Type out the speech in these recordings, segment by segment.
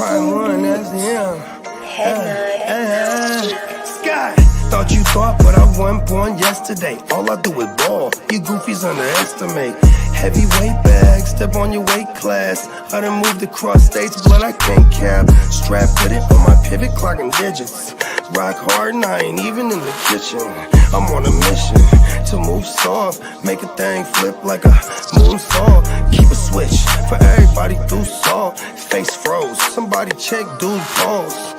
Prime one, that's him. Sky, thought you thought, but I wasn't born yesterday. All I do is ball, you goofies underestimate. Heavyweight bag, step on your weight class. I done moved across states, blood I can't cap. Strap put it on my pivot, clocking digits. Rock hard and I ain't even in the kitchen. I'm on a mission to move soft, make a thing flip like a moonsault. Keep a switch for everybody through salt. Face froze, somebody check dude's pulse.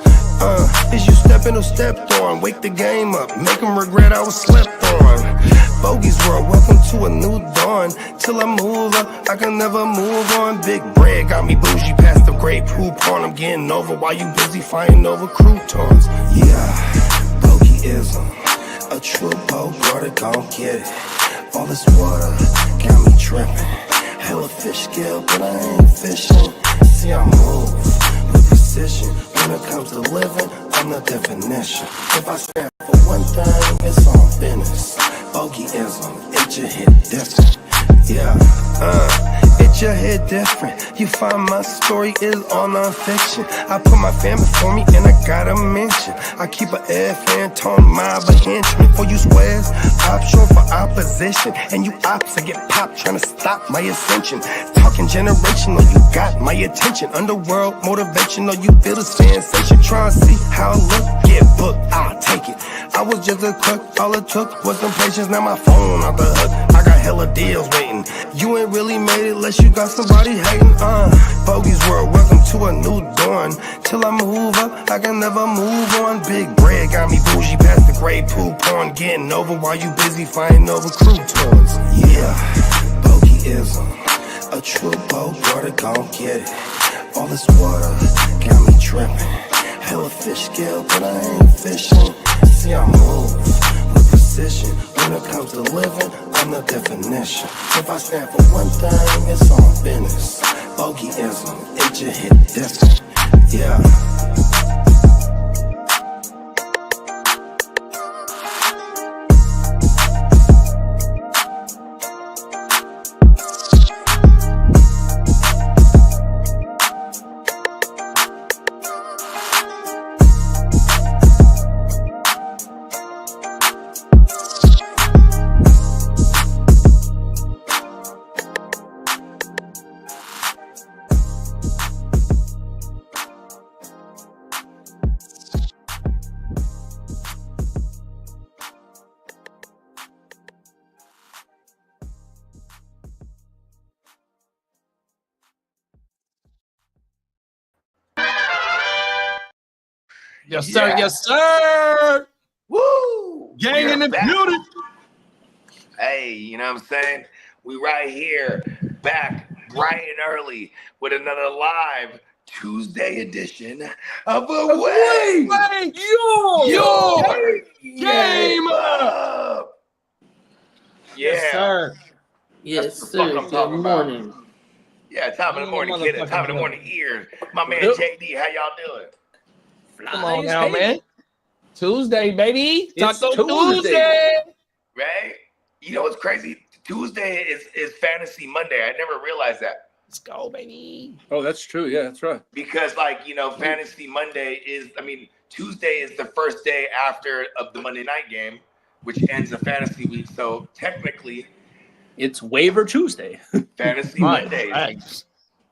Is you stepping or stepped on? Wake the game up, make them regret I was slept on. Bogey's world, welcome to a new dawn. Till I move up, I can never move on. Big bread got me bougie past the great poop on. I'm getting over while you busy fighting over croutons. Yeah, bogeyism, a true boat brother gon' get it. All this water got me tripping. Hella fish scale, but I ain't fishing. See I move with precision. When it comes to living, I'm the definition. If I stand for one thing, it's on business. Bogeyism, it just hit different. Yeah, it just hit different. You find my story is all non-fiction. I put my family for me and I gotta mention. I keep an air fan tone mob a henchman. For you squares, option for opposition. And you ops that get popped trying to stop my ascension. Talking generational, you got my attention. Underworld motivational, you feel the sensation. Try and see how I look, get booked, I'll take it. I was just a cook, all it took was some patience. Now my phone off the hook, I got hella deals waiting. You ain't really made it unless you got somebody hating. Bogey's world, welcome to a new dawn. Till I move up, I can never move on. Big bread got me bougie past the gray poop on. Getting over while you busy fighting over croutons. Yeah, bogeyism, a true boat brother gon' get it. All this water got me tripping. Hella fish scale, but I ain't fishing. See I move with precision. When it comes to living, I'm the definition. If I stand for one thing, it's on business. Bogeyism, it just hit different. Yeah. Yes, sir. Yeah. Yes, sir. Woo! Gang in the building. Hey, you know what I'm saying? We right here, back bright and early with another live Tuesday edition of Away. Yo! Game up! Yeah. Yes, sir. Yes, sir. Good morning. Yeah, top of the morning, kid. Top of the morning ear. My man JD, how y'all doing? Come on now, man. Tuesday, baby. It's Taco Tuesday. Right? You know what's crazy? Tuesday is Fantasy Monday. I never realized that. Let's go, baby. Oh, that's true. Yeah, that's right. Because, Fantasy Monday Tuesday is the first day after of the Monday night game, which ends the fantasy week. So technically, it's Waiver Tuesday. Fantasy Monday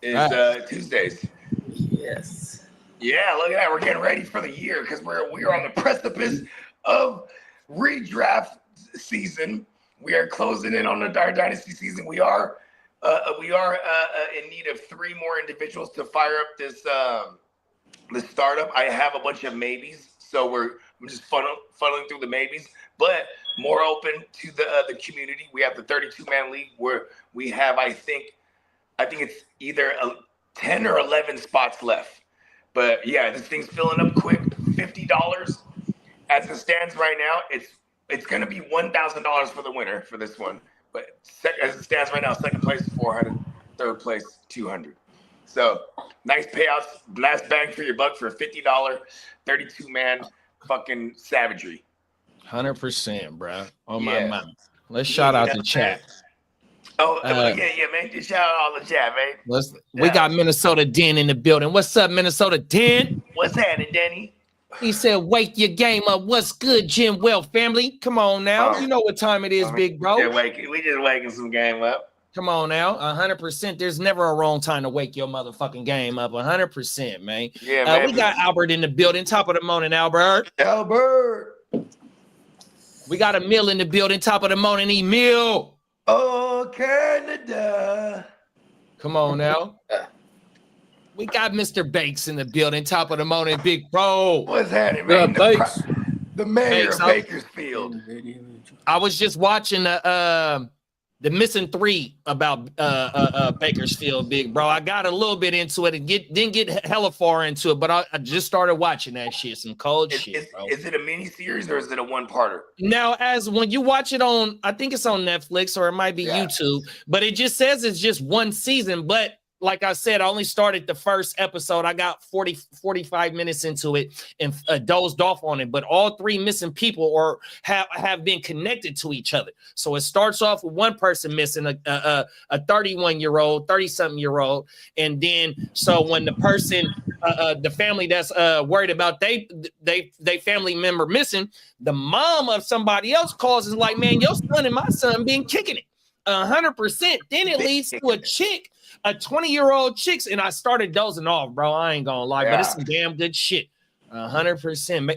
is Tuesdays. Yes. Yeah, look at that. We're getting ready for the year because we're on the precipice of redraft season. We are closing in on our dynasty season. We are in need of 3 more individuals to fire up this startup. I have a bunch of maybes, so I'm just funneling through the maybes, but more open to the community. We have the 32-man league where we have I think it's either 10 or 11 spots left. But yeah, this thing's filling up quick. $50 as it stands right now. It's going to be $1,000 for the winner for this one. But as it stands right now, second place $400, third place $200. So nice payouts, last bang for your buck for a $50 32-man fucking savagery. 100%, bro. On my mind. Let's shout out the chat. Yeah, man. Just shout out all the chat, man. We got Minnesota Den in the building. What's up, Minnesota Den? What's happening, Danny? He said, wake your game up. What's good, Jim Well family? Come on now. You know what time it is, big bro. We just waking some game up. Come on now. 100%. There's never a wrong time to wake your motherfucking game up. 100%, man. Yeah, man. We got Albert in the building. Top of the morning, Albert. We got Emil in the building. Top of the morning, Emil. Oh, Canada. Come on now. We got Mr. Bakes in the building. Top of the morning, big bro. What's happening, man? Bakes. The mayor Bakes, of Bakersfield. I was just watching the missing 3 about Bakersfield, big bro. I got a little bit into it and didn't get hella far into it, but I just started watching that shit. Some cold shit, bro. Is it a mini series or is it a one-parter? Now, as when you watch it on, I think it's on Netflix or it might be YouTube, but it just says it's just one season. But like I said, I only started the first episode. I got 45 minutes into it and dozed off on it. But all 3 missing people have been connected to each other. So it starts off with one person missing, a 31-year-old, 30-something-year-old. And then so when the person, the family that's worried about they family member missing, the mom of somebody else calls is like, man, your son and my son been kicking it 100%. Then it leads to a chick, a 20-year-old chicks, and I started dozing off, bro. I ain't gonna lie, but it's some damn good shit. 100%.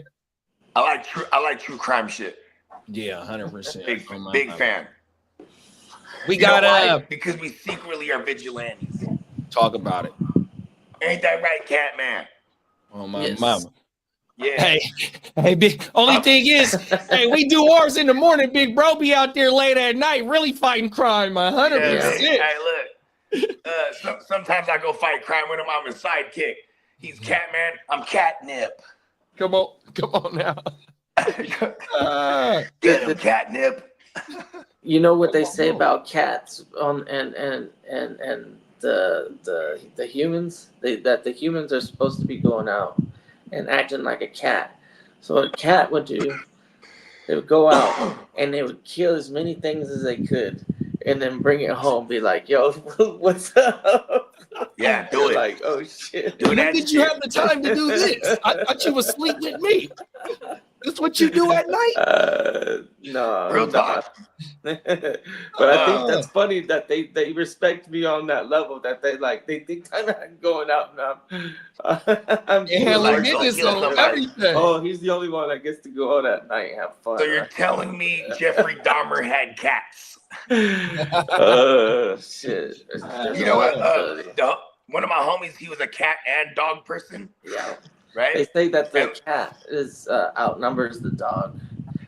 I like true crime shit. Yeah, 100%. Big fan. We got because we secretly are vigilantes. Talk about it. Ain't that right, Catman? Oh my mama. Yeah. Hey, big. Only thing is, hey, we do ours in the morning. Big bro be out there late at night, really fighting crime. 100%. Hey, look. Sometimes I go fight crime with him. I'm his sidekick. He's Catman. I'm Catnip. Come on now. Get him, Catnip. You know what they say about cats and the humans? That the humans are supposed to be going out and acting like a cat. So what a cat would do, they would go out and they would kill as many things as they could and then bring it home, be like, yo, what's up? Yeah, do it. Like, oh shit. When did you have the time to do this? I thought you was asleep with me. That's what you do at night? No. Real talk. But I think that's funny that they respect me on that level, that they think I'm not going out now. I'm like everything. Oh, he's the only one that gets to go out at night and have fun. So you're telling me Jeffrey Dahmer had cats? Shit. You know what? One of my homies, he was a cat and dog person. Yeah. Right? They say that the cat is outnumbers the dog.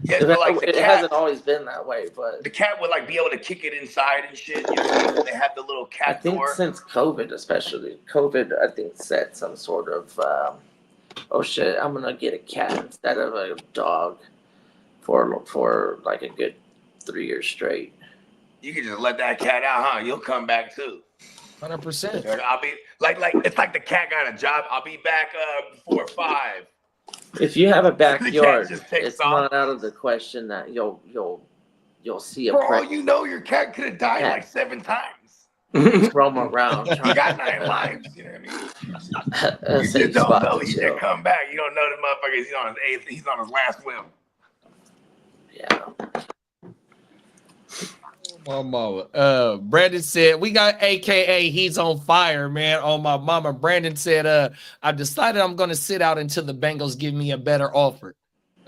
Yeah, but like it hasn't always been that way, but the cat would like be able to kick it inside and shit. You know, they have the little cat I think door. since COVID, especially I think set some sort of oh shit, I'm gonna get a cat instead of a dog for like a good 3 years straight. You can just let that cat out, huh? You'll come back too. 100%. I'll be like it's like the cat got a job. I'll be back before 5. If you have a backyard, just takes it's off. not out of the question that you'll see a For all pregnant you know, your cat could have died cat. like 7 times. roam around. He got 9 lives. You know what I mean? You Safe just don't spot know. to He chill. should come back. You don't know the motherfucker. He's on his 8th. He's on his last whim. Yeah. My mama. Brandon said, we got AKA he's on fire, man. On my mama. Brandon said, I decided I'm gonna sit out until the Bengals give me a better offer.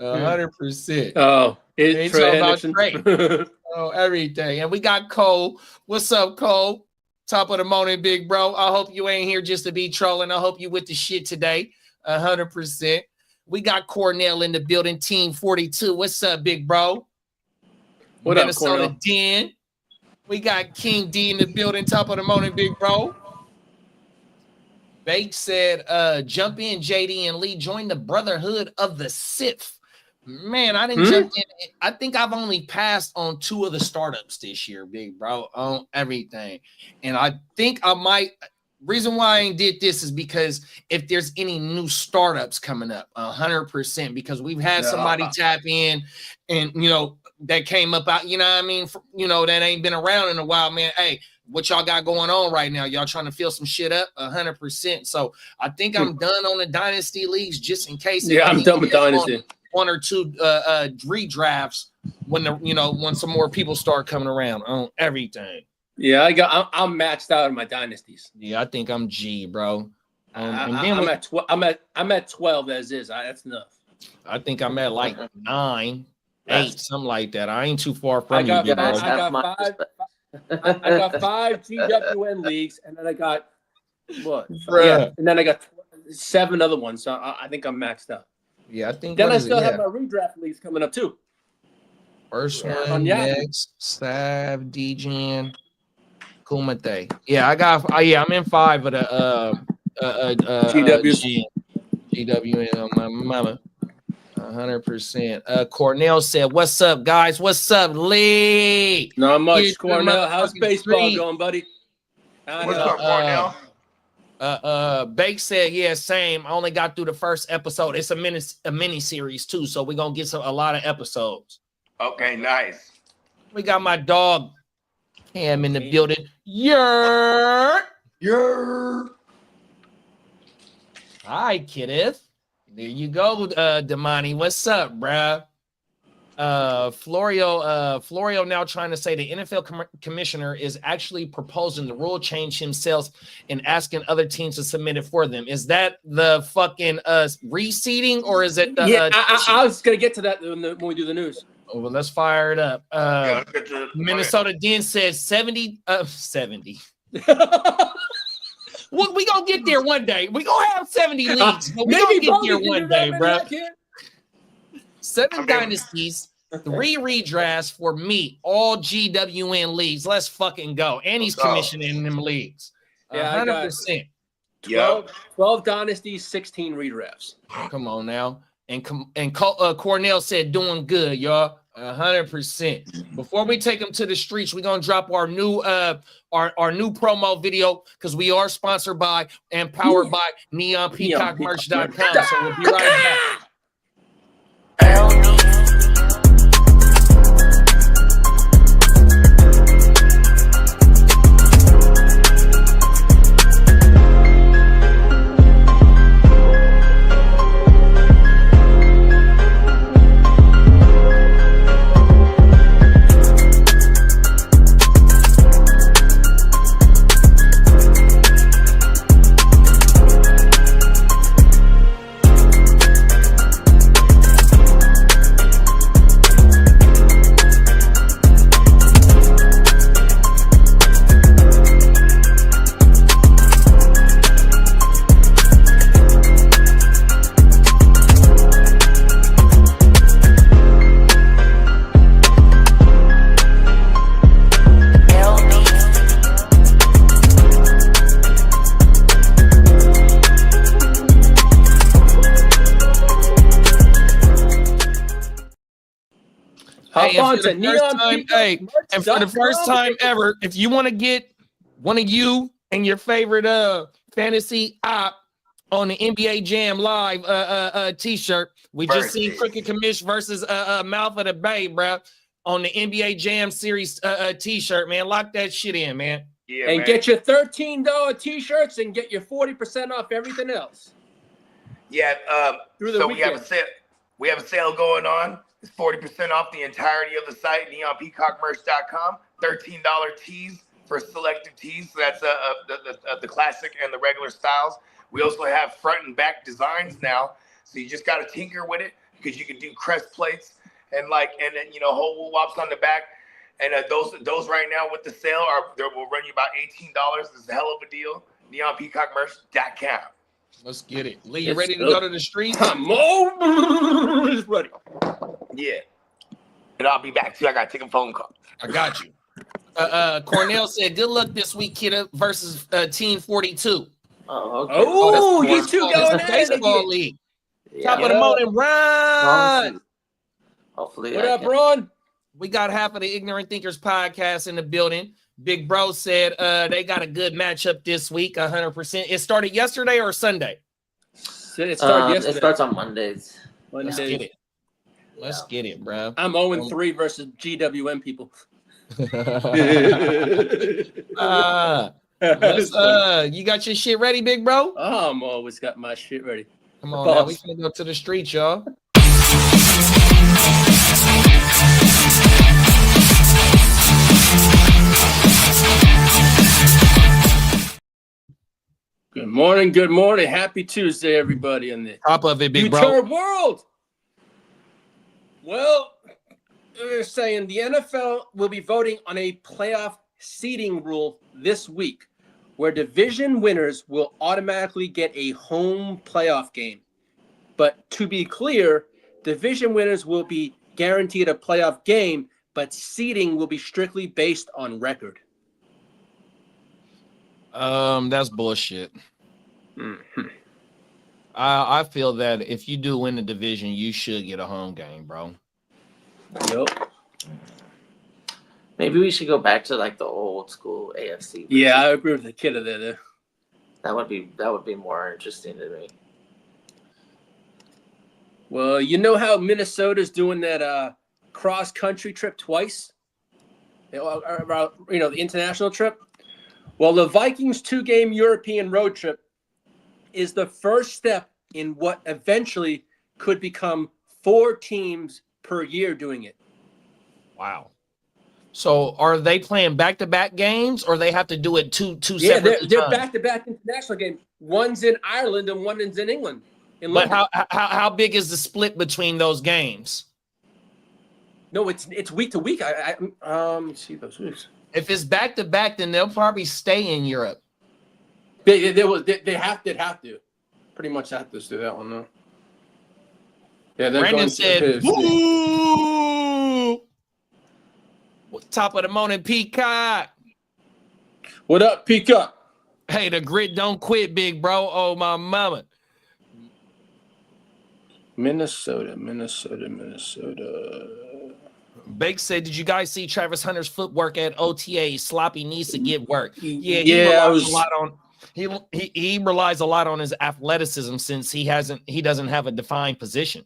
100%. Oh, They it's talking Trey about Hendrickson. Oh, everything. And we got Cole. What's up, Cole? Top of the morning, big bro. I hope you ain't here just to be trolling. I hope you with the shit today. 100%. We got Cornell in the building, Team 42. What's up, big bro? What up, Minnesota Cornell? Den. We got King D in the building, top of the morning, big bro. Bake said, jump in, JD and Lee. Join the Brotherhood of the Sith. Man, I didn't jump in. I think I've only passed on 2 of the startups this year, big bro, on everything. And I think I might. Reason why I ain't did this is because if there's any new startups coming up, 100%, because we've had somebody tap in and, that came up out, you know what I mean? That ain't been around in a while, man. Hey, what y'all got going on right now? Y'all trying to fill some shit up? 100%. So I think I'm done on the dynasty leagues just in case. Yeah, I'm done with dynasty. One or two redrafts when some more people start coming around on everything. Yeah, I'm maxed out in my dynasties. Yeah, I think I'm G, bro. I'm at 12 as is. That's enough. I think I'm at like 9, 8, something like that. I ain't too far from you. I got 5 GWN leagues, and then I got what? Yeah, and then I got 7 other ones. So I think I'm maxed out. Yeah, I think. Then I still have my redraft leagues coming up too. First one next, Sav, Degen, Kumite. Yeah, I'm in 5 of the GWN. My mama. 100%. Cornell said, "What's up, guys? What's up, Lee? Not much, Cornell. How's baseball going, buddy?" What's up, Cornell? Bake said, "Yeah, same. I only got through the first episode. It's a mini series too, so we're gonna get a lot of episodes." Okay, nice. We got my dog Cam in the building. Yeah. Hi, Kenneth. There you go, Damani. What's up, bruh? Florio now trying to say the NFL commissioner is actually proposing the rule change himself and asking other teams to submit it for them. Is that the fucking reseeding or is it? I was gonna get to that when we do the news. Oh, well, let's fire it up. Minnesota Den said 70. Well, we gonna get there one day. We gonna have 70 leagues, but we gonna get there one day, bro. 7 dynasties, 3 redrafts for me, all GWN leagues. Let's fucking go. And he's commissioning them leagues. Yeah, 100%. 12 dynasties, 16 redrafts. Come on now. And Cornell said doing good, y'all. 100%. Before we take them to the streets, we're gonna drop our new promo video because we are sponsored by and powered by NeonPeacockMerch.com. So we'll be right back. And for the first time ever, if you want to get one of you and your favorite fantasy op on the NBA Jam Live t-shirt, we just seen Crooked Commish versus Mouth of the Bay, bro, on the NBA Jam Series t-shirt, man. Lock that shit in, man. Yeah, and get your $13 t-shirts and get your 40% off everything else. Yeah, through the weekend. We have a sale going on. It's 40% off the entirety of the site, neonpeacockmerch.com. $13 tees for selective tees. So that's the classic and the regular styles. We also have front and back designs now. So you just got to tinker with it because you can do crest plates and whole wops on the back. And those right now with the sale will run you about $18. It's a hell of a deal. neonpeacockmerch.com. Let's get it. Lee, you ready to go to the streets? Come on. He's ready. Yeah. And I'll be back too. I got to take a phone call. I got you. Cornell said, good luck this week, kiddo, versus Team 42. Oh, okay. Oh, you two going in. Baseball league. Top of the morning, Ron. Hopefully. What up, Ron? We got half of the Ignorant Thinkers podcast in the building. Big Bro said they got a good matchup this week, 100%. It started yesterday or Sunday? It started yesterday. It starts on Mondays. Let's get it. Let's get it, bro. I'm 0-3 versus GWM people. You got your shit ready, big bro? Oh, I'm always got my shit ready. Come on, now. We can go to the street, y'all. Good morning, good morning. Happy Tuesday, everybody in the Top of it, big bro. future world. Well, they're saying the NFL will be voting on a playoff seeding rule this week, where division winners will automatically get a home playoff game. But to be clear, division winners will be guaranteed a playoff game, but seeding will be strictly based on record. That's bullshit. I feel that if you do win the division, you should get a home game, bro. Yep. Maybe we should go back to like the old school AFC. Yeah, I agree with the kid of there. That would be more interesting to me. Well, you know how Minnesota's doing that cross country trip twice, about the international trip. Well, the Vikings 2-game European road trip is the first step in what eventually could become 4 teams per year doing it. Wow. So are they playing back-to-back games, or they have to do it two Yeah, separate they're times? back-to-back international games. One's in Ireland and one is in England. But how big is the split between those games? No, it's week to week. Let me see those weeks. If it's back-to-back, then they'll probably stay in Europe. They have to pretty much have to do that one though. Yeah, Brandon said, "Woo! Top of the morning, Peacock." What up, Peacock? Hey, the grit don't quit, big bro. Oh, my mama. Minnesota. Bake said, "Did you guys see Travis Hunter's footwork at OTA? Sloppy needs to get work." Yeah, he relies a lot on his athleticism since he doesn't have a defined position.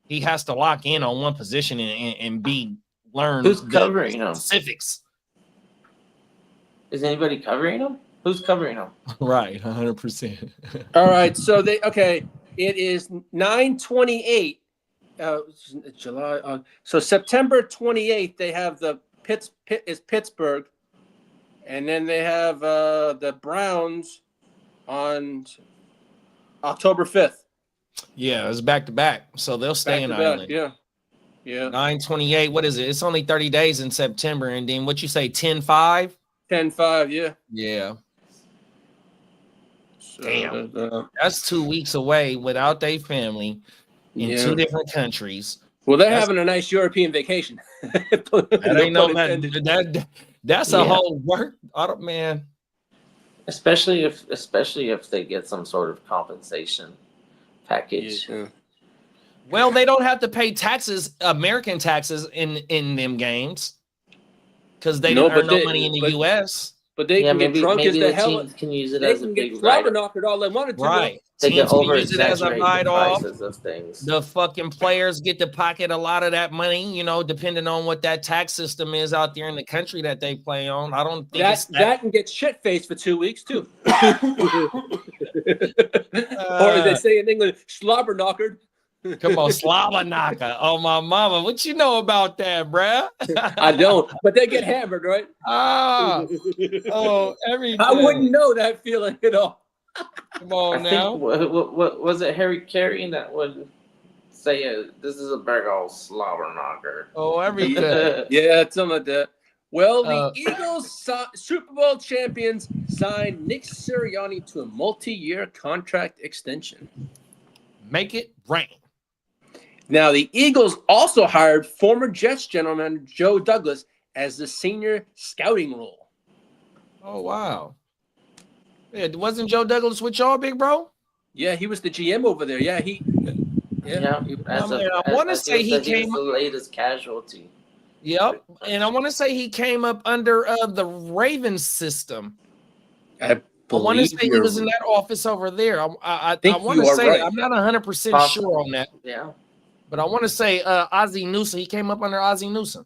He has to lock in on one position and learn Who's covering him? Specifics. Is anybody covering him? Who's covering him? Right, 100%. All right, so it is 9/28. July. So September 28th, they have the Pittsburgh, and then they have the Browns on October 5th. Yeah, it's back to back, so they'll stay in Ireland. Yeah. 9/28. What is it? It's only 30 days in September, and then what you say? 10/5. 10/5. Yeah. Yeah. So, damn. That's 2 weeks away without their family. In 2 different countries. Well, they're having a nice European vacation. That ain't no that's a whole work. Man. Especially if they get some sort of compensation package. Yeah. Well, they don't have to pay taxes, American taxes in them games, because they don't earn no money in the U.S. But they can get drunk as the hell. Can use it they as can a get big slobber knockered all they wanted to. Right. They can use it as a write-off. Of things. The fucking players get to pocket a lot of that money, depending on what that tax system is out there in the country that they play on. I don't think that can get shit-faced for 2 weeks too. Or as they say in England, slobber knockered. Come on, slobber knocker. Oh, my mama. What you know about that, bruh? I don't, but they get hammered, right? Everything. I wouldn't know that feeling at all. Come on I now. think, what was it, Harry Carey that would say, this is a big old slobber knocker? Oh, everything. Yeah, something like that. Well, the Eagles Super Bowl champions signed Nick Sirianni to a multi-year contract extension. Make it rain. Now, the Eagles also hired former Jets general manager Joe Douglas as the senior scouting role. Oh, wow. Yeah, wasn't Joe Douglas with y'all, big bro? Yeah, he was the GM over there. Yeah, I want to say he came the latest casualty. Yep, and I want to say he came up under the Ravens system. I want to say he was in that office over there. I want to say right. I'm not 100% sure on that. Yeah. But I want to say Ozzie Newsome. He came up under Ozzie Newsome.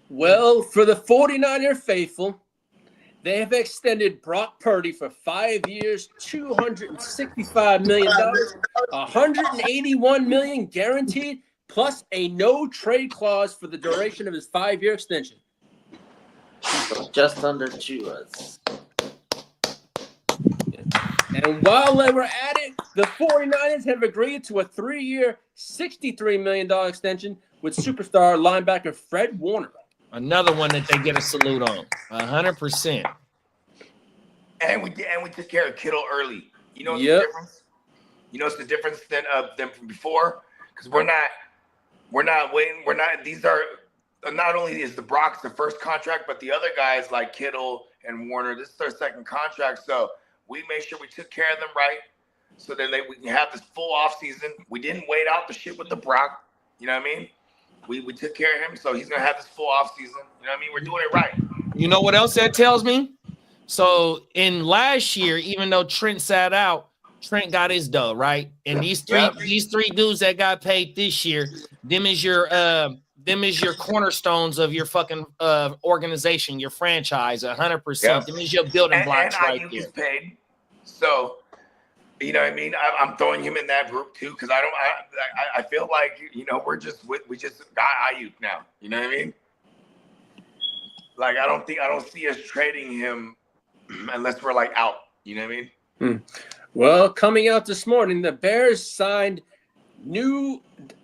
Well, for the 49er faithful, they have extended Brock Purdy for 5 years, $265 million, $181 million guaranteed, plus a no trade clause for the duration of his 5-year extension. So just under Chivas. And while they were at it, the 49ers have agreed to a 3-year, $63 million extension with superstar linebacker Fred Warner. Another one that they get a salute on. 100%. And we took care of Kittle early. You know what's Yep. the difference? You know what's the difference than from before? Because we're not waiting. These are not only is the Brock's the first contract, but the other guys like Kittle and Warner, this is their second contract. So we made sure we took care of them right. So then we can have this full off season. We didn't wait out the shit with the Brock. You know what I mean? We took care of him, so he's gonna have this full off season. You know what I mean? We're doing it right. You know what else that tells me? So in last year, even though Trent sat out, Trent got his dough, right? And these three dudes that got paid this year, them is your cornerstones of your fucking organization, your franchise, 100%. Them is your building blocks and right Ayuk there. is paid. So you know what I mean? I'm throwing him in that group too because I feel like we just got Ayuk now. You know what I mean? Like I don't see us trading him unless we're like out. You know what I mean? Well, coming out this morning, the Bears signed new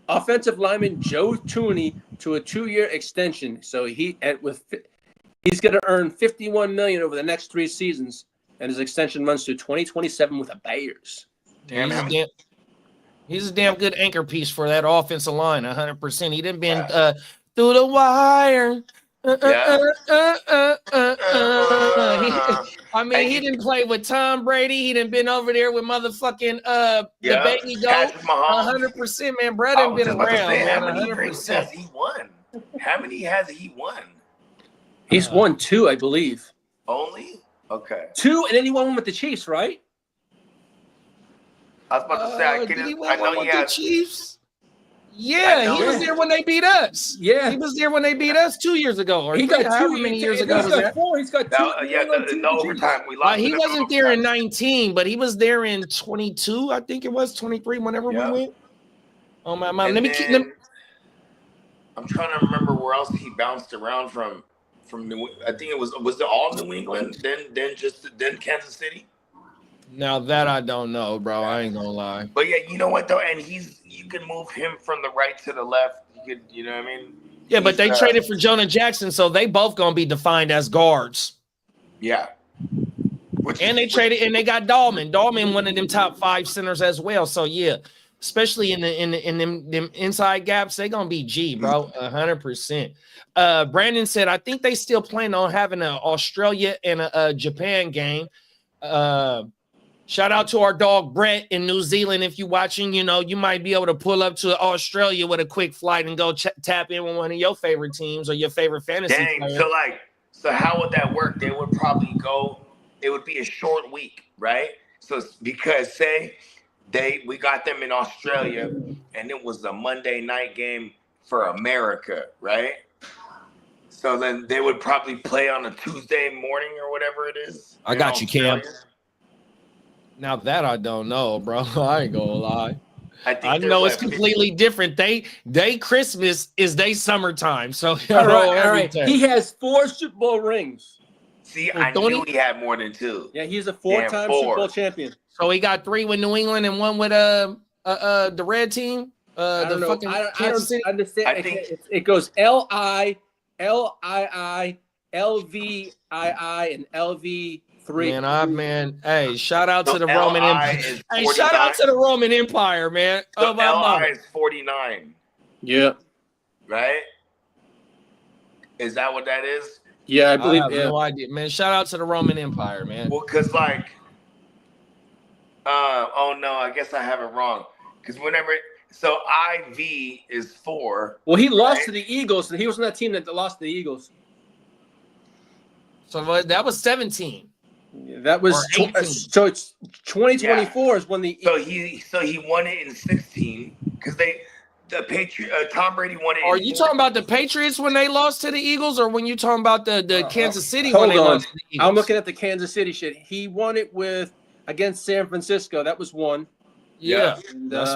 offensive lineman Joe Thuney to a 2-year extension. So he's going to earn $51 million over the next 3 seasons, and his extension runs to 2027 with the Bears. He's a damn good anchor piece for that offensive line, 100%. He didn't been through the wire. He didn't play with Tom Brady. He didn't been over there with motherfucking the baby goat. 100%, man. Brad ain't been around, man. 100%. Has he won? How many has he won? He's won 2, I believe. Only? Okay. 2, and then he won one with the Chiefs, right? I was about to say I know he the has. Chiefs. Yeah, he was there when they beat us. Yeah, he was there when they beat us 2 years ago. Or he got 2 however many years ago. He's got 4. He's got 2. No overtime. We lost. He wasn't there in 19, but he was there in 22. I think it was 23. Whenever we went. Oh my mind. Let me keep them. I'm trying to remember where else he bounced around from. I think it was it all New England, then Kansas City. Now that I don't know, bro. I ain't gonna lie. But yeah, you know what though, and you can move him from the right to the left. You know what I mean? Yeah, but they traded for Jonah Jackson, so they both gonna be defined as guards. Yeah. They traded and they got Dahlman. Dahlman, one of them top 5 centers as well. So yeah, especially in them inside gaps, they gonna be G, bro. 100%. Brandon said, I think they still plan on having an Australia and a Japan game. Shout out to our dog Brett in New Zealand. If you're watching, you might be able to pull up to Australia with a quick flight and go tap in with one of your favorite teams or your favorite fantasy players. So how would that work? They would probably go. It would be a short week, right? So because we got them in Australia and it was a Monday night game for America, right? So then they would probably play on a Tuesday morning or whatever it is. I got you, Cam. Now that I don't know, bro. I ain't gonna lie. I know it's completely different. They Christmas is they summertime. So all right. He has 4 Super Bowl rings. See, I knew he had more than 2. Yeah, he's a 4-time Super Bowl champion. So he got 3 with New England and 1 with the red team. I don't know. I don't understand. I think it goes LI, LII, LVII, and LV3. Man, hey, shout out to the Roman Empire. Hey, shout out to the Roman Empire, man. So LI is 49. Yeah. Right? Is that what that is? Yeah, I believe. I have no idea, man. Shout out to the Roman Empire, man. Well, because oh no, I guess I have it wrong. Because so IV is 4. Well, he lost to the Eagles, and he was on that team that lost to the Eagles. So that was 17. That was so. It's 2024 is when the so he won it in 16 because the Patriot. Tom Brady won it. Are you talking about the Patriots when they lost to the Eagles, or when you talking about the Kansas City when Hold they on. lost to the Eagles? I'm looking at the Kansas City shit. He won it against San Francisco. That was one. Yeah, And, that's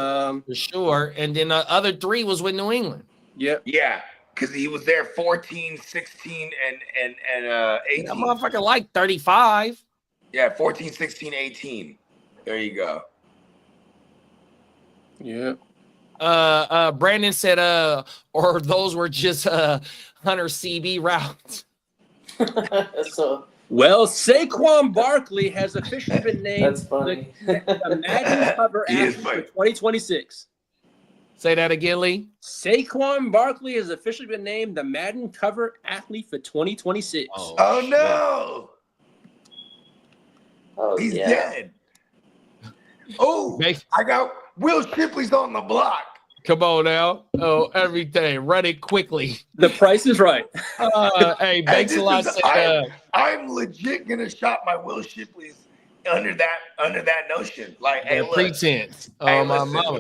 for sure. And then the other 3 was with New England. Yep. Yeah, because he was there 14, 16, and 18. That motherfucker like 35. Yeah, 14, 16, 18. There you go. Yep. Brandon said, or those were just Hunter CB routes. So Well, Saquon Barkley has officially been named that's funny. the Madden cover He is athlete funny. for 2026. Say that again, Lee. Saquon Barkley has officially been named the Madden cover athlete for 2026. Oh no, Oh he's yeah. dead. Oh, Make- I got Will Shipley's on the block. Come on now. Oh, everything. Run it quickly. The price is right. Hey, thanks a lot. I'm legit gonna shop my Will Shipley's under that notion. Like, hey, look, Pretense. Oh, hey, my listen, mama.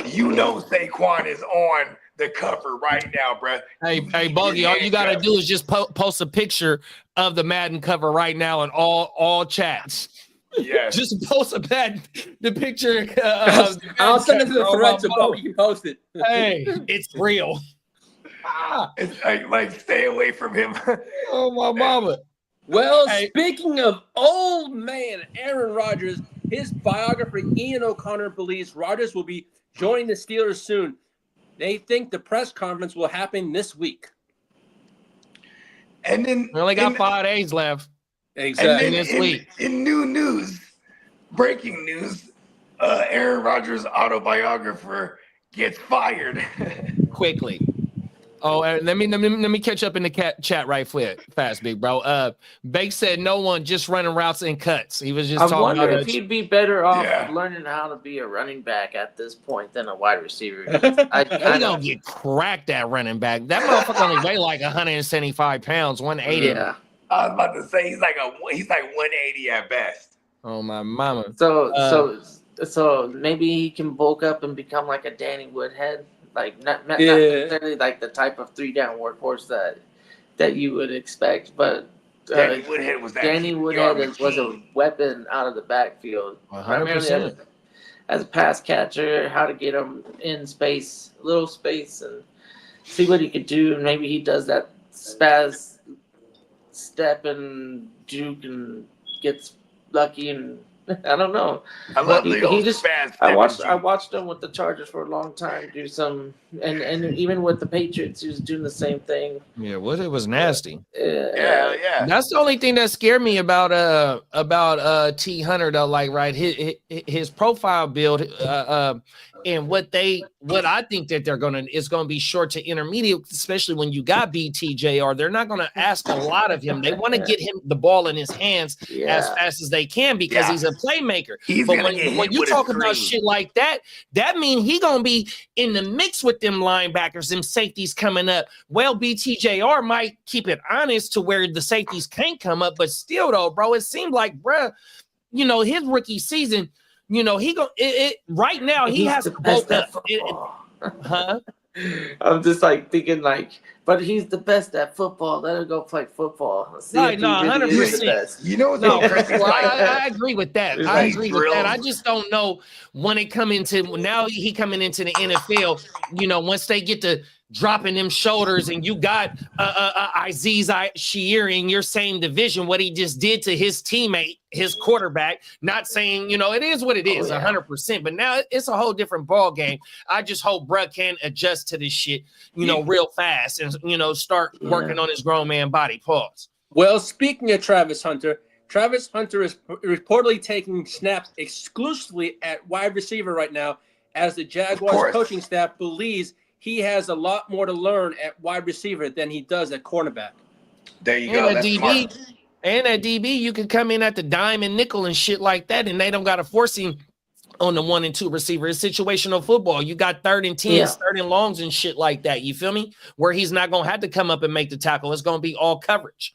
you know Saquon is on the cover right now, bruh. Hey, Bogey, all you got to do is just post a picture of the Madden cover right now in all chats. Yes. Just post the picture. I'll send it to the Oh, thread my so mama. Bo can post it. Hey, it's real. It's like stay away from him. Oh, my mama. Well, Hey. speaking of old man Aaron Rodgers, his biographer Ian O'Connor believes Rodgers will be joining the Steelers soon. They think the press conference will happen this week. And then We only got 5 days left. and Exactly. then this week. in new news, breaking news, Aaron Rodgers' autobiographer gets fired. Quickly. Oh, and let me catch up in the chat right fast, big bro. Bake said no one, just running routes and cuts. He was just I talking wonder about if he'd be better off Yeah. learning how to be a running back at this point than a wide receiver. he I gonna get cracked at running back. That motherfucker only weigh like 175 pounds, 180. yeah. I was about to say he's like 180 at best. Oh my mama. So maybe he can bulk up and become like a Danny Woodhead, like not Yeah. necessarily like the type of 3-down workhorse that you would expect, but Danny Woodhead was that. Danny PPR Woodhead was a machine. weapon out of the backfield, primarily 100%. as a pass catcher, how to get him in space, little space, and see what he could do. And maybe he does that spaz step and juke and gets lucky, and I don't know. I love He the old just- fast. I watched him with the Chargers for a long time do some, and even with the Patriots, he was doing the same thing. Yeah, what it was nasty. Yeah. That's the only thing that scared me about T Hunter though. Like, right, his profile build, and what I think that it's gonna be short to intermediate, especially when you got BTJR. They're not gonna ask a lot of him. They want to get him the ball in his hands as fast as they can because Yeah. he's a playmaker. He's But gonna get hit when you with a talk about screen. shit like that, that means he gonna be in the mix with them linebackers, them safeties coming up. Well, BTJR might keep it honest to where the safeties can't come up, but still though, bro, it seemed like, bruh, his rookie season, right now he He's has the to best bulk at up. football. Huh? I'm just like thinking but he's the best at football. Let him go play football. See Right, if he no, really is the 100%. best. You know what's No, interesting? well, Like, I agree with that. It's I like agree with that. I drills. just don't know when it come into now he coming into the NFL. Once they get to dropping them shoulders, and you got Aziz Shear in your same division, what he just did to his teammate, his quarterback. Not saying it is what it is, 100%. But now it's a whole different ball game. I just hope Bruh can adjust to this shit, real fast, and start working on his grown man body. Pause. Well, speaking of Travis Hunter is reportedly taking snaps exclusively at wide receiver right now, as the Jaguars course. coaching staff believes he has a lot more to learn at wide receiver than he does at cornerback. there you And go. a That's DB, smart. and at DB, you can come in at the dime and nickel and shit like that, and they don't got to force him on the 1 and 2 receiver. It's situational football. You got 3rd and 10s, 3rd and longs and shit like that. You feel me? Where he's not gonna have to come up and make the tackle. It's gonna be all coverage.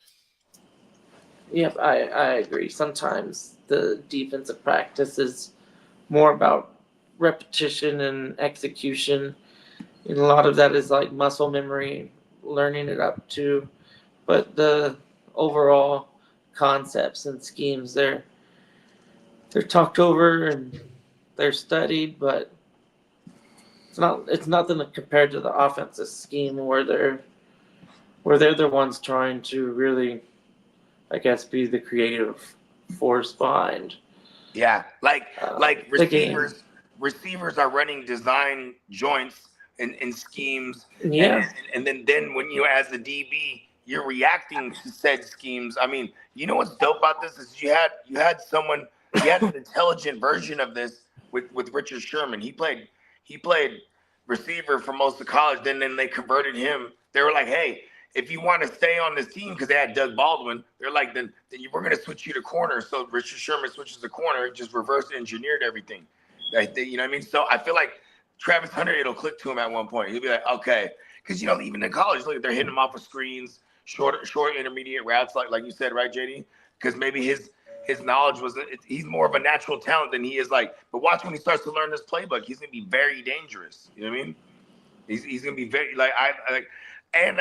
Yep, I agree. Sometimes the defensive practice is more about repetition and execution, And a lot of that is like muscle memory, learning it up too. But the overall concepts and schemes, they're talked over and they're studied, but it's nothing compared to the offensive scheme where they're the ones trying to really, I guess, be the creative force behind. Yeah, like the game. receivers are running design joints and schemes, Yeah. and then when you as the DB, you're reacting to said schemes. I mean, you know what's dope about this is you had an intelligent version of this with Richard Sherman. He played receiver for most of college. Then they converted him. They were like, hey, if you want to stay on this team, because they had Doug Baldwin, they're like, then we're going to switch you to corner. So Richard Sherman switches to corner, just reverse engineered everything. You know what I mean? So I feel like Travis Hunter, it'll click to him at one point. He'll be like, okay. Because, even in college, look, they're hitting him off of screens, short intermediate routes, like you said, right, JD? Because maybe his knowledge he's more of a natural talent than he is but watch when he starts to learn this playbook, he's going to be very dangerous. You know what I mean? He's going to be very, and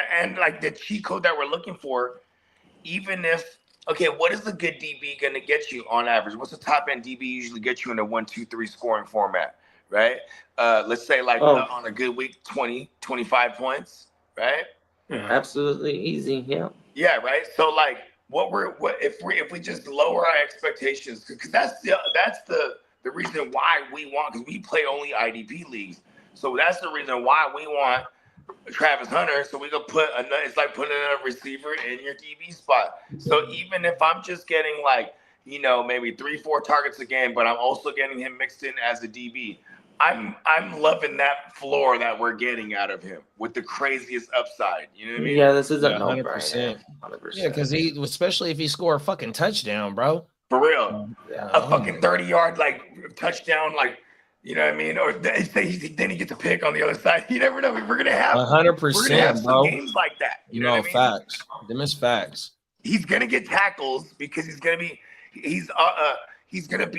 the cheat code that we're looking for, even if, okay, what is a good DB going to get you on average? What's the top end DB usually get you in a 1-2-3 scoring format, right? Let's say on a good week, 20, 25 points, right? Absolutely easy. Yeah. Yeah, right. So if we just lower our expectations, because that's the reason why we want, because we play only IDP leagues, so that's the reason why we want Travis Hunter, so we could it's like putting a receiver in your DB spot. So even if I'm just getting maybe 3-4 targets a game, but I'm also getting him mixed in as a DB, I'm loving that floor that we're getting out of him with the craziest upside. You know what I mean? Yeah, this is a 100%. 100%. Yeah, because especially if he score a fucking touchdown, bro. For real. Yeah. A fucking 30-yard touchdown, you know what I mean? Or then he gets a pick on the other side. You never know. We're gonna have 100%, some bro. games like that. You know what I mean? Facts. Them is facts. He's gonna get tackles because he's gonna be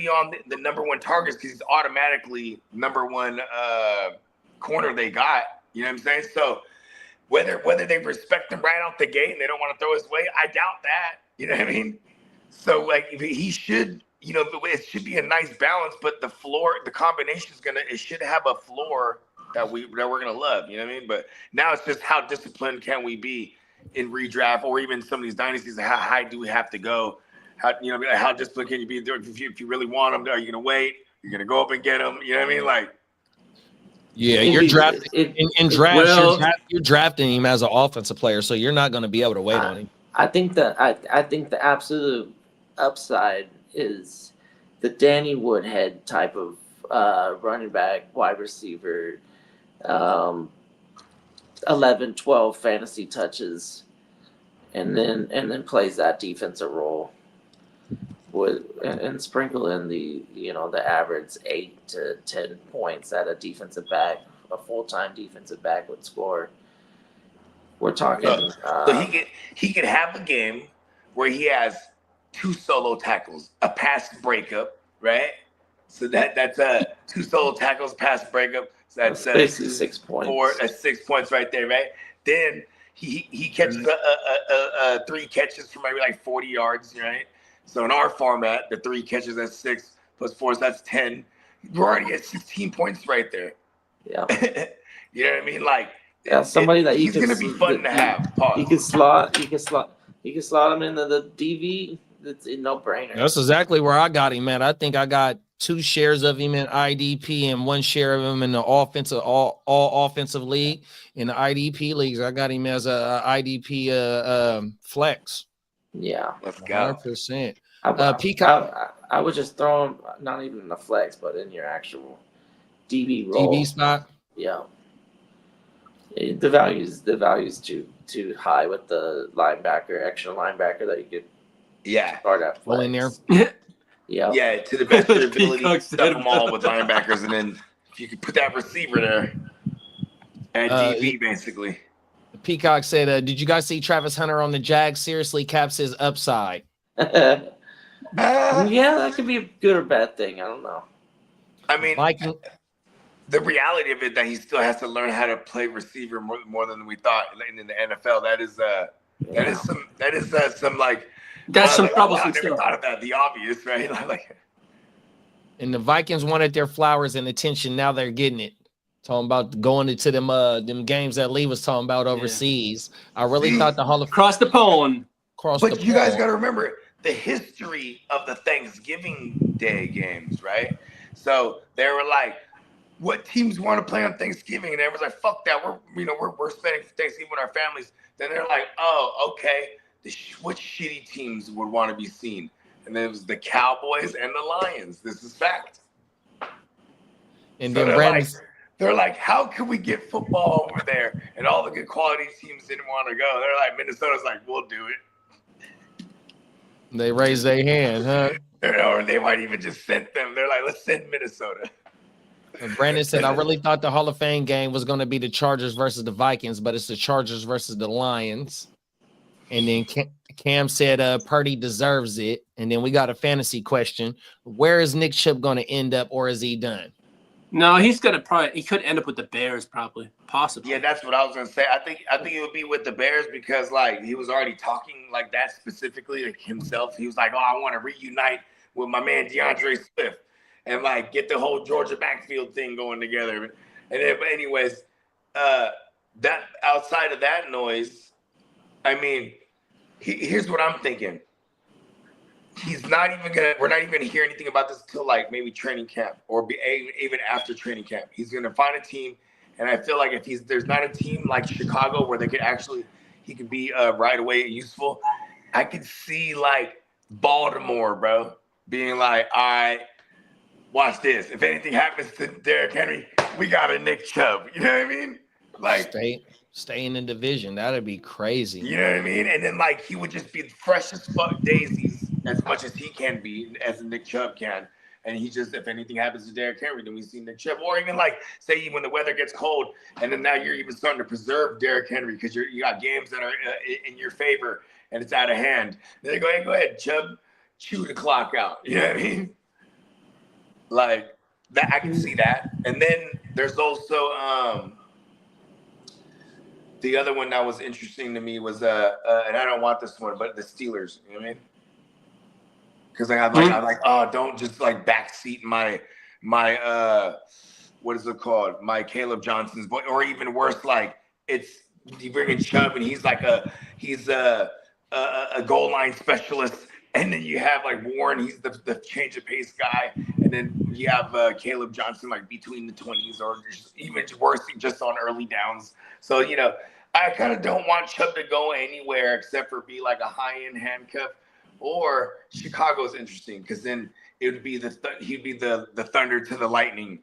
on the number one targets because he's automatically number one corner they got. You know what I'm saying? So whether they respect him right off the gate and they don't want to throw his way, I doubt that. You know what I mean? So he should. It should be a nice balance, but the combination it should have a floor that we're gonna love. You know what I mean? But now it's just how disciplined can we be in redraft or even some of these dynasties? How high do we have to go? How disciplined can you be? If you really want them, are you gonna wait? You're gonna go up and get them. You know what I mean? Yeah, you're drafting in drafts. You're drafting him as an offensive player, so you're not gonna be able to wait on him. I think the absolute upside is the Danny Woodhead type of running back, wide receiver, 11, 12 fantasy touches, and then plays that defensive role and sprinkle in the average 8 to 10 points that a defensive back, a full-time defensive back would score. We're talking. So he could have a game where he has 2 solo tackles, a pass breakup, right? So that's 2 solo tackles, pass breakup. So that's basically 6 points. 6 points right there, right? Then he catches 3 catches for maybe 40 yards, right? So in our format, the 3 catches, that's 6 plus 4, so that's 10. We're already at 16 points right there. Yeah. You know what I mean? Somebody that he's gonna be fun to have. Pause. You can slot him into the DV. It's a no-brainer. That's exactly where I got him, man. I think I got 2 shares of him in IDP and 1 share of him in the offensive all offensive league. In the IDP leagues, I got him as a IDP flex. Yeah, let's go. 100%. Peacock. I would just throw him not even in the flex, but in your actual DB role. DB spot. Yeah. The value's too high with the extra linebacker that you could. Yeah. Start at Well, in there. Yeah, to the best of your ability, stuff them all with linebackers, and then if you could put that receiver there at DB, basically. Peacock said, "Did you guys see Travis Hunter on the Jags? Seriously, caps his upside." Yeah, that could be a good or bad thing. I don't know. I mean, the reality of it that he still has to learn how to play receiver more than we thought in the NFL. That is some like Got some like, troubles I and never stuff. thought of that. The obvious, right? Like, And the Vikings wanted their flowers and attention. Now they're getting it. Talking about going into them games that Lee was talking about overseas. I really See? thought the Hall of Across the pond. but you guys got to remember the history of the Thanksgiving Day games, right? So they were like, what teams want to play on Thanksgiving? And everyone's like, fuck that. We're spending Thanksgiving with our families. Then they're like, oh, okay. Which shitty teams would want to be seen? And then it was the Cowboys and the Lions. This is fact. And So then Brandon, they're like, how can we get football over there? And all the good quality teams didn't want to go. They're like, Minnesota's like, we'll do it. they raised their hand, huh? Or they might even just send them. They're like, let's send Minnesota. And Brandon said, I really thought the Hall of Fame game was going to be the Chargers versus the Vikings, but it's the Chargers versus the Lions. And then Cam said, Purdy deserves it. And then we got a fantasy question. Where is Nick Chubb going to end up, or is he done? No, he could end up with the Bears, probably, possibly. Yeah, that's what I was gonna say. I think it would be with the Bears because like he was already talking like that specifically like himself. He was like, oh, I want to reunite with my man DeAndre Swift and like get the whole Georgia backfield thing going together. And then, but anyways, that outside of that noise, I mean, here's what I'm thinking. We're not even gonna hear anything about this until like maybe training camp or even after training camp. He's gonna find a team, and I feel like if there's not a team like Chicago where he could be right away useful. I could see like Baltimore, bro, being like, all right, watch this. If anything happens to Derrick Henry, we got a Nick Chubb. You know what I mean? Like Stay in the division. That'd be crazy. You know what I mean? And then like he would just be fresh as fuck daisies as much as he can be, as Nick Chubb can. And he just, if anything happens to Derrick Henry, then we see Nick Chubb. Or even like say when the weather gets cold, and then now you're even starting to preserve Derrick Henry because you got games that are in your favor and it's out of hand. Then they go, hey, go ahead, Chubb, chew the clock out. You know what I mean? Like that, I can see that. And then there's also the other one that was interesting to me was and I don't want this one, but the Steelers. You know what I mean? Because I'm like, oh, don't just like backseat my what is it called? My Caleb Johnson's boy, or even worse, like it's you bring in Chubb and he's a goal line specialist, and then you have like Warren, he's the change of pace guy, and then you have Caleb Johnson like between the 20s, or even worse, just on early downs. So I kind of don't want Chubb to go anywhere except for be like a high-end handcuff. Or Chicago's interesting because then it would be he'd be the thunder to the lightning.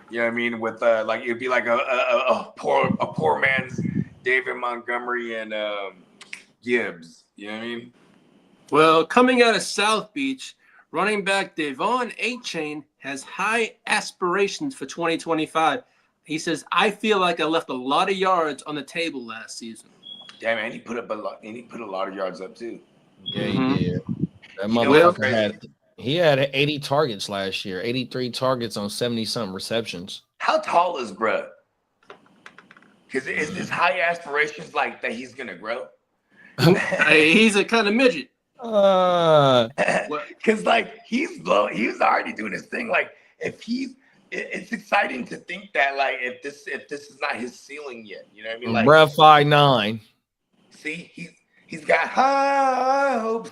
You know what I mean? With like it'd be like a poor man's David Montgomery and Gibbs. You know what I mean? Well, coming out of South Beach, running back Devon Achane has high aspirations for 2025. He says, "I feel like I left a lot of yards on the table last season." Damn, and he put a lot of yards up too. Yeah, he did. That motherfucker had 80 targets last year, 83 targets on 70-something receptions. How tall is bruh? Because is this high aspirations like that he's gonna grow? He's a kind of midget. Because like he's low, he was already doing his thing. Like it's exciting to think that like if this is not his ceiling yet, you know what I mean? Like bruh 5'9". See, he's got high hopes.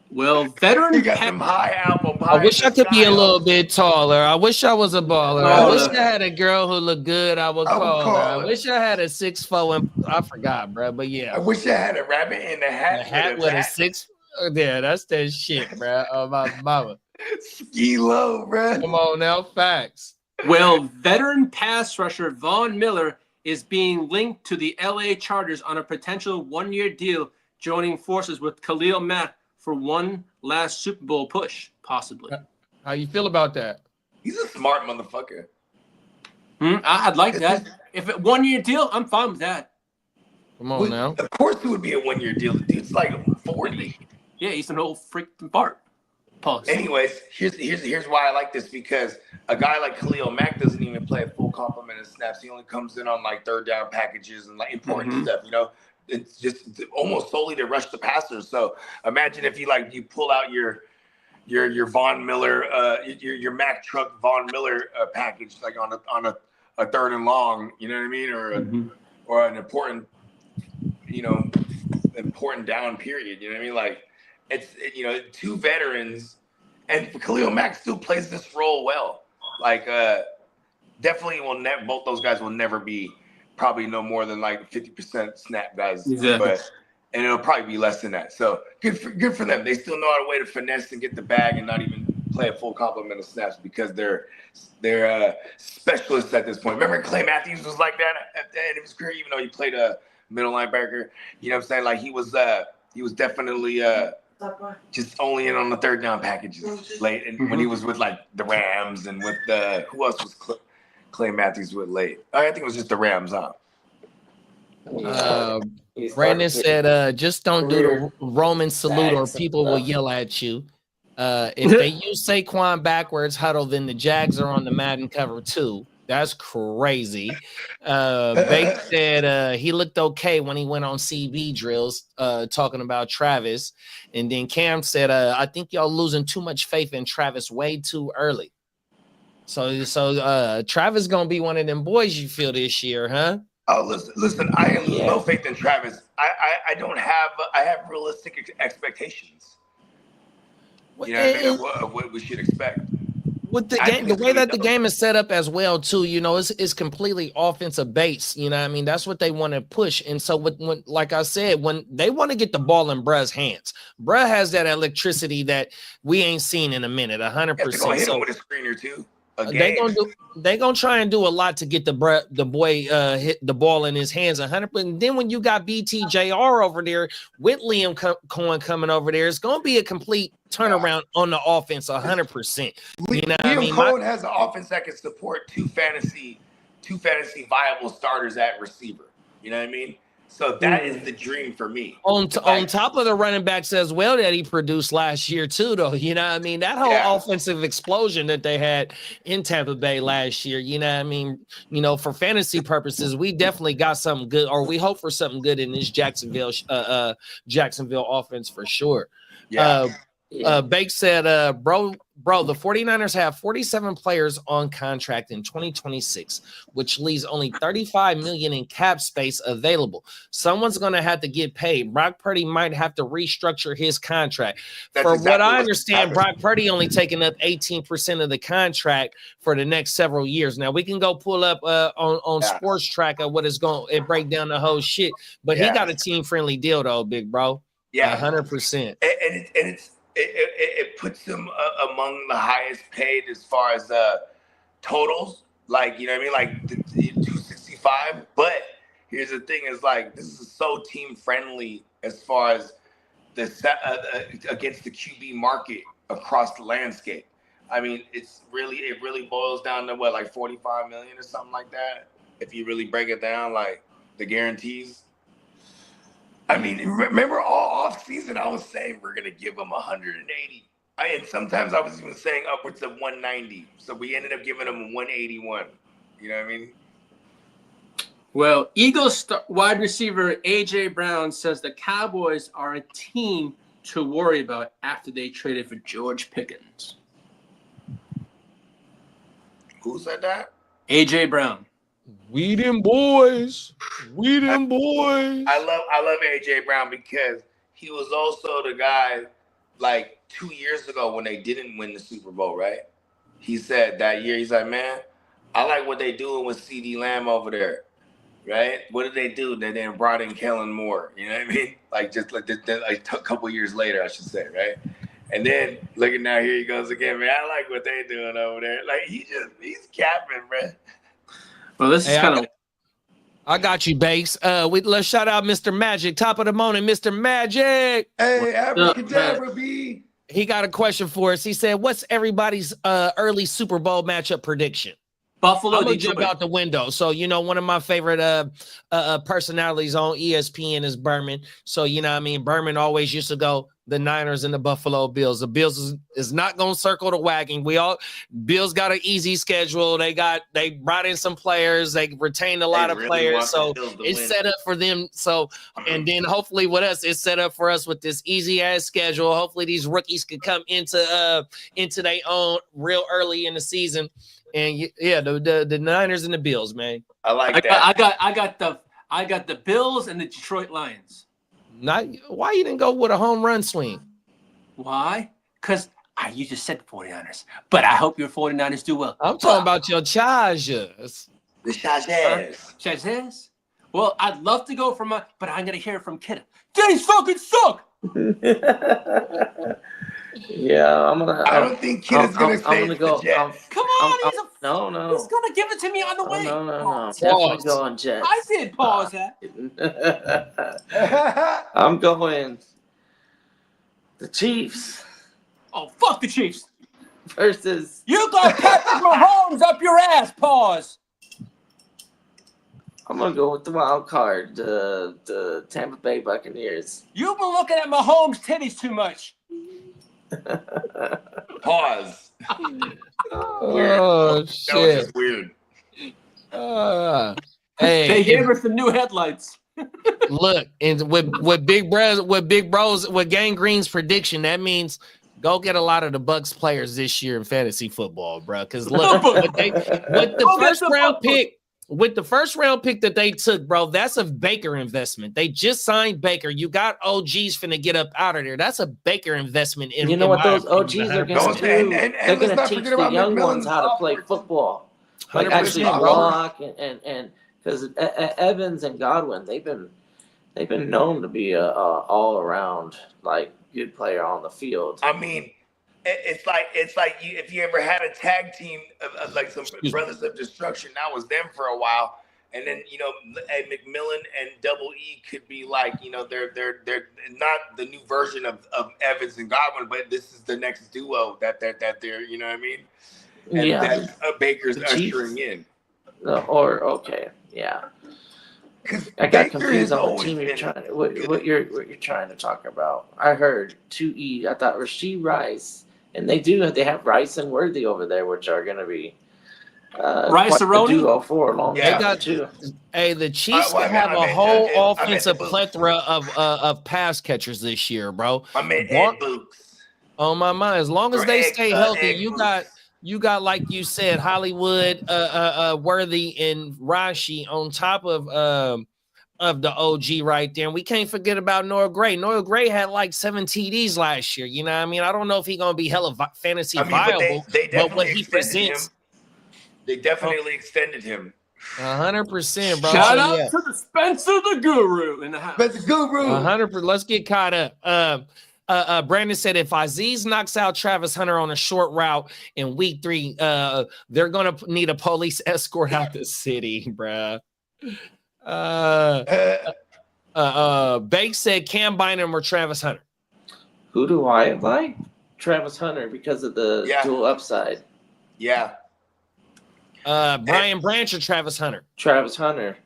Well, veteran. He got some high apple pie. I wish I could be a little bit taller. I wish I was a baller. I wish I had a girl who looked good. I would call her. I wish I had a 6'4" and I forgot, bro. But yeah, I wish I had a rabbit in the hat. A hat with a 6. Yeah, that's that shit, bro. Oh my mama. Ski low, bro. Come on now, facts. Well, veteran pass rusher Von Miller is being linked to the LA Chargers on a potential 1-year deal, joining forces with Khalil Mack for one last Super Bowl push, possibly. How you feel about that? He's a smart motherfucker. I'd like that. If it 1-year deal, I'm fine with that. Come on now. Of course it would be a 1-year deal. The dude's like 40. Yeah, he's an old freaking fart. Pause. Anyways, here's why I like this, because a guy like Khalil Mack doesn't even play a full complement of snaps. He only comes in on like third down packages and like important stuff. You know, it's just almost solely to rush the passers. So imagine if you pull out your Von Miller, your Mack truck Von Miller package like on a third and long. You know what I mean, or an important down period. You know what I mean, like. It's two veterans, and Khalil Mack still plays this role well. Like, definitely both those guys will never be probably no more than like 50% snap guys, and it'll probably be less than that. So good for them. They still know how to way to finesse and get the bag and not even play a full complement of snaps because they're specialists at this point. Remember Clay Matthews was like that at the end of his career, even though he played a middle linebacker. You know what I'm saying? Like he was definitely just only in on the third down packages late, and when he was with like the Rams and with who else was Clay Matthews with late? I think it was just the Rams, huh? Brandon said, just don't do the Roman salute or people will yell at you. If they use Saquon backwards huddle, then the Jags are on the Madden cover too. That's crazy. Bake said he looked okay when he went on CB drills talking about Travis. And then Cam said, I think y'all losing too much faith in Travis way too early. So Travis going to be one of them boys you feel this year, huh? Oh, listen, I have no faith in Travis. I have realistic expectations. You know what we should expect. With the game, the way that the game is set up as well, too, it's completely offensive base. You know what I mean? That's what they want to push. And so when like I said, when they want to get the ball in Bruh's hands, Bruh has that electricity that we ain't seen in a minute, 100%. Hit him with a screener too. They gonna try and do a lot to get the boy hit the ball in his hands 100%. And then when you got BTJR over there with Liam Cohen coming over there, it's gonna be a complete turnaround on the offense 100%. Liam Cohen has an offense that can support two fantasy viable starters at receiver. You know what I mean? So that is the dream for me. On top of the running backs as well that he produced last year too, though. You know what I mean? That whole offensive explosion that they had in Tampa Bay last year, you know what I mean? For fantasy purposes, we definitely got something good, or we hope for something good in this Jacksonville offense for sure. Bake said, bro, the 49ers have 47 players on contract in 2026, which leaves only $35 million in cap space available. Someone's going to have to get paid. Brock Purdy might have to restructure his contract. What I understand, Brock Purdy only taking up 18% of the contract for the next several years. Now, we can go pull up on Sports Tracker what it's going to break down the whole shit, but he got a team-friendly deal, though, big bro. Yeah, 100%. And it puts him among the highest paid as far as totals. Like, you know what I mean? Like the 265. But here's the thing: is like this is so team friendly as far as the against the QB market across the landscape. I mean, it really boils down to what, like 45 million or something like that. If you really break it down, like the guarantees. I mean, remember all off season, I was saying we're gonna give him 180. And sometimes I was even saying upwards of 190. So we ended up giving him 181. You know what I mean? Well, Eagles wide receiver AJ Brown says the Cowboys are a team to worry about after they traded for George Pickens. Who said that? AJ Brown. We them boys. I love AJ Brown because he was also the guy like 2 years ago when they didn't win the Super Bowl, right? He said that year, he's like, man, I like what they doing with CeeDee Lamb over there, right? What did they do? They then brought in Kellen Moore, you know what I mean? Like just like a couple years later, I should say, right? And then looking now, here he goes again, man. I like what they doing over there. Like he's capping, bro. Well, this is kind of. I got you, Bakes. Let's shout out Mr. Magic. Top of the morning, Mr. Magic. Hey, abracadabra, B. He got a question for us. He said, "What's everybody's early Super Bowl matchup prediction?" Buffalo. I'm gonna jump out the window. So one of my favorite personalities on ESPN is Berman. So what I mean, Berman always used to go the Niners and the Buffalo Bills. The Bills is not going to circle the wagon. Bills got an easy schedule. They brought in some players. They retained a lot of players. So it's set up for them. So, and then hopefully with us, it's set up for us with this easy ass schedule. Hopefully these rookies could come into their own real early in the season. And yeah, the Niners and the Bills, man. I like that. I got the Bills and the Detroit Lions. Why you didn't go with a home run swing? Why? Because you just said the 49ers. But I hope your 49ers do well. I'm talking about your Chargers. The Chargers. Chargers? Well, I'd love to go from but I'm going to hear it from Kidda. Denny's fucking suck! Yeah, I don't think Kidda's going to say go. Come on, no. He's going to give it to me on the way. No. Definitely going Jets. I did pause that. I'm going the Chiefs. Oh, fuck the Chiefs. Versus. You got Patrick Mahomes up your ass. Pause. I'm going to go with the wild card, the Tampa Bay Buccaneers. You've been looking at Mahomes' titties too much. Pause. Oh, shit. That was just weird. Hey, they gave her some new headlights. Look, and with Gang Green's prediction, that means go get a lot of the Bucks players this year in fantasy football, bro. Because look, with the first round pick that they took, bro, that's a Baker investment. They just signed Baker. You got OGs finna get up out of there. That's a Baker investment. You know what those OGs are going to do? They're going to teach the young ones how to play football, like actually block and because Evans and Godwin, they've been known to be a all around like good player on the field. I mean, it's like if you ever had a tag team of like some Brothers of Destruction, that was them for a while, and then McMillan and Double E could be like they're not the new version of Evans and Godwin, but this is the next duo that they're you know what I mean? And that's Baker's ushering in. Yeah. I got confused on what team you're trying. What you're trying to talk about. I heard 2E. I thought Rashee Rice, and they have Rice and Worthy over there, which are going to be Rice and duo for a long time. They got two. Hey, the Chiefs have a whole offensive plethora of pass catchers this year, bro. I mean, Ed Books. On my mind, as long as they stay healthy, you got like you said, Hollywood, Worthy, and Rashi on top of the OG right there. And we can't forget about Noah Gray. Noah Gray had like 7 TDs last year. You know what I mean? I don't know if he's gonna be hella fantasy viable, but what he presents, they definitely extended him. 100%, bro. Shout out to the Spencer the Guru in the house. Spencer Guru. 100%. Let's get caught up. Brandon said if Aziz knocks out Travis Hunter on a short route in week 3, they're gonna need a police escort out the city, bruh. Bakes said Cam Bynum or Travis Hunter. Who do I like? Travis Hunter because of the dual upside. Yeah. Brian Branch or Travis Hunter? Travis Hunter.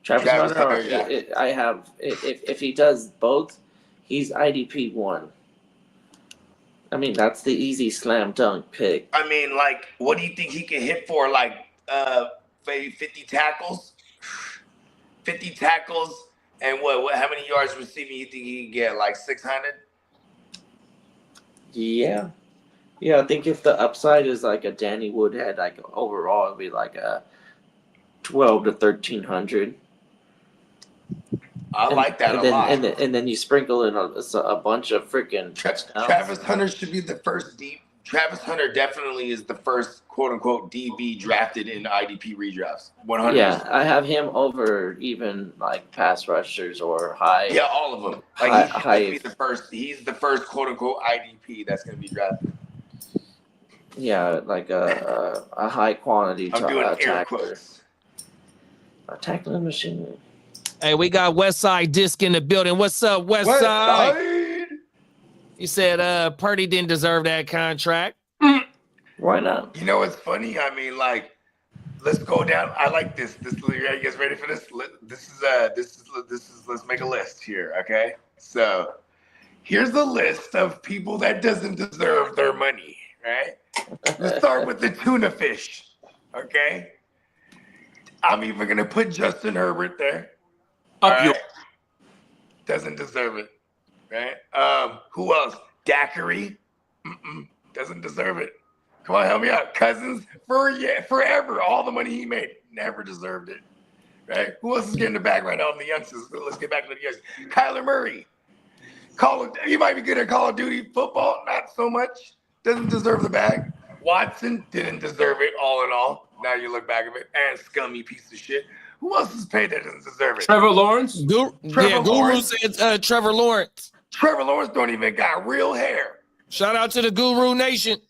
I have if he does both. He's IDP 1. I mean, that's the easy slam dunk pick. I mean, like, what do you think he can hit for? Like, maybe 50 tackles? 50 tackles, and what? How many yards receiving you think he can get? Like 600? Yeah. I think if the upside is like a Danny Woodhead, like overall, it'd be like a 12 to 1300. I like that a lot. And then you sprinkle in a bunch of freaking touchdowns. Travis Hunter should be the first deep. Travis Hunter definitely is the first quote unquote DB drafted in IDP redrafts. 100. Yeah, I have him over even like pass rushers or high. Yeah, all of them. Like he should be the first. He's the first quote unquote IDP that's going to be drafted. Yeah, like a high quantity tackler. A tackling machine. Hey, we got Westside Disc in the building. What's up, Westside? You said Purdy didn't deserve that contract. Why not? You know what's funny? I mean, like, let's go down. I like this. You guys ready for this? This is let's make a list here, okay? So Here's a list of people that doesn't deserve their money, right? Let's start with the tuna fish, okay? I'm even gonna put Justin Herbert there. Up All you. right? Doesn't deserve it, right? Who else? Daiquiri, doesn't deserve it. Come on, help me out. Cousins, forever, all the money he made, never deserved it, right? Who else is getting the bag right now? The youngsters. Let's get back to the youngsters. Kyler Murray. He might be good at Call of Duty football, not so much. Doesn't deserve the bag. Watson didn't deserve it, all in all. Now you look back at it, and scummy piece of shit. Who else is paid that doesn't deserve it? Trevor Lawrence. Guru Lawrence. said Trevor Lawrence. Trevor Lawrence don't even got real hair. Shout out to the Guru Nation.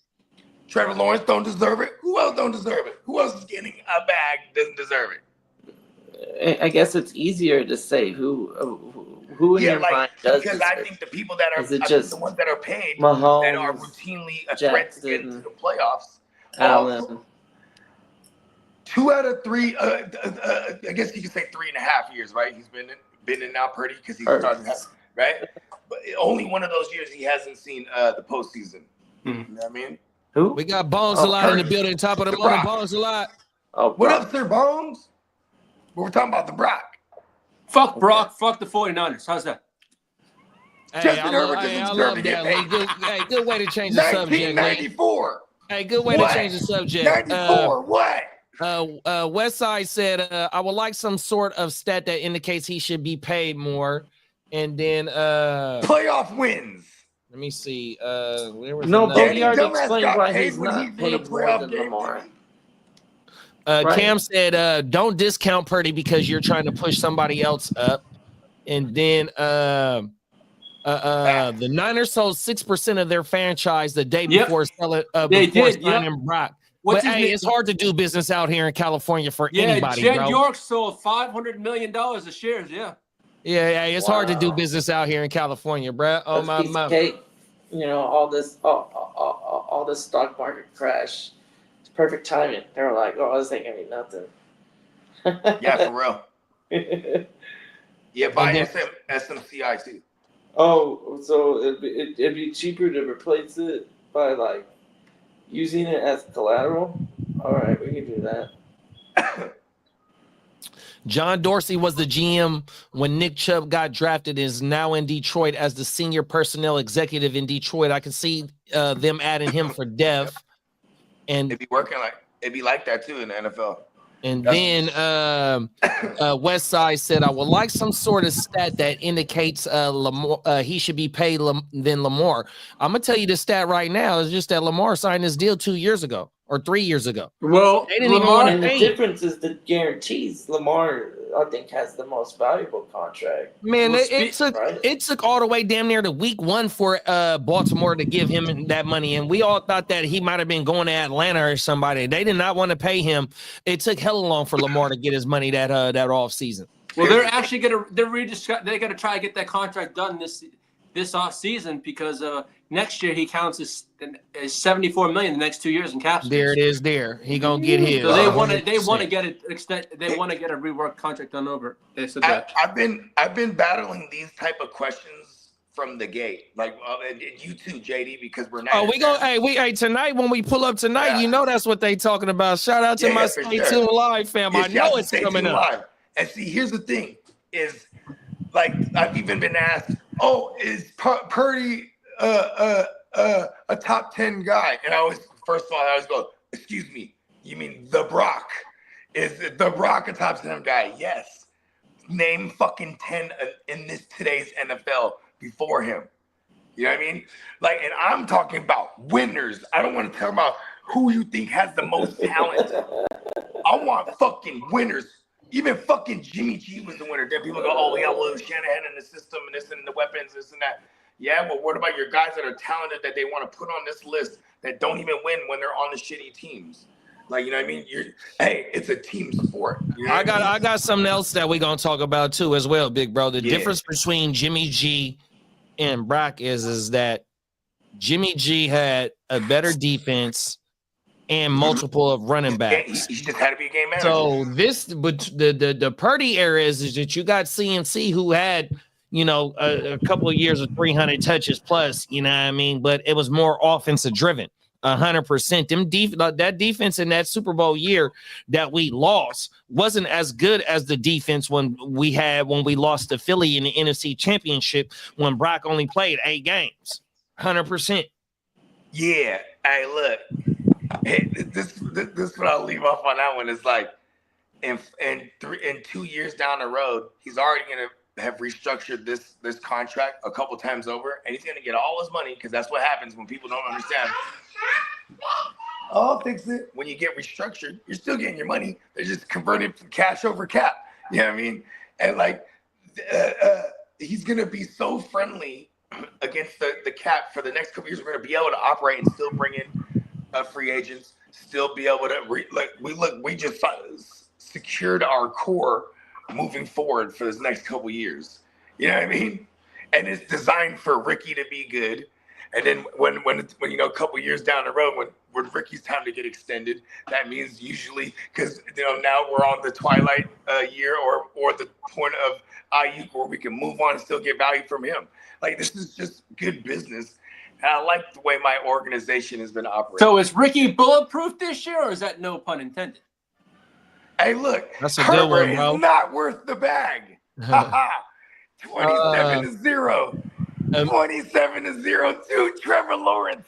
Trevor Lawrence don't deserve it. Who else don't deserve it? Who else is getting a bag doesn't deserve it? I guess it's easier to say who in your mind does because deserve I think the people that are Is it I think just the ones that are paid Mahomes, that are routinely a threat to get into the playoffs. Allen. 2 out of 3. I guess you could say 3.5 years, right? He's been in now, Purdy, because he's starting, right? But only one of those years he hasn't seen the postseason. You know what I mean? Who? We got Bones a lot in the Purdy. building. Top of the The morning, Brock. Bones a lot. Oh, What Brock. up, Sir Bones? We're talking about the Brock. Fuck Brock. Fuck the 49ers. How's that? Hey, Justin I Herbert love, doesn't hey, I deserve love to get that. paid. Lee. Good way to change the subject. Lee. 1994. Hey, good way What? to change the subject. 94. What? Westside said, I would like some sort of stat that indicates he should be paid more. And then Playoff wins. let me see. There was No, another- but he already Dumbass explained got why paid he's when he not won a paid more playoff than game, Lamar. didn't Right. Cam said, don't discount Purdy because you're trying to push somebody else up. And then the Niners sold 6% of their franchise the day Yep. before selling They before did, signing Brock. What's But his hey, name? it's hard to do business out here in California for Yeah, anybody, Jed bro. York sold $500 million of shares. Yeah. Yeah, it's hard to do Wow. business out here in California, bro. Oh That's my piece of mama. cake. You know, all this stock market crash. It's perfect timing. They were like, "Oh, this ain't gonna be nothing." Yeah, for real. Yeah, buy SMCI too. Oh, so it'd be cheaper to replace it by like using it as collateral. All right, we can do that. John Dorsey was the GM when Nick Chubb got drafted, is now in Detroit as the senior personnel executive in Detroit. I can see them adding him for Dev. And It'd be like that too in the NFL. And then Westside said, I would like some sort of stat that indicates Lamar, he should be paid than Lamar. I'm going to tell you the stat right now. It's just that Lamar signed his deal 2 years ago or 3 years ago. Well, They didn't even Lamar, wanna And the Hey. difference is the guarantees. Lamar, I think, has the most valuable contract. Man, Well, it took all the way damn near to week 1 for Baltimore to give him that money. And we all thought that he might have been going to Atlanta or somebody. They did not want to pay him. It took hella long for Lamar to get his money that off season. well, they're actually they're gonna try to get that contract done this off season because next year he counts as $74 million the next 2 years in cap space. There it is. There he gonna get his. So they want to 100%. get it extend. They want to get a rework contract done over. They said that. I've been battling these type of questions from the gate, like and you too, JD, because we're not. Oh, hey tonight when we pull up tonight, Yeah. you know that's what they talking about. Shout out to my for Stay sure. Tuned Live fam. Yeah, I know shout it's to Stay coming Tuned up. Live. And see, here's the thing: is like I've even been asked, "Oh, is Purdy a top 10 guy?" And first of all, I always go, "Excuse me, you mean the Brock? Is the Brock a top 10 guy?" Yes. Name fucking 10 in today's NFL before him. You know what I mean? Like, and I'm talking about winners. I don't want to talk about who you think has the most talent. I want fucking winners. Even fucking Jimmy G was the winner. Then people go, "Oh, yeah, well, Shanahan in the system and this and the weapons, this and that." Yeah, but what about your guys that are talented that they want to put on this list that don't even win when they're on the shitty teams? Like, you know what I mean? Hey, it's a team sport. You know what I mean? I got something else that we're gonna talk about too as well, big bro. The Yeah. difference between Jimmy G and Brock is that Jimmy G had a better defense and multiple of running Yeah, backs. he just had to be a game manager. So but the Purdy era is that you got CMC who had a couple of years of 300 touches plus, you know what I mean? But it was more offensive driven. 100%. That defense in that Super Bowl year that we lost wasn't as good as the defense when we lost to Philly in the NFC Championship when Brock only played 8 games. 100%. Yeah. Hey, look. Hey, this what I'll leave off on that one is like, in 2 years down the road, he's already gonna have restructured this contract a couple times over, and he's gonna get all his money because that's what happens when people don't understand. I'll fix it. When you get restructured, you're still getting your money. They're just converting from cash over cap. You know what I mean? And like, he's gonna be so friendly against the cap for the next couple years. We're gonna be able to operate and still bring in free agents. Still be able to we just secured our core moving forward for this next couple years. You know what I mean? And it's designed for Ricky to be good. And then when a couple years down the road, when Ricky's time to get extended, that means usually because now we're on the twilight year or the point of Ayuk where we can move on and still get value from him. Like, this is just good business. And I like the way my organization has been operating. So is Ricky bulletproof this year, or is that no pun intended? Hey, look, that's a good one, bro. Is not worth the bag. 27-0. 27-0 to Trevor Lawrence.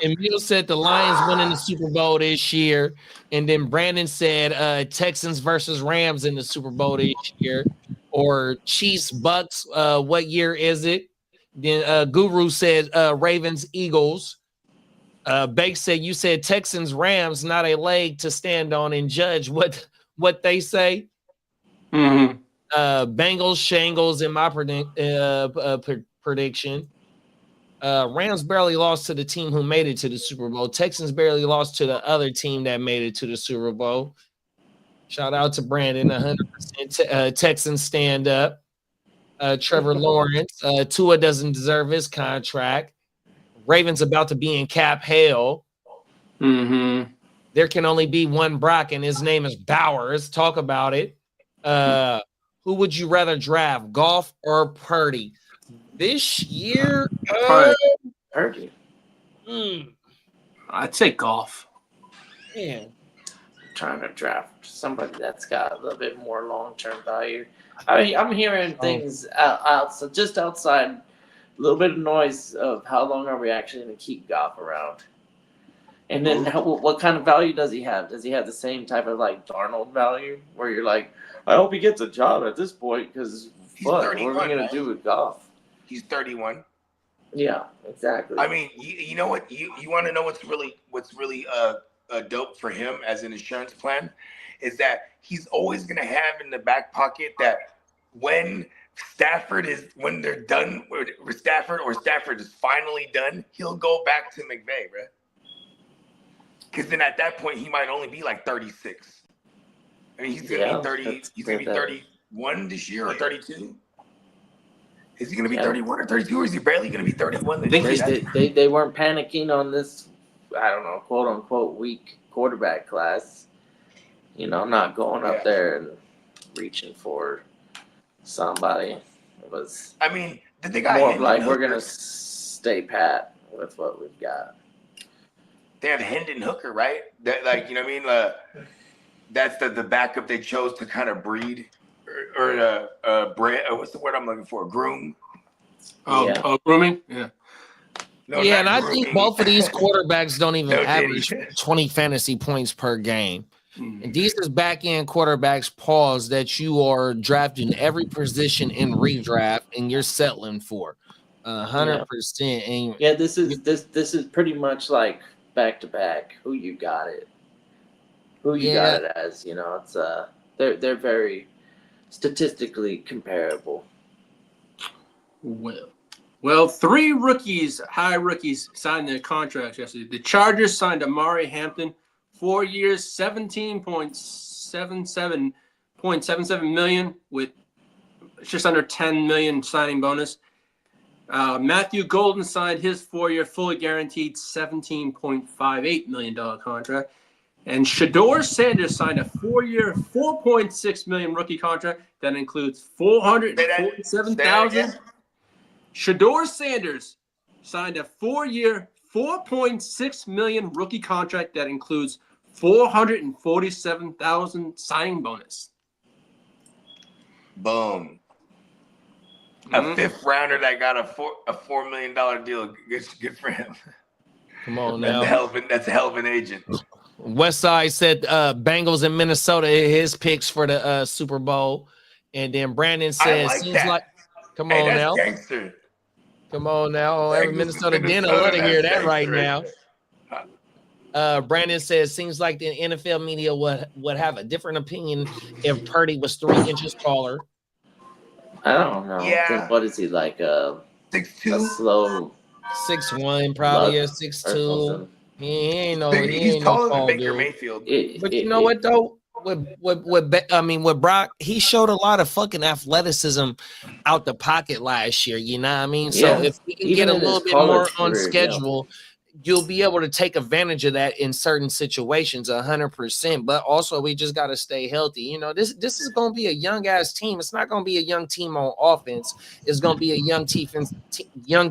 Emil said the Lions winning the Super Bowl this year, and then Brandon said Texans versus Rams in the Super Bowl this year, or Chiefs Bucks. What year is it? Then Guru said Ravens Eagles. Bake said you said Texans Rams, not a leg to stand on and judge what they say. Mm-hmm. Bengals Shangles in my prediction. Rams barely lost to the team who made it to the Super Bowl. Texans barely lost to the other team that made it to the Super Bowl. Shout out to Brandon, 100% Texans stand up. Trevor Lawrence, Tua doesn't deserve his contract. Ravens about to be in cap hell. Mm-hmm. There can only be one Brock, and his name is Bowers. Talk about it. Who would you rather draft, Goff or Purdy? This year, Purdy. I'd say Goff. Man, I'm trying to draft somebody that's got a little bit more long-term value. I mean, I'm hearing things so just outside, a little bit of noise of how long are we actually going to keep Goff around? And then what kind of value does he have? Does he have the same type of like Darnold value where you're like, I hope he gets a job at this point because what are we going to do with Goff? He's 31. Yeah, exactly. I mean, you know what? You want to know what's really dope for him as an insurance plan is that he's always going to have in the back pocket that when they're done with Stafford or Stafford is finally done, he'll go back to McVay, bro. Because then at that point he might only be like 36. I mean, he's gonna be 30. He's gonna be 31 this year or 32. Is he gonna be 31 or 32, or is he barely gonna be 31 this year? They weren't panicking on this, I don't know, quote unquote weak quarterback class. I'm not going up there and reaching for somebody. It was. I mean, did they got more like we're gonna stay pat with what we've got. They have Hendon Hooker, right? That, like, you know what I mean? That's the backup they chose to kind of breed or what's the word I'm looking for? Groom. Grooming. Yeah. No, yeah, and I grooming. think both of these quarterbacks don't even average 20 fantasy points per game. And these is back end quarterbacks, pause, that you are drafting every position in redraft and you're settling for 100%. And yeah, this is pretty much like back to back. Who you got it as? It's they're very statistically comparable. Well, 3 high rookies signed their contracts yesterday. The Chargers signed Amari Hampton, 4 years, $17.77 million with just under $10 million signing bonus. Matthew Golden signed his 4-year fully guaranteed $17.58 million contract. And Shador Sanders signed a 4-year, $4.6 million rookie contract that includes $447,000. Shador Sanders signed a 4-year, $4.6 million rookie contract that includes $447,000 signing bonus. Boom. A fifth rounder that got a $4 million deal. Good for him. Come on That's now. a hell of an agent. Westside said Bengals in Minnesota, his picks for the Super Bowl. And then Brandon says, come on that's now. Gangster. Come on now. Every Bengals Minnesota in den, I Minnesota, love to hear that's that right gangster. now. Brandon says, seems like the NFL media would have a different opinion if Purdy was 3 inches taller. I don't know. Yeah. What is he like? 6'2"? A slow 6'1", probably a or 6'2". something. He ain't no. He's taller than tall Baker dude. Mayfield. But you know what though? With Brock, he showed a lot of fucking athleticism out the pocket last year. You know what I mean? So Yeah. if he can Even get a in his little bit more college on career, schedule, you'll be able to take advantage of that in certain situations 100%. But also we just got to stay healthy. You know, this is going to be a young ass team. It's not going to be a young team on offense. It's going to be a young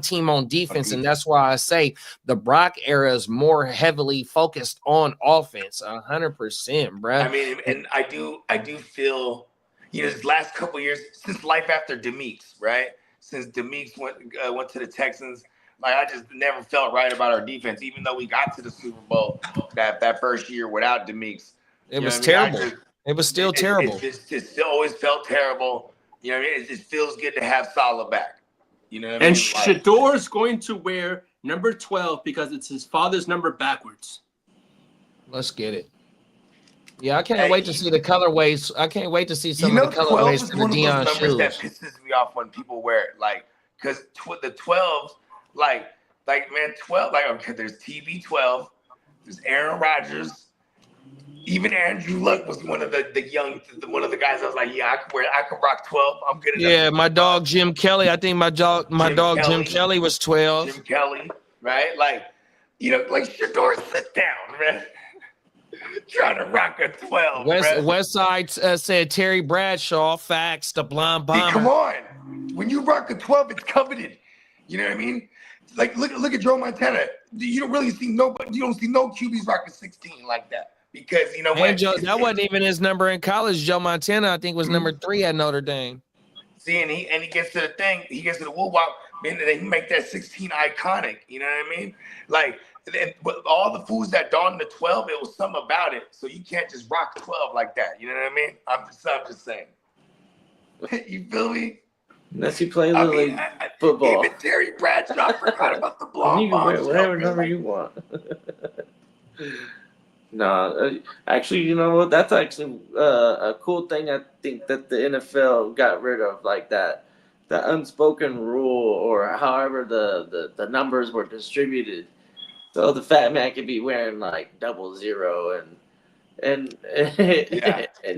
team on defense. And that's why I say the Brock era is more heavily focused on offense 100%, bro. I mean, and I do feel, you know, this last couple of years since life after Demeeks, right? Since Demeeks went to the Texans, like I just never felt right about our defense, even though we got to the Super Bowl that first year without Demeeks. It was terrible. It was still terrible. It still always felt terrible. You know what I mean? It just feels good to have Saleh back. You know what I mean? And Shador's going to wear number 12 because it's his father's number backwards. Let's get it. Yeah, I can't wait to see the colorways. I can't wait to see some of the colorways for the Deion shoes. That pisses me off when people wear it, like, because the 12s, like man, 12, like, okay, there's TB12, there's Aaron Rodgers, even Andrew Luck was one of the guys. I was like, yeah, I could rock 12. I'm good enough. Yeah, my dog Jim Kelly. I think my dog Jim Kelly was 12. Jim Kelly, right? Like, you know, like Shador, sit down, man. Trying to rock a 12. Westside said Terry Bradshaw, facts, the blonde bomber. Hey, come on. When you rock a 12, it's coveted. You know what I mean? Like, look at Joe Montana. You don't really see nobody. You don't see no QBs rocking 16 like that because you know what? That wasn't even his number in college. Joe Montana, I think, was number 3 at Notre Dame. See, and he gets to the thing. He gets to the woo-wop, and they make that 16 iconic. You know what I mean? Like, but all the fools that donned the 12, it was something about it. So you can't just rock 12 like that. You know what I mean? I'm just saying. You feel me? Unless you play little league football. Even Terry Bradshaw, I forgot about the blonde. You can wear whatever number you want. No, actually, you know what? That's actually a cool thing. I think that the NFL got rid of, like that unspoken rule, or however the numbers were distributed. So the fat man could be wearing like 00 and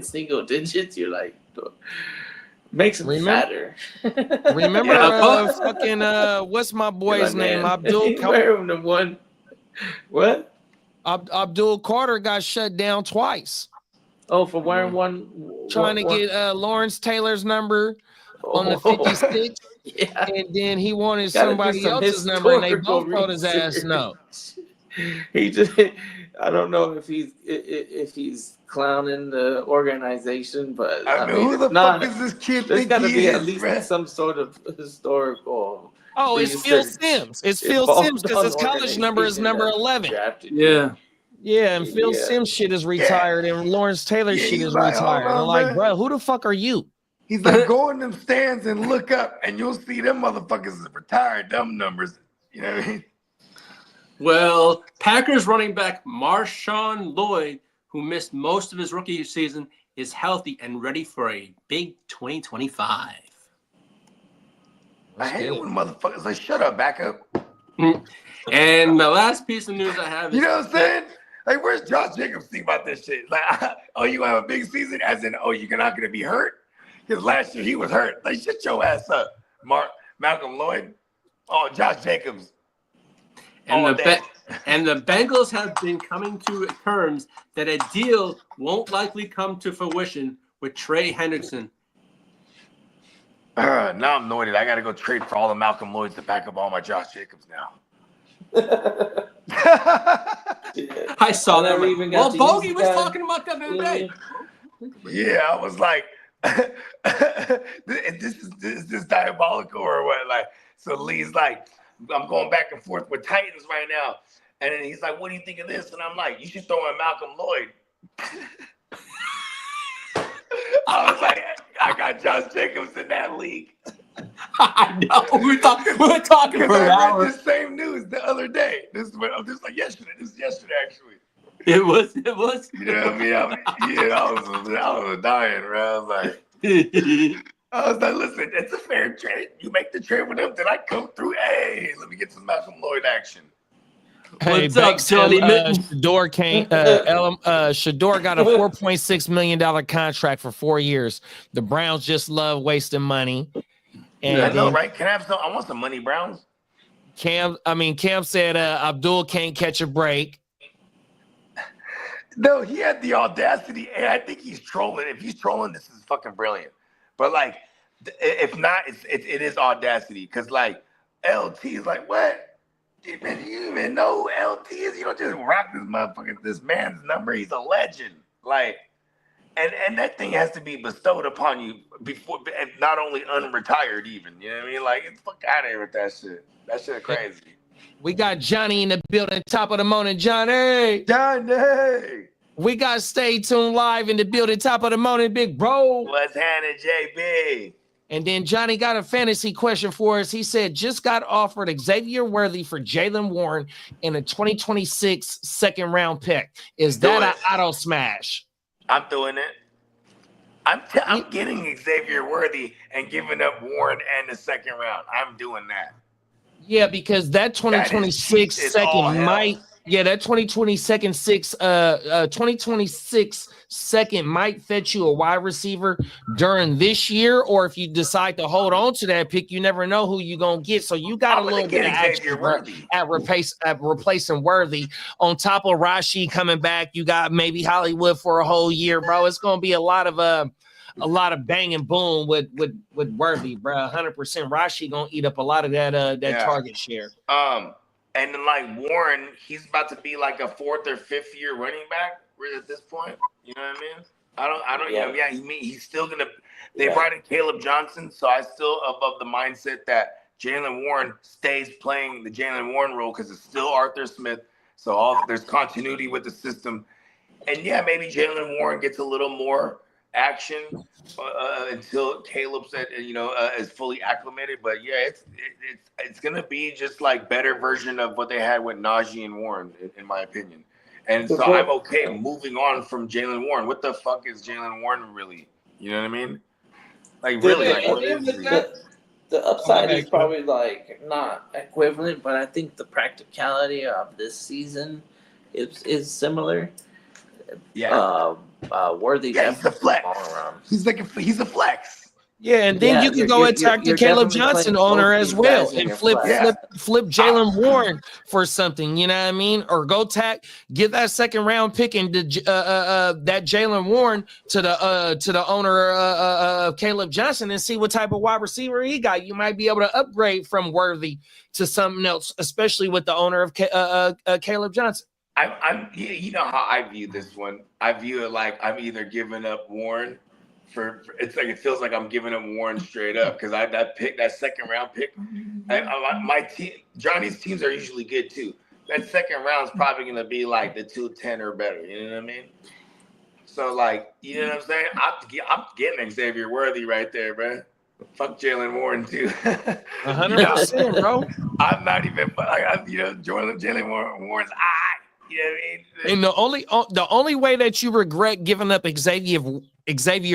single digits. You're like, makes him fatter. Remember fucking what's my boy's name? Abdul Carter. What? Abdul Carter got shut down twice. Oh, for wearing one. Trying to get Lawrence Taylor's number on the 56. Yeah. And then he wanted somebody else's number, and they both told his ass no. He just, I don't know if he's clowning the organization, but I mean, who the fuck is this kid? There's got to be at least some sort of historical. Oh, it's Phil Simms. It's Phil Simms because his college number is number 11. Yeah. Yeah, and Phil Simms shit is retired, and Lawrence Taylor shit is retired. And I'm like, bro, who the fuck are you? He's like, go in them stands and look up, and you'll see them motherfuckers retired dumb numbers. You know what I mean? Well, Packers running back Marshawn Lloyd, who missed most of his rookie season, is healthy and ready for a big 2025. I hate it when motherfuckers like, shut up, back up. And the last piece of news I have is, you know what I'm saying? Like, where's Josh Jacobs think about this shit? Like, oh, you have a big season? As in, oh, you're not going to be hurt? Because last year he was hurt. Like, shut your ass up. Malcolm Lloyd. Oh, Josh Jacobs. And And the Bengals have been coming to terms that a deal won't likely come to fruition with Trey Hendrickson. Now I'm annoyed. I got to go trade for all the Malcolm Lloyds to back up all my Josh Jacobs now. I saw that. never even got to Bogey use was that. talking about that the other day. Yeah, I was like, is this diabolical or what? Like, so Lee's like, I'm going back and forth with Titans right now. And then he's like, what do you think of this? And I'm like, you should throw in Malcolm Lloyd. I was like, I got Josh Jacobs in that league. I know. We were talking for Because an I hour. read the same news the other day. This is like yesterday. This is yesterday, actually. It was. You know what I mean? I was dying, bro. I was like, listen, it's a fair trade. You make the trade with him, then I come through. Hey, let me get some Malcolm Lloyd action. Hey, What's up, Tony Mitten? Shador Shador got a $4.6 million contract for 4 years. The Browns just love wasting money. And I know, right? Can I have some? I want some money, Browns. Cam said Abdul can't catch a break. No, he had the audacity, and I think he's trolling. If he's trolling, this is fucking brilliant. But like, if not, it is audacity. Because like, LT is like, what? Man, you even know who LT is? You don't just rock this man's number. He's a legend. Like, and that thing has to be bestowed upon you before, and not only unretired even. You know what I mean? Like, get the fuck out of here with that shit. That shit crazy. We got Johnny in the building, top of the morning, Johnny. Johnny! We got Stay Tuned Live in the building, top of the morning, big bro. What's happening, JB? And then Johnny got a fantasy question for us. He said, just got offered Xavier Worthy for Jaylen Warren in a 2026 second round pick. Is that an auto smash? I'm doing it. I'm getting Xavier Worthy and giving up Warren and the second round. I'm doing that. Yeah, because that 2026 It's all second hell. might, that 2026 second might fetch you a wide receiver during this year, or if you decide to hold on to that pick, you never know who you're gonna get. So you got I'm a gonna little bit of get Xavier action Worthy. at replacing Worthy. On top of Rashi coming back, you got maybe Hollywood for a whole year, bro. It's gonna be a lot of bang and boom with Worthy, bro. 100%. Rashi gonna eat up a lot of that target share. And then like Warren, he's about to be like a 4th or 5th year running back at this point. You know what I mean? I don't. Yeah. Yeah. He's still gonna. They brought in Caleb Johnson, so I still above the mindset that Jaylen Warren stays playing the Jaylen Warren role because it's still Arthur Smith. So there's continuity with the system, and yeah, maybe Jaylen Warren gets a little more action until Caleb said is fully acclimated. But yeah, it's gonna be just like better version of what they had with Najee and Warren, in my opinion. And so I'm okay moving on from Jaylen Warren. What the fuck is Jaylen Warren really? You know what I mean? Like really, like what is he? The upside is probably like not equivalent, but I think the practicality of this season is similar. Yeah. Worthy. Yeah, he's a flex. All around. He's a flex. Yeah, and then you can go attack the Caleb Johnson owner as well and flip Jaylen Warren for something, you know what I mean? Or go get that second round pick and that Jaylen Warren to the owner of Caleb Johnson and see what type of wide receiver he got. You might be able to upgrade from Worthy to something else, especially with the owner of Caleb Johnson. You know how I view this one. I view it like I'm either giving up Warren for it's like it feels like I'm giving up Warren straight up because that second round pick. My team, Johnny's teams are usually good too. That second round is probably gonna be like the 210 or better. You know what I mean? So like, you know what I'm saying? I'm getting Xavier Worthy right there, bro. Fuck Jaylen Warren too. 100%, bro. I'm not even Jaylen Warren's eye. You know what I mean? And the only way that you regret giving up Xavier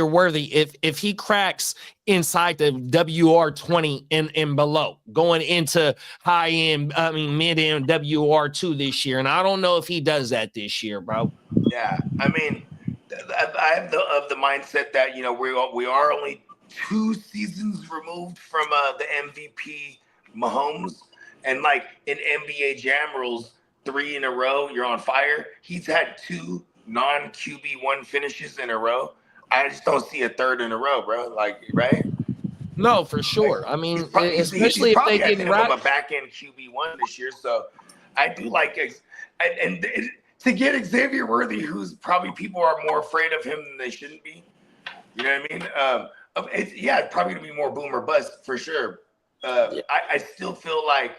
Worthy if he cracks inside the WR20 and below, going into mid-end WR2 this year. And I don't know if he does that this year, bro. Yeah, I mean, I have the mindset that we are only 2 seasons removed from the MVP Mahomes, and like in NBA Jam rules, 3 in a row, you're on fire. He's had 2 non-QB1 finishes in a row. I just don't see a third in a row, bro. Like, right? No, for sure. I mean, especially if they get get a back end QB1 this year. So I do like to get Xavier Worthy, who's probably people are more afraid of him than they shouldn't be. You know what I mean? It's probably gonna be more boom or bust for sure. I still feel like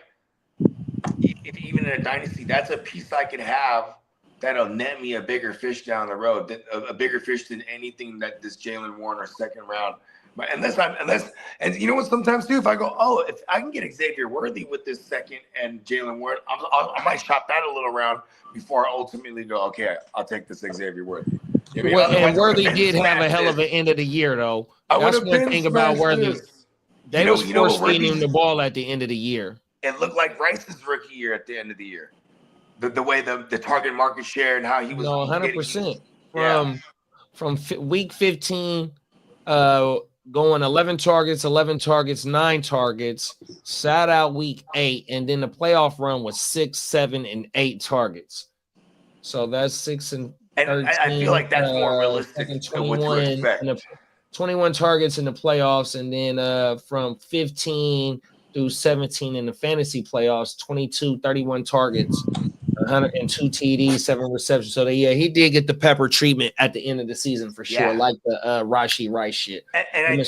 if even in a dynasty, that's a piece I could have that'll net me a bigger fish down the road, a bigger fish than anything that this Jalen Warren or second round. And you know what? Sometimes too, if I go, if I can get Xavier Worthy with this second and Jalen Warren, I might shop that a little around before I ultimately go, okay, I'll take this Xavier Worthy. You know well, and Worthy did have a hell of an end of the year, though. That's one thing about Worthy. They was forcing him the ball at the end of the year. It looked like Rice's rookie year at the end of the year. The way the target market share and how he was. No, 100%. From week 15, going 11 targets, 9 targets, sat out week 8, and then the playoff run was 6, 7, and 8 targets. So that's 6 and 13, I feel like that's more realistic. 21 targets in the playoffs, and then from 15 through 17 in the fantasy playoffs, 31 targets, 102 TDs, 7 receptions. So he did get the pepper treatment at the end of the season for sure, like the Rashee Rice shit. And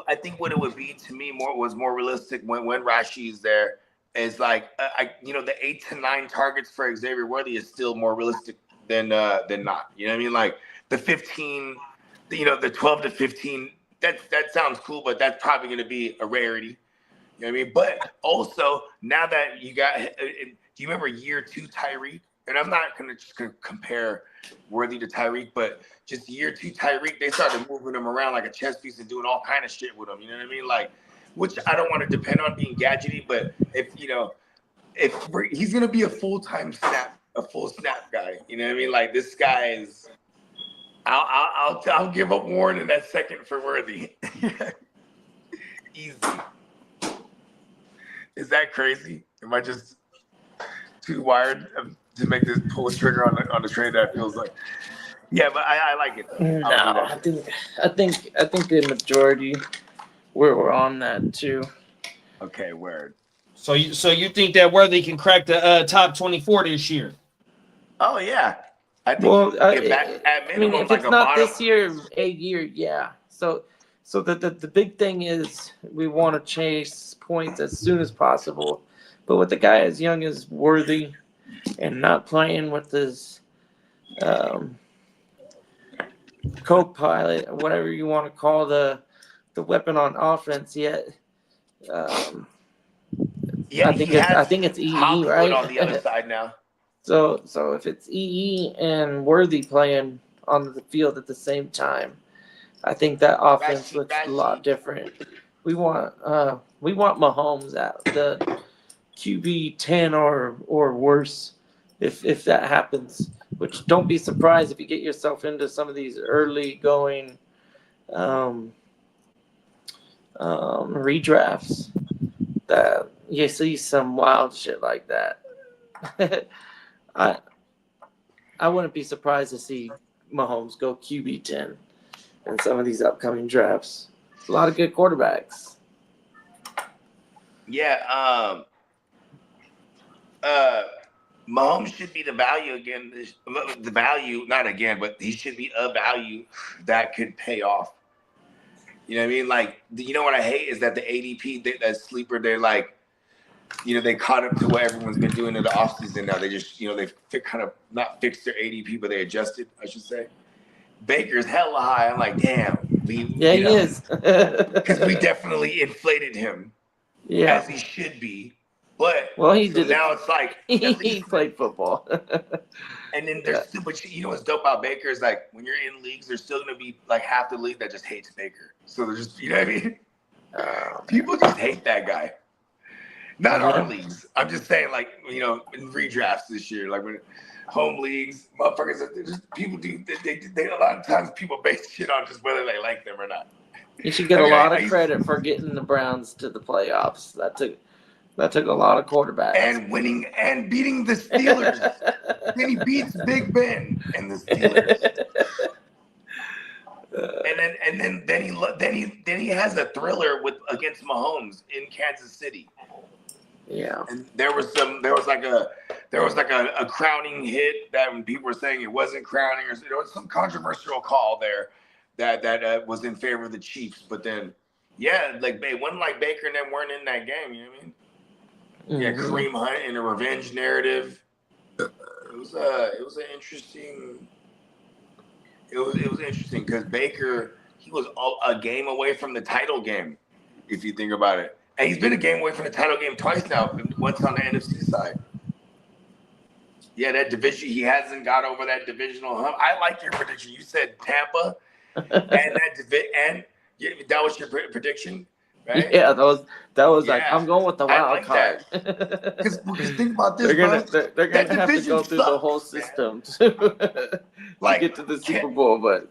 I think what it would be to me more realistic when Rashee's there is like the 8 to 9 targets for Xavier Worthy is still more realistic than not. You know what I mean? Like the 15, the 12 to 15. That sounds cool, but that's probably going to be a rarity. You know what I mean? But also now that you got. Do you remember year 2 Tyreek? And I'm not going to compare Worthy to Tyreek, but just year 2 Tyreek, they started moving him around like a chess piece and doing all kind of shit with him. You know what I mean? Like, which I don't want to depend on being gadgety, but if he's going to be a full snap guy, you know what I mean? Like this guy is. I'll give up Warren in that second for Worthy. Easy. Is that crazy? Am I just too wired to make this pull a trigger on the trade that feels like? Yeah, but I like it. No, I think the majority we're on that too. Okay, word. So you think that Worthy can crack the top 24 this year? Oh yeah, I think. Well, at minimum, if it's not this year, a year, yeah. So the big thing is we want to chase points as soon as possible. But with a guy as young as Worthy and not playing with his co-pilot, whatever you want to call the weapon on offense yet, I think it's EE, right? On the other side now. So if it's EE and Worthy playing on the field at the same time, I think that offense looks a lot different. We want Mahomes at the QB 10 or worse if that happens. Which don't be surprised if you get yourself into some of these early going redrafts that you see some wild shit like that. I wouldn't be surprised to see Mahomes go QB 10 in some of these upcoming drafts. A lot of good quarterbacks. Yeah, Mahomes should be the value again. The value, not again, but he should be a value that could pay off. You know what I mean? Like, you know what I hate is that the ADP, that sleeper, they're like, they caught up to what everyone's been doing in the offseason now. They just, they kind of not fixed their ADP, but they adjusted, I should say. Baker's hella high. I'm like, damn. He is. Because we definitely inflated him as he should be. But he did now it's like he played football. And then there's but you know what's dope about Baker is like when you're in leagues, there's still gonna be like half the league that just hates Baker. So there's just, you know what I mean? People just hate that guy. Not our leagues. I'm just saying, like, in redrafts this year, like when home leagues, motherfuckers, just people do. They a lot of times people base shit on just whether they like them or not. You should get a lot of credit for getting the Browns to the playoffs. That took a lot of quarterbacks. and winning and beating the Steelers. Then he beats Big Ben and the Steelers. And then he has a thriller against Mahomes in Kansas City. Yeah. And there was like a crowning hit that when people were saying it wasn't crowning, or there was some controversial call there that was in favor of the Chiefs. But then, yeah, like it wasn't like Baker and them weren't in that game. You know what I mean? Yeah, Kareem Hunt in a revenge narrative. It was an interesting. It was interesting because Baker, he was a game away from the title game, if you think about it. And he's been a game away from the title game twice now, once on the NFC side. Yeah, that division, he hasn't got over that divisional hump. I like your prediction. You said Tampa, and that was your prediction, right? Yeah, that was like, Yeah. I'm going with the I wild like card. Because think about this, They're gonna that have to division go through the sucks, whole man. system to Like, get to the Super Bowl, but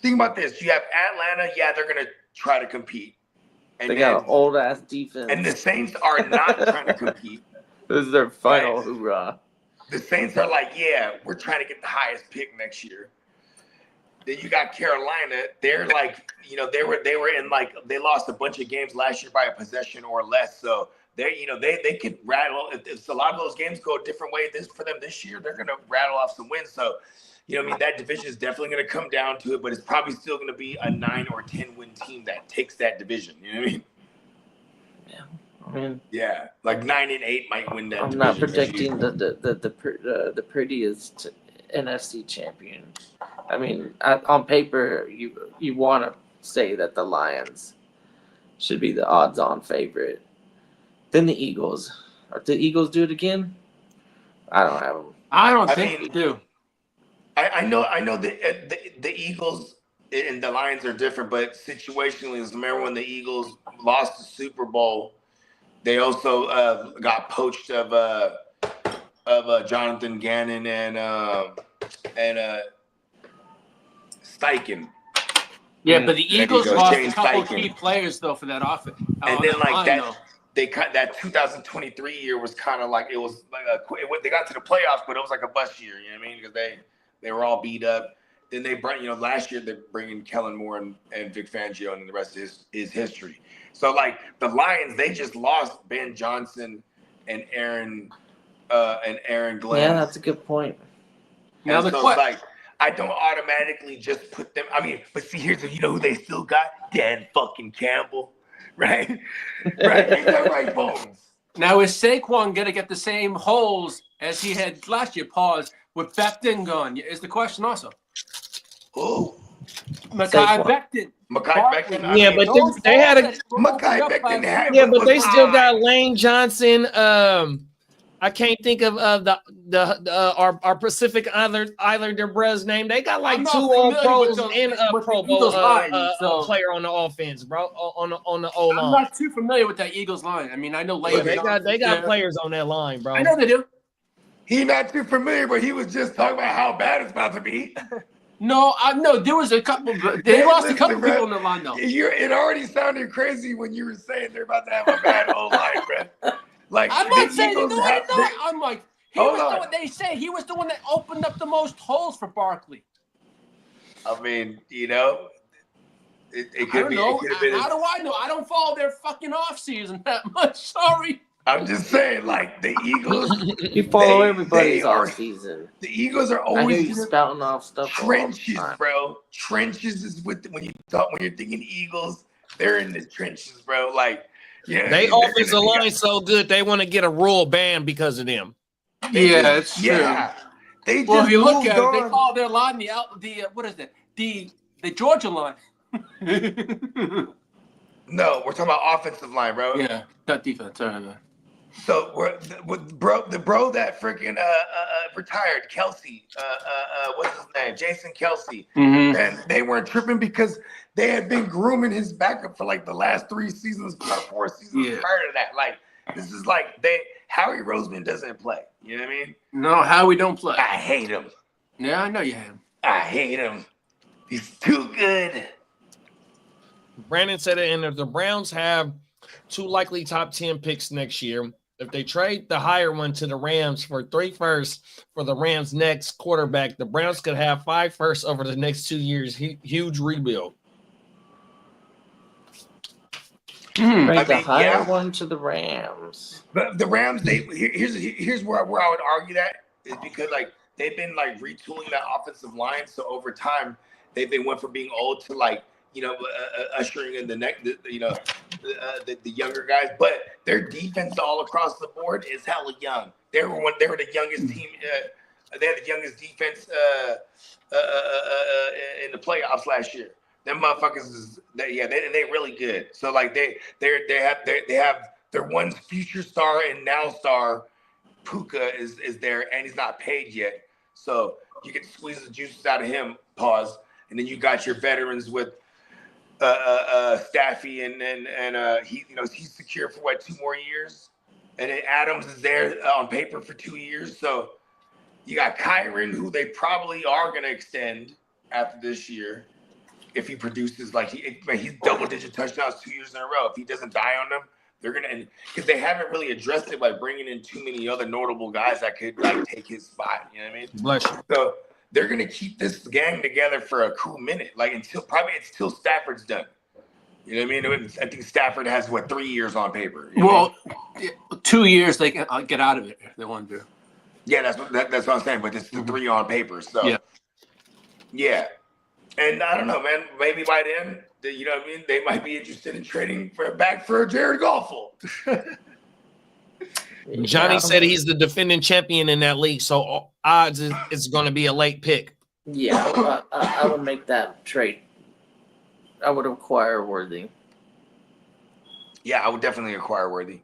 think about this. You have Atlanta, yeah, they're going to try to compete. And they got an old ass defense. And the Saints are not trying to compete. This is their final Right. hoorah. The Saints are like, yeah, we're trying to get the highest pick next year. Then you got Carolina. They're like, they were in like, they lost a bunch of games last year by a possession or less. So they could rattle. If a lot of those games go a different way for them this year, they're going to rattle off some wins. So, that division is definitely going to come down to it, but it's probably still going to be a 9 or 10 win team that takes that division. You know what I mean? Yeah. I mean, yeah, like 9-8 might win that. I'm division not this predicting year. the prettiest NFC champion. I mean, on paper, you want to say that the Lions should be the odds-on favorite. Then the Eagles. Or did the Eagles do it again? I don't have them. I don't I think mean- they do. I know the Eagles and the Lions are different, but situationally, remember when the Eagles lost the Super Bowl, they also got poached of Jonathan Gannon and Steichen. Yeah, but the There you Eagles go, lost Shane a couple Steichen. key players though for that offense. And then like that, that 2023 year was kind of like, it was like they got to the playoffs, but it was like a bust year. You know what I mean? Because they were all beat up. Then they brought, last year they're bringing Kellen Moore and Vic Fangio, and the rest is history. So like the Lions, they just lost Ben Johnson and Aaron Glenn. Yeah, that's a good point. Now And the so it's like, I don't automatically just put them. I mean, but see, here's who they still got? Dan fucking Campbell, right? Right? Ain't that right, Bones? Now is Saquon gonna get the same holes as he had last year? Pause with Becton gone. Is the question also? Who? Makai Saquon. Becton. Makai Barkley. Becton. I Yeah, mean, but they had a Makai Becton had. yeah, but they was still high. got Lane Johnson. I can't think of our Pacific Islander brother's name. They got like I'm not 2 All familiar Pros with the- and a with the Pro Bowl Eagles line, so- player on the offense, bro. On the O I'm line. not too familiar with that Eagles line. I mean, I know Lane. They got Johnson's players on that line, bro. I know they do. He not too familiar, but he was just talking about how bad it's about to be. No, there was a couple. They Hey, lost a listen, couple bro. people in the line though. It already sounded crazy when you were saying they're about to have a bad old line, bro. Like I'm not the saying Eagles no, have- I'm like he Hold was the on. one. They say he was the one that opened up the most holes for Barkley. I mean, it I could don't be. know. It could have been. How do I know? I don't follow their fucking off season that much. Sorry. I'm just saying, like the Eagles. You follow They everybody's are- off season. The Eagles are I hear always you spouting off stuff. all the trenches, time. bro. Trenches is when you're thinking Eagles, they're in the trenches, bro. Like, yeah, They they're offensive gonna- line so good they want to get a rule ban because of them. They Yeah, just- it's true. yeah. They just Well, if you look moved at it, they on. call their line the what is it? The Georgia line. No, we're talking about offensive line, bro. Yeah, not defense. So the bro that freaking retired, Kelsey, what's his name? Jason Kelsey. Mm-hmm. And they weren't tripping because they had been grooming his backup for like the last 3 seasons, 4 seasons Yeah. prior to that. Like, this is like Howie Roseman doesn't play. You know what I mean? No, Howie don't play. I hate him. Yeah, I know you have. I hate him. He's too good. Brandon said it, and if the Browns have 2 likely top 10 picks next year. If they trade the higher one to the Rams for 3 firsts for the Rams' next quarterback, the Browns could have 5 firsts over the next 2 years. Huge rebuild. Right, the mean, higher yeah. one to the Rams. But the Rams, here's where I would argue that is because like they've been like retooling that offensive line, so over time they went from being old to like ushering in the younger guys. But their defense all across the board is hella young. They were the youngest team. They had the youngest defense in the playoffs last year. Them motherfuckers they're really good. So like they have their one future star and now star Puka is there, and he's not paid yet. So you can squeeze the juices out of him. Pause. And then you got your veterans with Staffy and he's secure for 2 more years. And then Adams is there on paper for 2 years. So you got Kyron, who they probably are gonna extend after this year. If he produces he's double-digit touchdowns 2 years in a row. If he doesn't die on them, they're gonna, because they haven't really addressed it by bringing in too many other notable guys that could take his spot. You know what I mean? Bless you. So they're gonna keep this gang together for a cool minute, until Stafford's done. You know what I mean? I think Stafford has 3 years on paper. You know? Well, 2 years they can get out of it if they want to. Yeah, that's what I'm saying. But it's the 3 on paper. So yeah. And I don't know, man. Maybe by then, you know what I mean? They might be interested in trading back for Jared Goff. Johnny said he's the defending champion in that league, so odds it's going to be a late pick. Yeah, I would make that trade. I would acquire Worthy. Yeah, I would definitely acquire Worthy.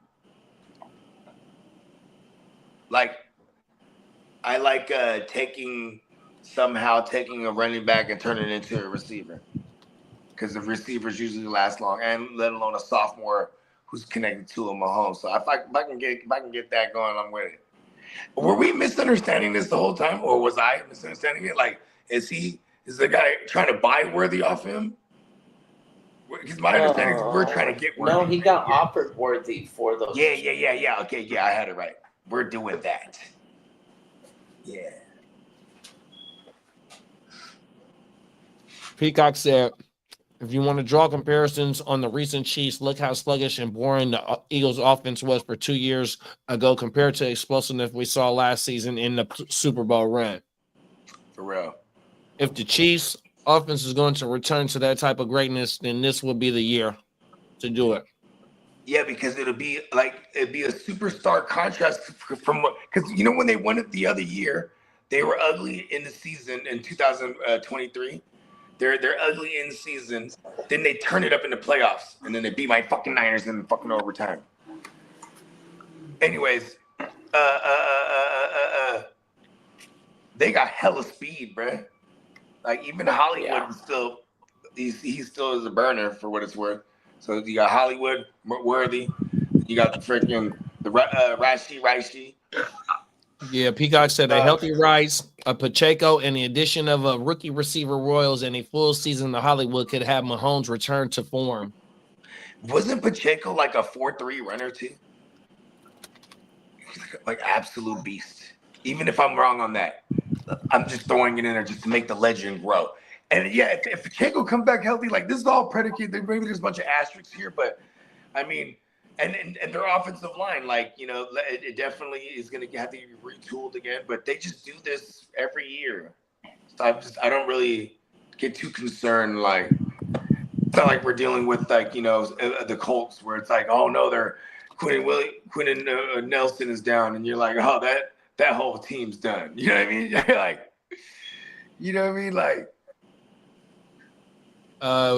Like, I like taking a running back and turning it into a receiver, because the receivers usually last long, and let alone a sophomore who's connected to a Mahomes. So if I can get that going, I'm with it. Were we misunderstanding this the whole time, or was I misunderstanding it? Like, is the guy trying to buy Worthy off him? Because my understanding is we're trying to get Worthy. No, he got offered Worthy for those. Yeah. Okay, yeah, I had it right. We're doing that. Yeah. Peacock said, if you want to draw comparisons on the recent Chiefs, look how sluggish and boring the Eagles' offense was for 2 years ago compared to the explosiveness we saw last season in the Super Bowl run. For real. If the Chiefs' offense is going to return to that type of greatness, then this will be the year to do it. Yeah, because it'd be a superstar contrast from what, because when they won it the other year, they were ugly in the season in 2023. They're ugly in season. Then they turn it up in the playoffs, and then they beat my fucking Niners in fucking overtime. Anyways, they got hella speed, bruh. Like, even Hollywood is still, he still is a burner for what it's worth. So you got Hollywood, Worthy, you got the freaking Raishi. Yeah, Peacock said a healthy Rice, a Pacheco, and the addition of a rookie receiver Royals and a full season of Hollywood could have Mahomes return to form. Wasn't Pacheco like a 4.3 runner too? He's like absolute beast. Even if I'm wrong on that, I'm just throwing it in there just to make the legend grow. And yeah, if Pacheco come back healthy, like, this is all predicated. Maybe there's a bunch of asterisks here, but I mean, and their offensive line, like, it definitely is going to have to be retooled again. But they just do this every year. So I don't really get too concerned. Like, it's not like we're dealing with the Colts, where it's like, oh no, they're Quentin Nelson is down, and you're like, oh, that whole team's done. You know what I mean? Like, you know what I mean? Like.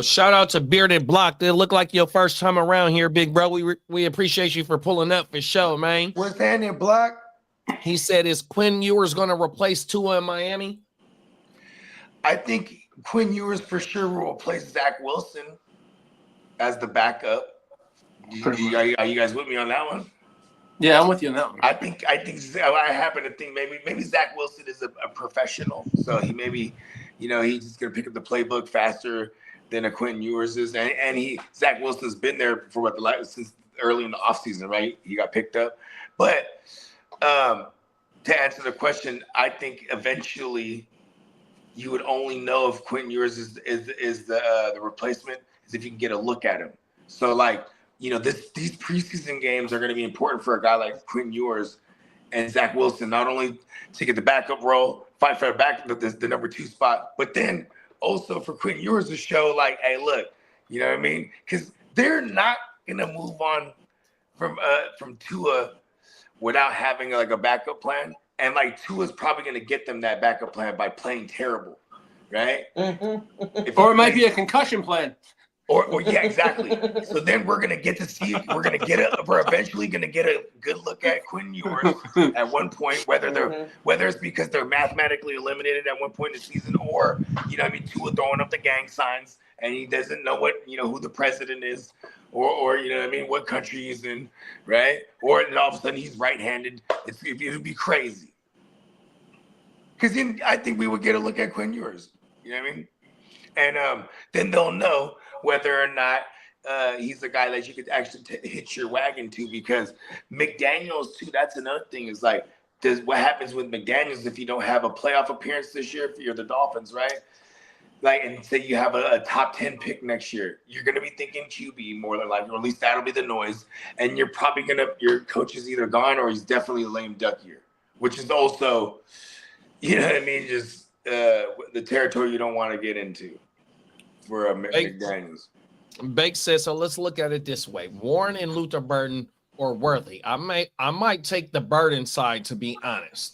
Shout out to Bearded Block. They look like your first time around here, big bro. We appreciate you for pulling up for show, man. What's happening, Block? He said, is Quinn Ewers going to replace Tua in Miami? I think Quinn Ewers for sure will replace Zach Wilson as the backup. Are you guys with me on that one? Yeah, I'm with you on that one. I happen to think maybe Zach Wilson is a professional, so he maybe, he's just gonna pick up the playbook faster than a Quentin Ewers is, and Zach Wilson's been there for since early in the offseason, right? He got picked up, but to answer the question, I think eventually you would only know if Quentin Ewers is the replacement is if you can get a look at him. So like, these preseason games are going to be important for a guy like Quentin Ewers and Zach Wilson, not only to get the backup role, fight for the number 2 spot, but then also for Quentin Ewers to show like, hey, look, you know what I mean? Because they're not going to move on from Tua without having like a backup plan. And like Tua's probably going to get them that backup plan by playing terrible, right? Mm-hmm. Or it might be a concussion plan. Or yeah, exactly. So then we're gonna get to see. We're eventually gonna get a good look at Quentin Ewers at one point, whether it's because they're mathematically eliminated at one point in the season, or Tua throwing up the gang signs and he doesn't know who the president is, or what country he's in, right? Or then all of a sudden he's right-handed. It would be crazy. Because then I think we would get a look at Quentin Ewers. You know what I mean? And then they'll know whether or not he's a guy that you could actually hitch your wagon to, because McDaniels too. That's another thing. Is like, what happens with McDaniels if you don't have a playoff appearance this year? If you're the Dolphins, right? Like, and say you have a top 10 pick next year, you're gonna be thinking QB more than likely, or at least that'll be the noise. And you're probably your coach is either gone or he's definitely a lame duck year, which is also, just the territory you don't want to get into for McDaniels. Bake says, so let's look at it this way: Warren and Luther Burden or Worthy. I might take the Burden side, to be honest.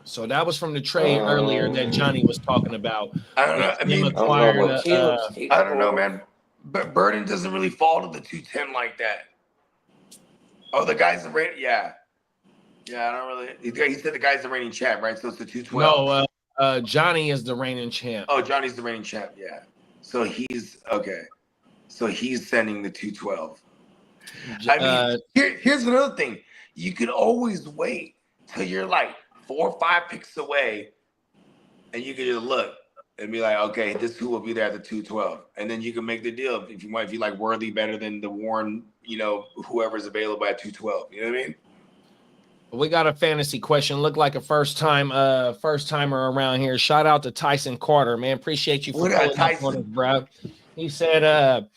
So that was from the trade earlier that Johnny was talking about. I don't know. I don't know, man. But Burden doesn't really fall to the 210 like that. Oh, the guy's the reigning. Yeah, I don't really. He said the guy's the reigning champ, right? So it's the 212. No, Johnny is the reigning champ. Oh, Johnny's the reigning champ. Yeah. So he's okay. So he's sending the 212. I mean, here's another thing. You could always wait till you're like 4 or 5 picks away, and you can just look and be like, okay, this who will be there at the 212, and then you can make the deal if you like Worthy better than the Warren, whoever's available at 212. You know what I mean? We got a fantasy question. Look like a first timer around here. Shout out to Tyson Carter, man. Appreciate you for pulling up on us, bro. He said,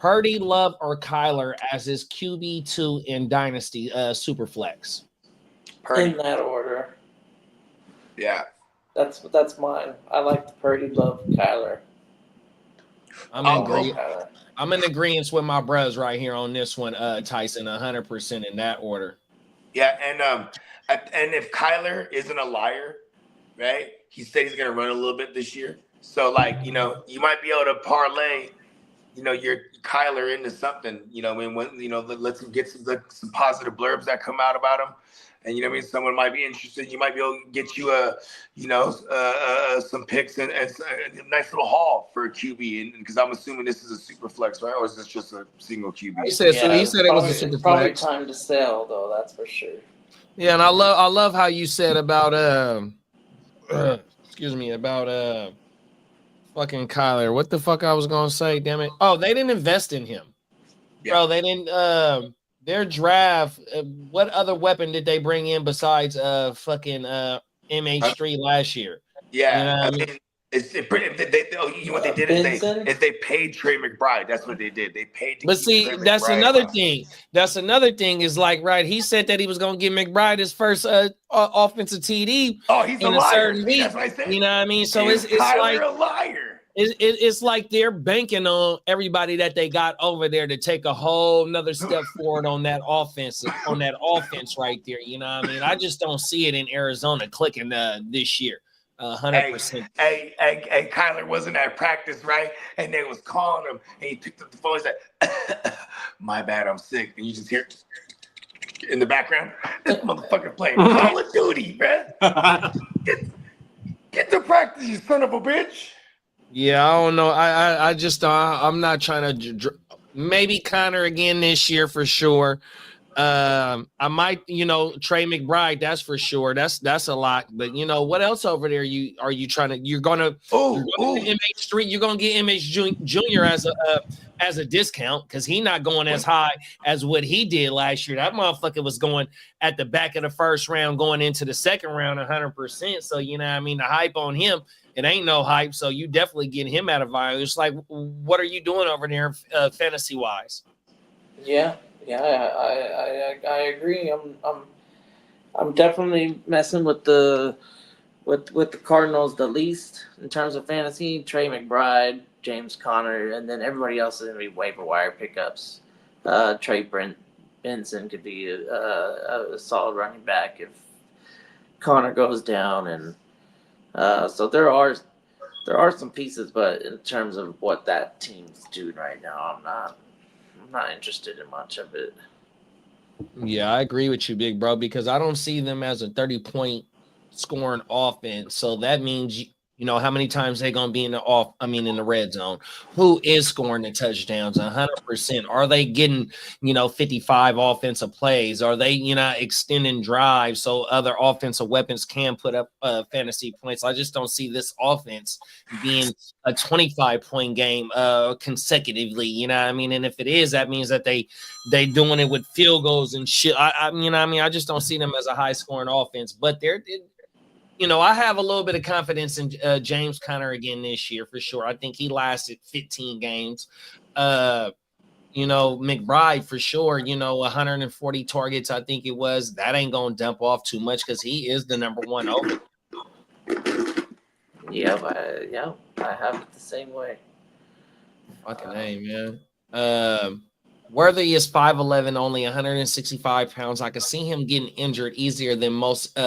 Purdy, Love, or Kyler as his QB2 in Dynasty Superflex. Purdy. In that order. Yeah. That's mine. I like the Purdy, Love, Kyler. I'm in agreement with my bros right here on this one, Tyson, 100% in that order. Yeah, and if Kyler isn't a liar, right? He said he's gonna run a little bit this year. So like, you might be able to parlay, your Kyler into something. Let's get some positive blurbs that come out about him. And someone might be interested. You might be able to get you some picks and a nice little haul for a QB. And because I'm assuming this is a super flex, right? Or is this just a single QB? He said it was a super probably flex. Time to sell though, that's for sure. Yeah, and I love how you said about fucking Kyler. What the fuck I was gonna say? Damn it! Oh, they didn't invest in him, bro. They didn't. Their draft, what other weapon did they bring in besides fucking MH3 last year? Yeah, what they did is they paid Trey McBride. That's what they did. They paid. But see, that's another thing. That's another thing. Is like, right? He said that he was gonna give McBride his first offensive TD. Oh, he's a liar. That's what I said. You know what I mean? So it's like a liar. It's like they're banking on everybody that they got over there to take a whole nother step forward on that offense right there. You know what I mean? I just don't see it in Arizona clicking this year. 100%. Hey, Kyler wasn't at practice, right? And they was calling him, and he picked up the phone and said, "My bad, I'm sick." And you just hear in the background, this motherfucker playing Call of Duty, man. Get to practice, you son of a bitch. Yeah, I don't know. I just I'm not trying to maybe Connor again this year for sure. I might, Trey McBride, that's for sure. That's a lot. But what else over there you're trying to you're gonna get MH3, you're gonna get MH Junior as a discount because he's not going as high as what he did last year. That motherfucker was going at the back of the first round, going into the second round 100%. So the hype on him, it ain't no hype. So you definitely get him out of value. It's like, what are you doing over there fantasy wise? Yeah, I agree. I'm definitely messing with the Cardinals the least in terms of fantasy. Trey McBride, James Conner, and then everybody else is gonna be waiver wire pickups. Trey Benson could be a solid running back if Conner goes down, and so there are some pieces, but in terms of what that team's doing right now, I'm not interested in much of it. Yeah, I agree with you, big bro, because I don't see them as a 30-point scoring offense. So that means how many times they're gonna be in the red zone. Who is scoring the touchdowns? 100%. Are they getting 55 offensive plays? Are they extending drives so other offensive weapons can put up fantasy points? I just don't see this offense being a 25-point game consecutively. And if it is, that means that they doing it with field goals and shit. I just don't see them as a high scoring offense. But I have a little bit of confidence in James Conner again this year for sure. I think he lasted 15 games. McBride for sure, 140 targets, I think it was. That ain't going to dump off too much because he is the number one over. Yeah, I have it the same way. Fucking A, man. Worthy is 5'11", only 165 pounds. I could see him getting injured easier than most,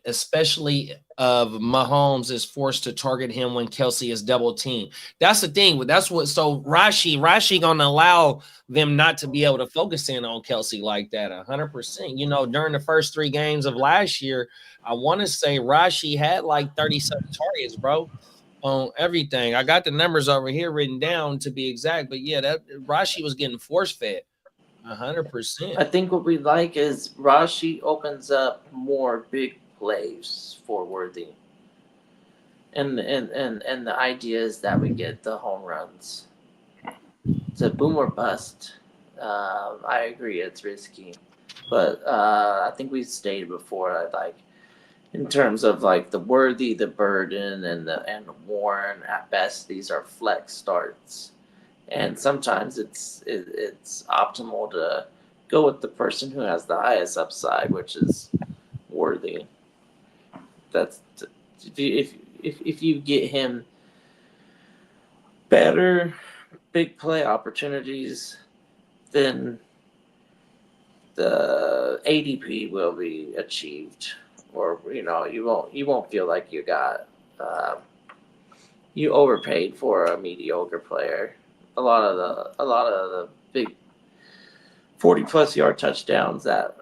especially Mahomes is forced to target him when Kelsey is double teamed. That's the thing. So Rashi gonna allow them not to be able to focus in on Kelsey like that 100%. During the first 3 games of last year, I want to say Rashi had like 37 targets, bro, on everything. I got the numbers over here written down to be exact, but yeah, that Rashi was getting force fed 100%. I think what we like is Rashi opens up more big plays for Worthy, and the idea is that we get the home runs. It's a boom or bust. I agree, it's risky, but I think we stated before, like in terms of like the Worthy, the Burden, and the Warren, at best these are flex starts, and sometimes it's optimal to go with the person who has the highest upside, which is Worthy. That's if you get him better big play opportunities, then the ADP will be achieved, or you won't feel like you got you overpaid for a mediocre player. A lot of the big 40+ yard touchdowns that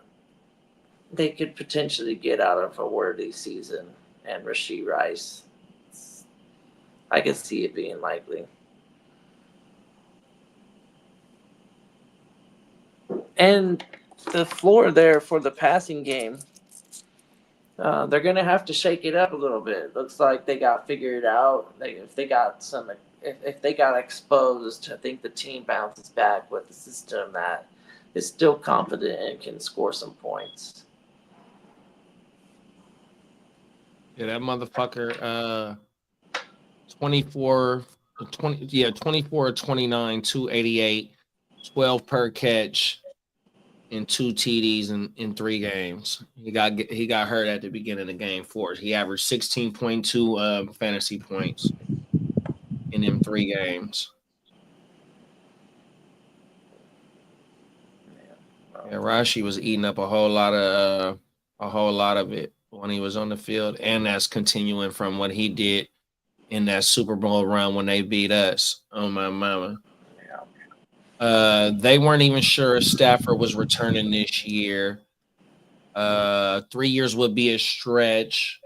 they could potentially get out of a Worthy season and Rashee Rice, I can see it being likely. And the floor there for the passing game, they're going to have to shake it up a little bit. Looks like they got figured out. If they got exposed, I think the team bounces back with a system that is still confident and can score some points. Yeah, that motherfucker, 24 or 29, 288, 12 per catch, and 2 TDs in 3 games. He got hurt at the beginning of the game for us. He averaged 16.2 fantasy points in them 3 games. Yeah, Rashi was eating up a whole lot of it when he was on the field, and that's continuing from what he did in that Super Bowl run when they beat us. Oh my mama. They weren't even sure if Stafford was returning this year. 3 years would be a stretch.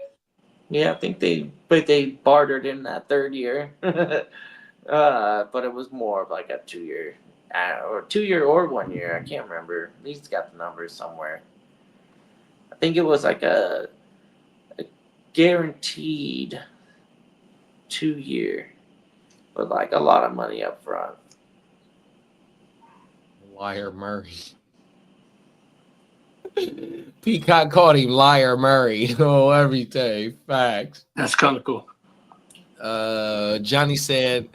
Yeah, I think they bartered in that 3rd year, but it was more of like a 2-year or 2 year or 1 year. I can't remember. He's got the numbers somewhere. I think it was like a guaranteed 2 year, with like a lot of money up front. Liar Murray. Peacock called him Liar Murray. Oh, everything. Facts. That's kind of cool. Johnny said,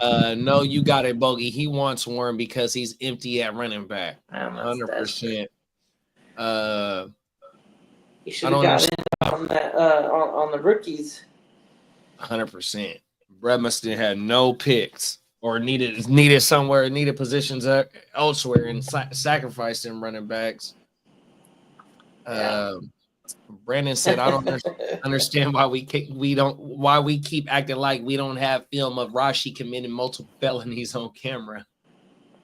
no, you got it, Bogey. He wants Warren because he's empty at running back. 100%. He should have got in on that on the rookies. 100%. Brett must have had no picks or needed somewhere, needed positions elsewhere and sacrificed them running backs. Brandon said, "I don't understand why we keep acting like we don't have film of Rashi committing multiple felonies on camera."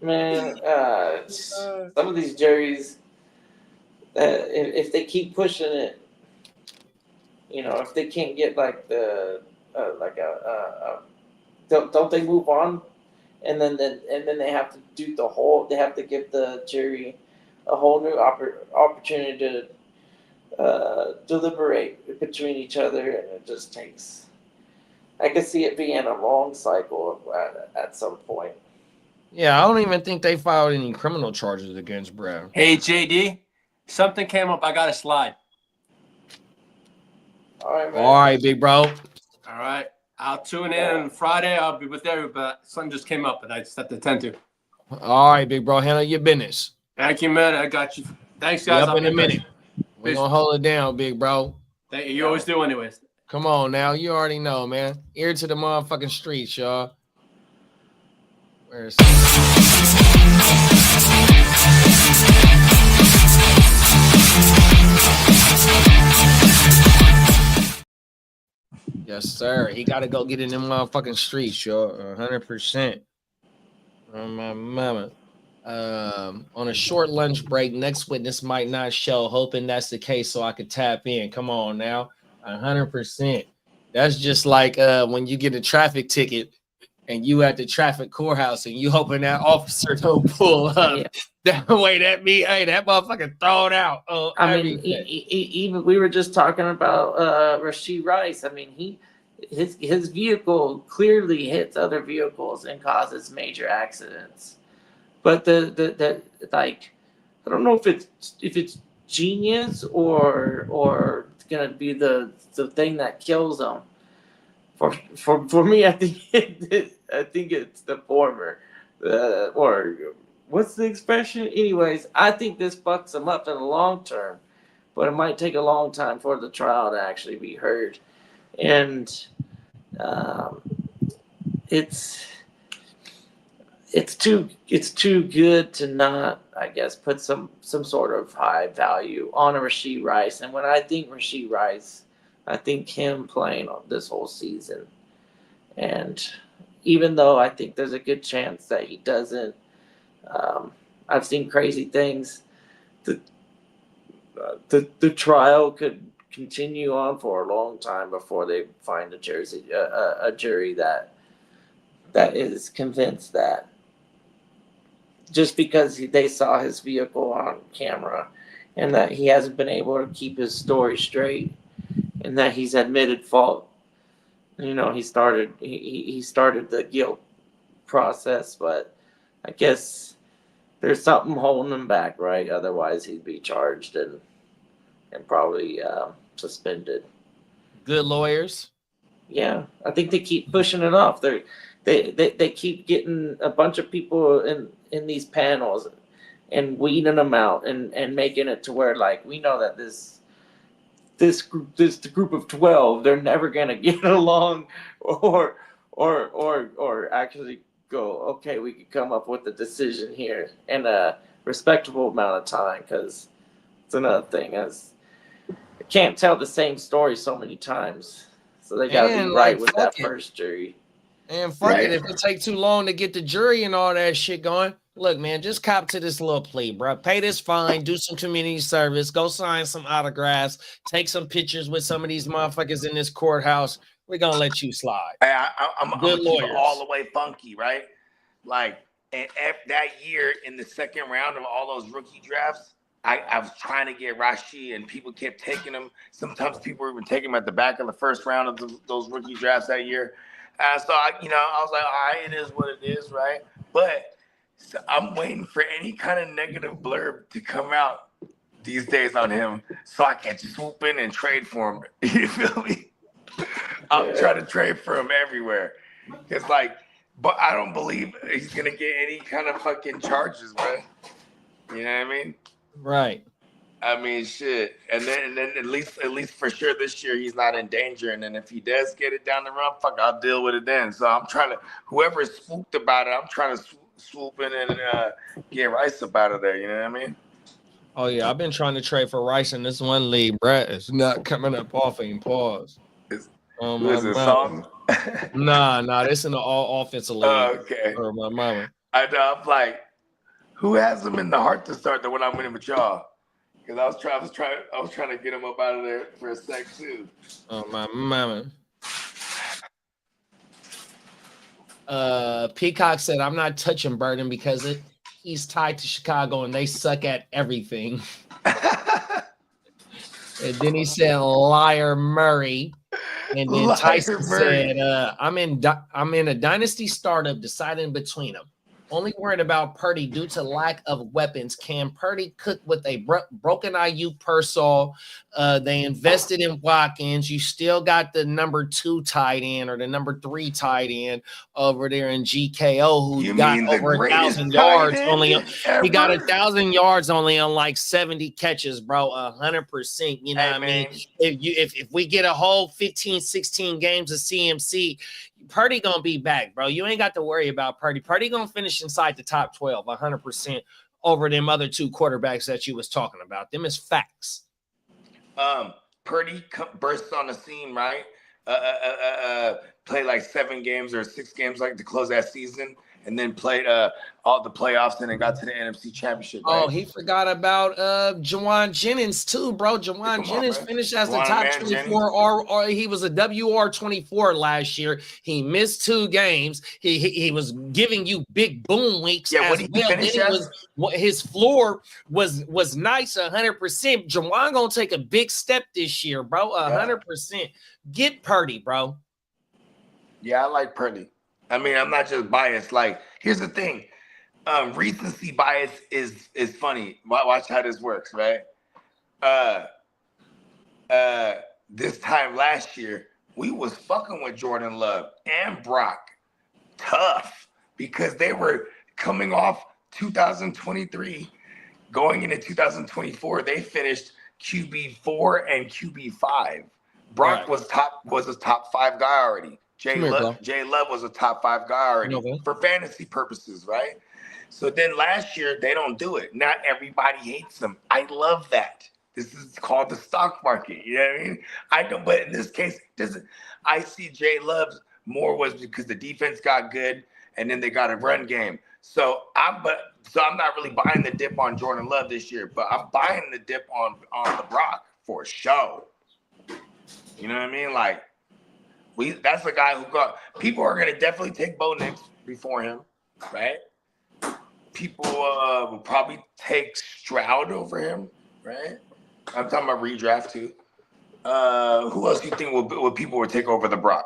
Man, some of these juries, if they keep pushing it, if they can't get like don't they move on, and then they have to do they have to give the jury a whole new opportunity to deliberate between each other, and it just takes. I could see it being a long cycle at some point. Yeah, I don't even think they filed any criminal charges against Brett. Hey, JD, something came up. I got to slide. All right, man. All right, big bro. All right. I'll tune in on Friday. I'll be with everybody, but something just came up and I just have to attend to. All right, big bro. Handle your business. Thank you, man. I got you. Thanks, guys. Up in a minute. We're going to hold it down, big bro. Thank you. You always do anyways. Come on now. You already know, man. Ear to the motherfucking streets, y'all. Where's Yes, sir. He got to go get in them motherfucking streets, y'all. 100%. On my mama. On a short lunch break, next witness might not show, hoping that's the case so I could tap in. Come on now. 100%. That's just like when you get a traffic ticket and you at the traffic courthouse and you hoping that officer don't pull up. Yeah. That way that motherfucker thrown out. I mean, even we were just talking about Rashee Rice. I mean, his vehicle clearly hits other vehicles and causes major accidents. But the like, I don't know if it's genius or it's gonna be the thing that kills them. For me, I think it's the former, or what's the expression? Anyways, I think this fucks them up in the long term, but it might take a long time for the trial to actually be heard, and it's too good to not, I guess, put some sort of high value on a Rashee Rice. And when I think Rashee Rice, I think him playing this whole season. And even though I think there's a good chance that he doesn't, I've seen crazy things. The trial could continue on for a long time before they find a jury that is convinced that just because they saw his vehicle on camera and that he hasn't been able to keep his story straight and that he's admitted fault. He started the guilt process, but I guess there's something holding him back, right? Otherwise he'd be charged and probably suspended. Good lawyers. Yeah, I think they keep pushing it off. They keep getting a bunch of people in these panels and weeding them out and making it to where, like, we know that this group of 12, they're never gonna get along or actually go, okay, we could come up with a decision here in a respectable amount of time, because it's another thing, as I can't tell the same story so many times, so they gotta be right with that first jury. And fuck it, if it take too long to get the jury and all that shit going, look, man, just cop to this little plea, bro. Pay this fine, do some community service, go sign some autographs, take some pictures with some of these motherfuckers in this courthouse. We're gonna let you slide. I'm good lawyer, all the way funky, right? Like, And that year in the second round of all those rookie drafts, I was trying to get Rashid, and people kept taking him. Sometimes people were even taking him at the back of the first round of those rookie drafts that year. So I was like, all right, it is what it is, right? But so I'm waiting for any kind of negative blurb to come out these days on him, so I can swoop in and trade for him. You feel me? I'm trying to trade for him everywhere. It's like, but I don't believe he's gonna get any kind of fucking charges, bro. You know what I mean? Right. I mean, shit. And then at least for sure this year he's not in danger. And then if he does get it down the run, fuck, I'll deal with it then. So I'm trying to, whoever's spooked about it, I'm trying to swoop in and get Rice up out of there. You know what I mean? Oh yeah, I've been trying to trade for Rice in this one league, Brett. It's not coming up off and pause. Who is this song? Nah, this in the all offensive league. Okay. Or my mama. I know. I'm like, who has him in the heart to start the when I'm winning with y'all? Because I was trying to get him up out of there for a sec too. Oh my mama. Peacock said, "I'm not touching Burden because he's tied to Chicago and they suck at everything." And then he said, "Liar Murray." And then Liar Tyson Murray. said, I'm in a dynasty startup deciding between them. Only worried about Purdy due to lack of weapons. Can Purdy cook with a broken Ayuk Pearsall? They invested in Watkins. You still got the number 2 tight end or the number 3 tight end over there in GKO, who You got mean the over greatest 1,000 tight yards. end He got ever? 1,000 yards only on like 70 catches, bro. 100%. You know Hey, what I mean? man. If we get a whole 15, 16 games of CMC, Purdy gonna be back, bro. You ain't got to worry about Purdy. Purdy gonna finish inside the top 12, 100% over them other 2 quarterbacks that you was talking about. Them is facts. Purdy bursts on the scene, right? Played like 7 games or 6 games like to close that season, and then played all the playoffs and then got to the NFC Championship. Right? Oh, he forgot about Jawan Jennings too, bro. Jawan Jennings man. finished as the Juwan top Man 24, or he was a WR24 last year. He missed 2 games. He was giving you big boom weeks Yeah, what as did he well. finish Then as? his floor was nice, 100%. Jawan gonna take a big step this year, bro. 100%. Get Purdy, bro. Yeah, I like Purdy. I mean, I'm not just biased. Like, here's the thing. Recency bias is funny. Watch how this works, right? This time last year, we was fucking with Jordan Love and Brock tough because they were coming off 2023, going into 2024. They finished QB4 and QB5. Brock Right. was a top 5 guy already. Jay Come here, Love bro. was a top 5 guy already Okay. for fantasy purposes, right? So then last year they don't do it. Not everybody hates them. I love that. This is called the stock market. You know what I mean? I don't, but in this case, I see Jay Love more was because the defense got good and then they got a run game. So I'm not really buying the dip on Jordan Love this year, but I'm buying the dip on the Brock for show. You know what I mean? Like, that's the guy who people are gonna definitely take Bo Nix before him, right? People will probably take Stroud over him, right? I'm talking about redraft too. Who else do you think will people will take over the Brock?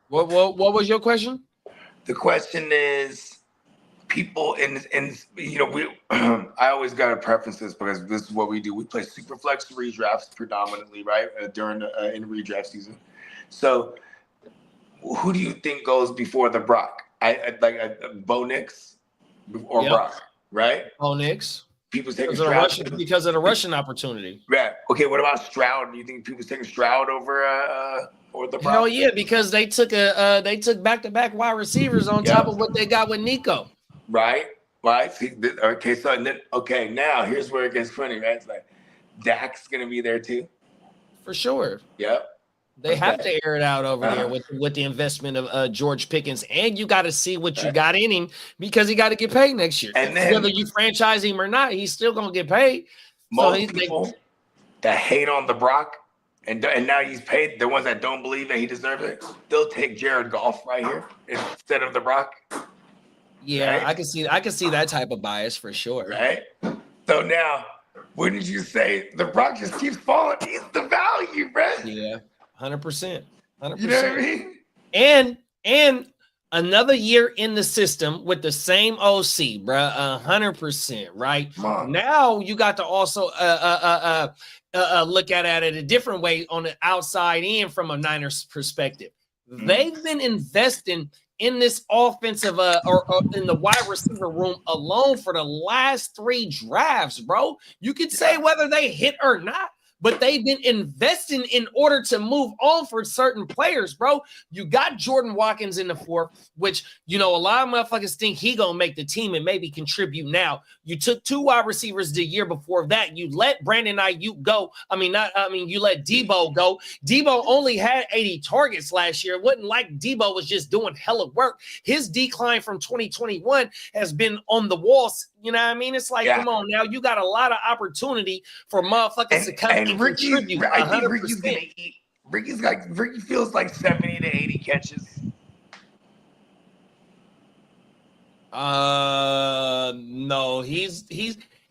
What was your question? The question is, people in we I always gotta preference this because this is what we do. We play super flex redrafts predominantly, right? During the in redraft season. So who do you think goes before the Brock? I like Bo Nix or Yep. Brock, right? Oh, Knicks. People's taking Because Stroud. of the Russian opportunity. Right. Okay, what about Stroud? Do you think people's taking Stroud over or the Brock? Hell yeah, because they took back-to-back wide receivers on Yeah. top of what they got with Nico. Right. See, okay, so now here's where it gets funny, right? It's like Dak's gonna be there too. For sure. Yep. They have to air it out over there Uh-huh. with the investment of George Pickens. And you got to see what you got in him because he got to get paid next year. And then- whether you franchise him or not, he's still going to get paid. Most he's people that hate on the Brock and now he's paid the ones that don't believe that he deserves it. They'll take Jared Goff right here instead of The Rock. Yeah, right? I can see that type of bias for sure. Right. So now, wouldn't you say The Rock just keeps falling? He's the value, bro. Yeah, 100%. 100%. You know what I mean? And another year in the system with the same OC, bruh, 100%, right? Come on. Now you got to also look at it a different way on the outside in from a Niners perspective. They've been investing in this offensive or in the wide receiver room alone for the last 3 drafts, bro. You could say whether they hit or not, but they've been investing in order to move on for certain players, bro. You got Jordan Watkins in the 4th, which, a lot of motherfuckers think he gonna make the team and maybe contribute now. You took 2 wide receivers the year before that. You let Brandon Ayuk go. You let Debo go. Debo only had 80 targets last year. It wasn't like Debo was just doing hella work. His decline from 2021 has been on the walls. You know what I mean? It's like, come on now. You got a lot of opportunity for motherfuckers to come and contribute. I think Ricky's gonna eat. Ricky feels like 70 to 80 catches. No, he's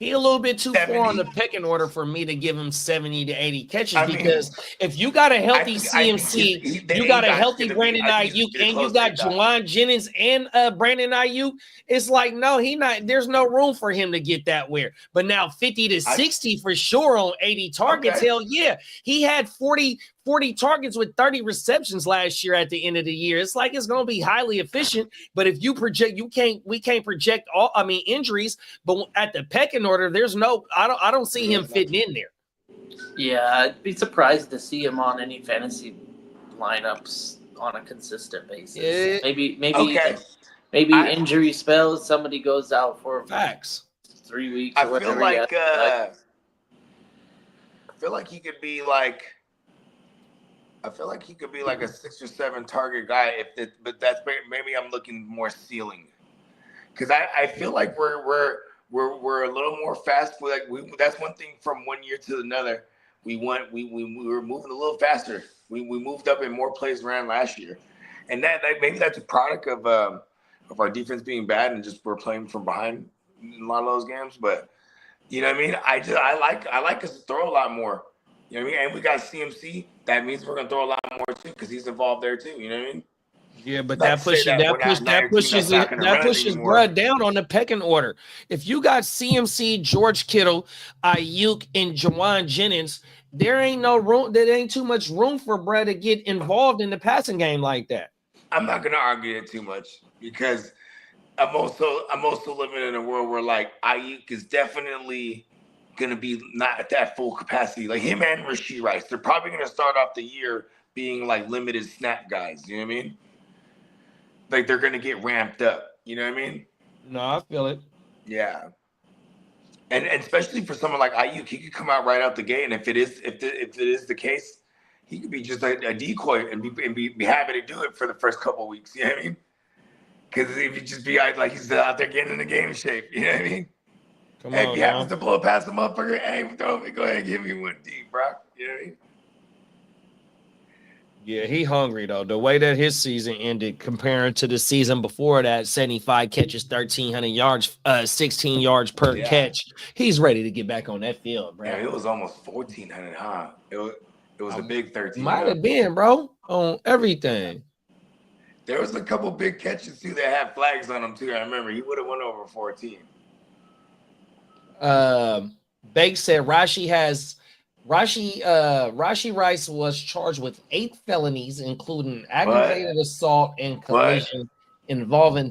a little bit too 70. far on the pecking order for me to give him 70 to 80 catches because if you got a healthy CMC, you got a healthy Brandon Ayuk, and you got Juwan Jennings and Brandon Ayuk, it's like, no, there's no room for him to get that weird. But now 50 to 60 for sure on 80 targets, hell yeah. He had 40 targets with 30 receptions last year at the end of the year. It's like it's going to be highly efficient, but if you project, we can't project injuries, but at the pecking order, I don't see him fitting in there. Yeah, I'd be surprised to see him on any fantasy lineups on a consistent basis. Maybe injury spells, somebody goes out for facts 3 weeks. I feel like he could be like. I feel like he could be like a 6 or 7 target guy but that's maybe I'm looking more ceiling, because I feel like we're a little more fast. That's one thing from one year to another. We were moving a little faster. We moved up in more plays ran last year, and that maybe that's a product of our defense being bad and just we're playing from behind in a lot of those games. But you know what I mean? I like us to throw a lot more. You know what I mean? And we got CMC. That means we're gonna throw a lot more too, because he's involved there too. You know what I mean? Yeah, but that pushes Brad down on the pecking order. If you got CMC, George Kittle, Ayuk, and Juwan Jennings, there ain't no room. There ain't too much room for Brad to get involved in the passing game like that. I'm not gonna argue it too much, because I'm also living in a world where like Ayuk is definitely gonna be not at that full capacity. Like him and Rashee Rice, they're probably gonna start off the year being like limited snap guys. You know what I mean? Like they're gonna get ramped up. You know what I mean? No, I feel it. Yeah. And especially for someone like Ayuk, he could come out right out the gate, and if it is the case, he could be just a decoy and be happy to do it for the first couple of weeks. You know what I mean? Because if you just be like he's out there getting in the game shape. You know what I mean? If he happens to blow past the motherfucker, hey, throw me, go ahead and give me one deep, bro. You know what I mean? Yeah, he hungry though. The way that his season ended comparing to the season before that, 75 catches, 1,300 yards, 16 yards per catch. He's ready to get back on that field, bro. Yeah, it was almost 1,400, huh? It was a big 13. Might have been, bro, on everything. There was a couple big catches too that had flags on them too. I remember he would have went over 14. Banks said Rashee Rice was charged with 8 felonies, including aggravated assault and collision involving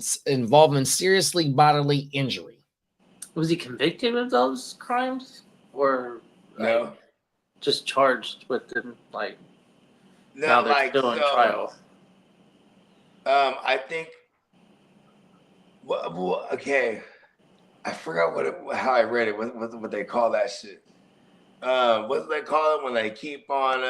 seriously bodily injury. Was he convicted of those crimes, or no? Just charged with them? Like no, now they're still in trial. I think. Well, okay. I forgot how I read it. What they call that shit? What do they call it when they keep on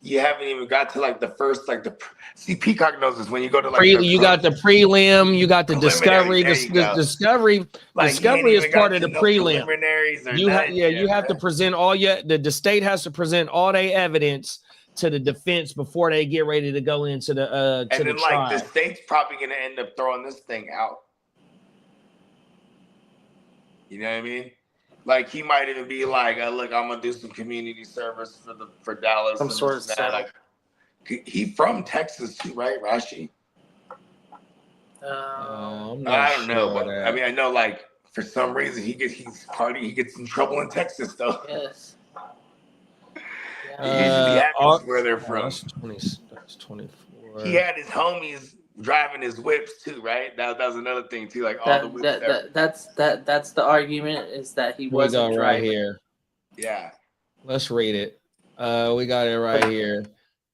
You haven't even got to like the first, like see, Peacock knows this when you go to like You got the prelim, you got the discovery. There you go. Discovery Like, discovery is part of the prelim. Preliminaries or You nothing yet, you have to man. present all the state has to present all their evidence to the defense before they get ready to go into the to And the then trial. like the state's probably gonna end up throwing this thing out. You know what I mean? Like he might even be like, look, I'm gonna do some community service for Dallas. Some and sort this of and that. Like, he from Texas too, right, Rashi? I'm not I don't know, sure but that. I mean, I know like for some reason he gets in trouble in Texas though. Yes. It usually happens where they're from. That's 24. He had his homies driving his whips too, right? That was another thing too. Like all the whips. That's the argument is that he We wasn't go right driving. here. Yeah. Let's read it. We got it right here.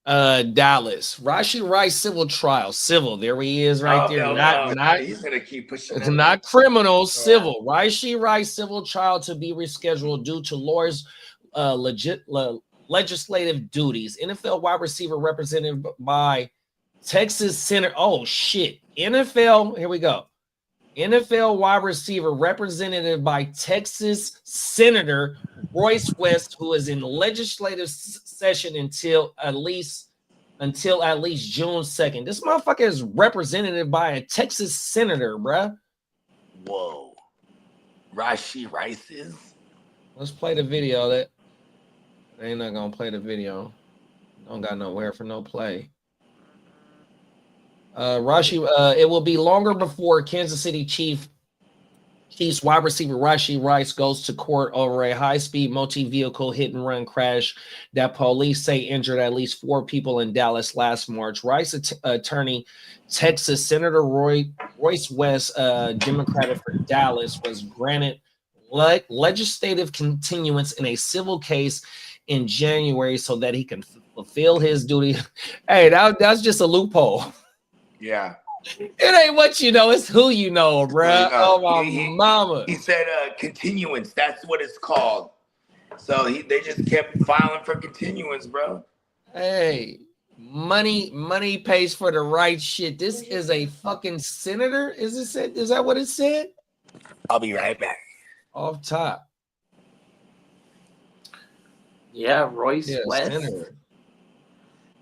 Dallas. Rashi Rice civil trial. Civil. There he is right there. Not he's gonna keep pushing. It's not criminal, civil. Rashi Rice civil trial to be rescheduled due to lawyers' legislative duties. NFL wide receiver represented by Texas Senator. Oh shit. NFL. Here we go. NFL wide receiver represented by Texas Senator Royce West, who is in legislative session until at least June 2nd. This motherfucker is represented by a Texas senator, bruh. Whoa. Rashi Rice is? Let's play the video. That they ain't not gonna play the video. Don't got nowhere for no play. Rashi, it will be longer before Kansas City Chiefs wide receiver Rashi Rice goes to court over a high-speed multi-vehicle hit-and-run crash that police say injured at least 4 people in Dallas last March. Rice attorney, Texas Senator Royce West, Democratic for Dallas, was granted legislative continuance in a civil case in January so that he can fulfill his duty. Hey, that's just a loophole. Yeah. It ain't what you know, it's who you know, bro. Oh my mama. He said continuance. That's what it's called. So they just kept filing for continuance, bro. Hey, money pays for the right shit. This is a fucking senator. Is that what it said? I'll be right back. Off top. Yeah, Royce West. Senator.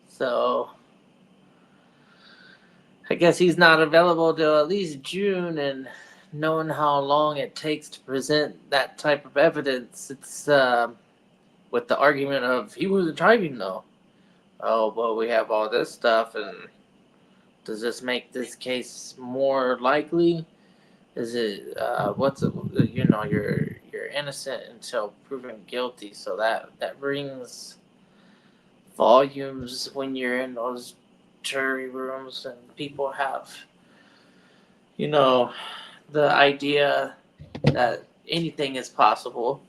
So I guess he's not available till at least June, and knowing how long it takes to present that type of evidence, it's with the argument of he wasn't driving though. Oh, well, we have all this stuff, and does this make this case more likely? Is it you're innocent until proven guilty, so that brings volumes when you're in those jury rooms and people have the idea that anything is possible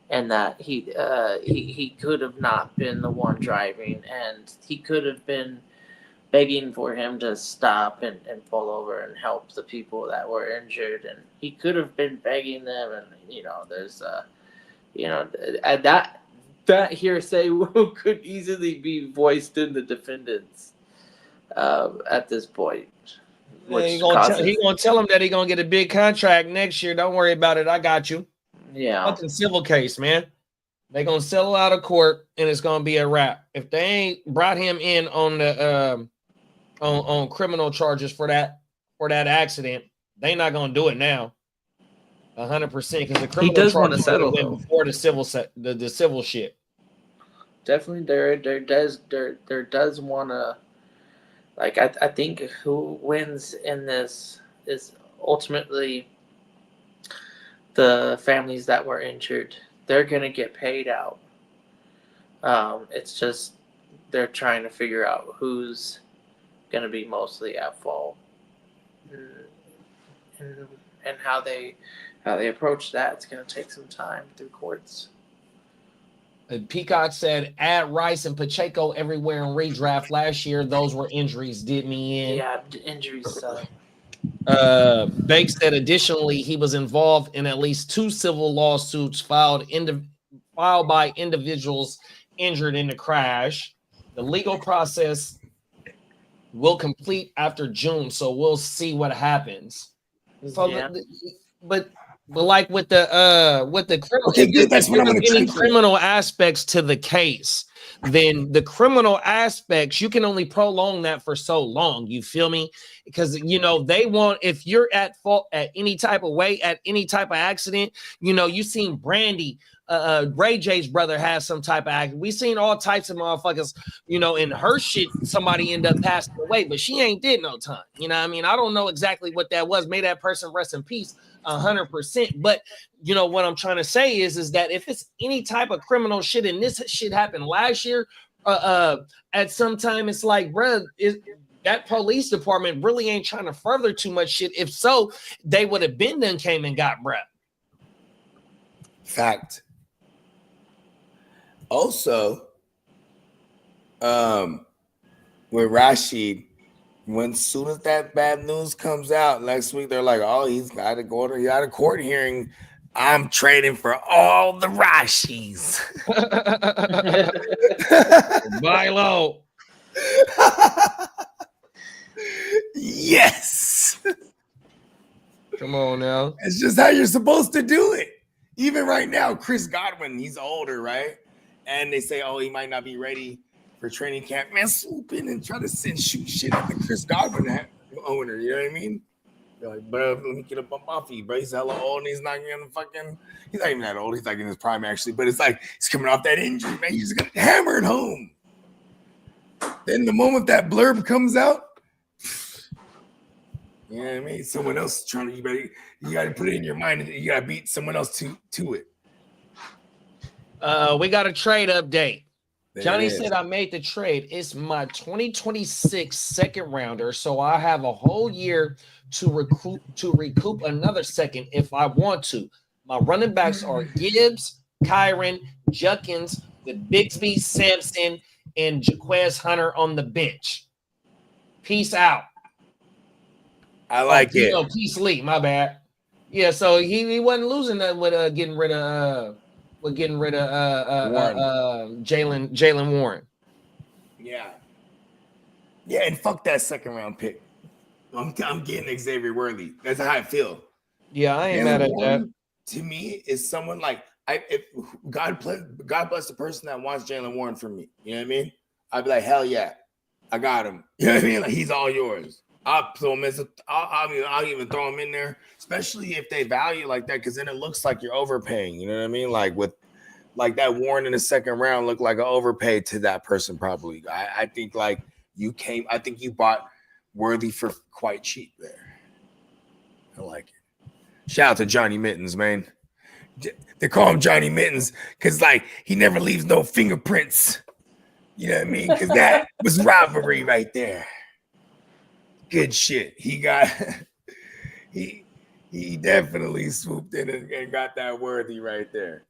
and that he could have not been the one driving, and he could have been begging for him to stop and pull over and help the people that were injured, and he could have been begging them, and there's that hearsay could easily be voiced in the defendants at this point. He gonna tell him that he gonna get a big contract next year. Don't worry about it. I got you. Yeah. Fucking civil case, man. They gonna settle out of court and it's gonna be a wrap. If they ain't brought him in on the on criminal charges for that accident, they not gonna do it now. 100% because the criminal he does want to settle before the civil the civil shit. Definitely, there does want to. Like, I think who wins in this is ultimately the families that were injured. They're going to get paid out. It's just they're trying to figure out who's going to be mostly at fault and how they approach that. It's going to take some time through courts. Peacock said, add Rice and Pacheco everywhere in redraft last year. Those were injuries, did me in. Yeah, injuries. Banks said, additionally, he was involved in at least 2 civil lawsuits filed by individuals injured in the crash. The legal process will complete after June, so we'll see what happens. So Yeah. but like with the criminal, Okay, good. That's what I'm gonna any try for. criminal aspects to the case, then the criminal aspects you can only prolong that for so long. You feel me? Because they want, if you're at fault at any type of way, at any type of accident, you seen Brandy. Ray J's brother has some type of accident. We seen all types of motherfuckers, in her shit, somebody end up passing away, but she ain't did no time. You know what I mean? I don't know exactly what that was. May that person rest in peace 100%. But what I'm trying to say is that if it's any type of criminal shit, and this shit happened last year, at some time, it's like, bruh, that police department really ain't trying to further too much shit. If so, they would have been done came and got bruh. Fact. Also, with Rashid, when soon as that bad news comes out next week, they're like, "Oh, he got a court hearing. I'm trading for all the Rashis." Buy low. Yes. Come on now. It's just how you're supposed to do it. Even right now, Chris Godwin, he's older, right? And they say, oh, he might not be ready for training camp. Man, swoop in and try to shoot shit at the Chris Godwin owner. You know what I mean? They're like, bro, let me get up on my feet, bro. He's hella old and he's not even that old. He's like in his prime, actually. But it's like he's coming off that injury, man. He's going to hammer it home. Then the moment that blurb comes out, you know what I mean? Someone else trying to, you got to put it in your mind that you got to beat someone else to it. We got a trade update. There Johnny it is. said I made the trade. It's my 2026 second rounder, so I have a whole year to recoup another second if I want to. My running backs are Gibbs, Kyron, Judkins, with Bigsby, Sampson, and Jaquez Hunter on the bench. Peace out. I like it. Peace Lee, my bad. Yeah, so he wasn't losing that with getting rid of Jalen Warren. Yeah, and fuck that second round pick. I'm getting Xavier Worthy. That's how I feel. Yeah, I ain't mad at that. To me, is someone like if God bless the person that wants Jalen Warren for me. You know what I mean? I'd be like, hell yeah, I got him. You know what I mean? Like he's all yours. I'll throw him I'll even throw him in there, especially if they value like that, because then it looks like you're overpaying. You know what I mean? Like with that Warren in the second round looked like an overpay to that person probably. I think you bought Worthy for quite cheap there. I like it. Shout out to Johnny Mittens, man. They call him Johnny Mittens because like he never leaves no fingerprints. You know what I mean? Because that was robbery right there. Good shit. He definitely swooped in and got that Worthy right there.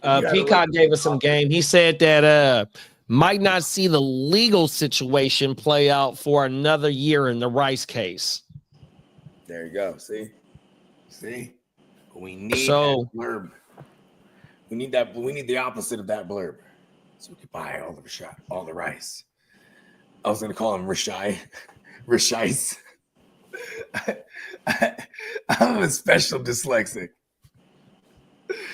Peacock gave us some game. He said that might not see the legal situation play out for another year in the Rice case. There you go. See? We need that blurb. We need that. We need the opposite of that blurb, so we can buy all the rice. I was gonna call him Rashai. Rashice. I'm a special dyslexic.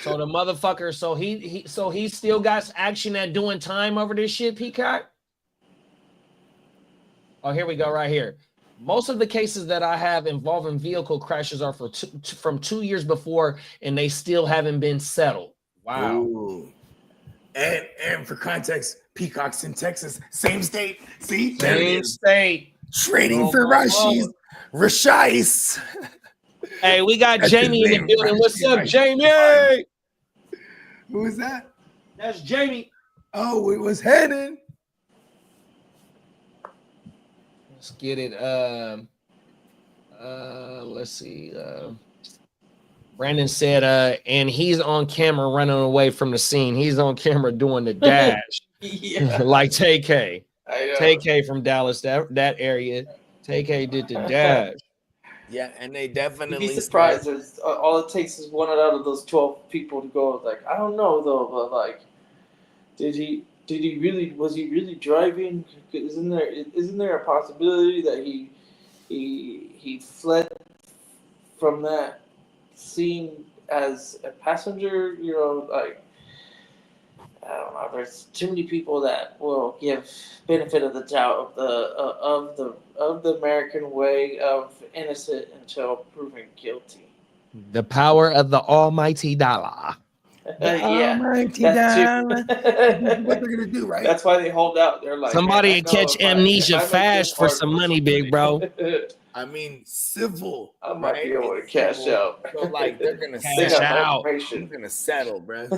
So the motherfucker, he still got action at doing time over this shit, Peacock? Oh, here we go, right here. Most of the cases that I have involving vehicle crashes are from 2 years before, and they still haven't been settled. Wow. Ooh. And for context, Peacock's in Texas, same state. See, same state. Trading for Rashice. Hey, we got Jamie in the building. What's up, Jamie? Who is that? That's Jamie. Oh, it was headed. Let's get it. Let's see. Brandon said, and he's on camera running away from the scene. He's on camera doing the dash. Yeah. Like TK. TK from Dallas, that area. TK did the dash. Yeah, and they definitely. You'd be surprised. All it takes is one out of those 12 people to go. Like, I don't know though, but like, did he was he really driving? Isn't there a possibility that he fled from that scene as a passenger? You know, like, I don't know. There's too many people that will give benefit of the doubt of the American way of innocent until proven guilty. The power of the almighty dollar. Yeah, Almighty that dollar. What too. they're gonna do, right? That's why they hold out. They're like, Somebody "Man, I can know catch if I amnesia make this fast for hard some money, big bro. I mean, civil. I might right? be able to cash Civil. out. So like they're gonna They Cash got settle. my out. They're information. gonna settle, bro.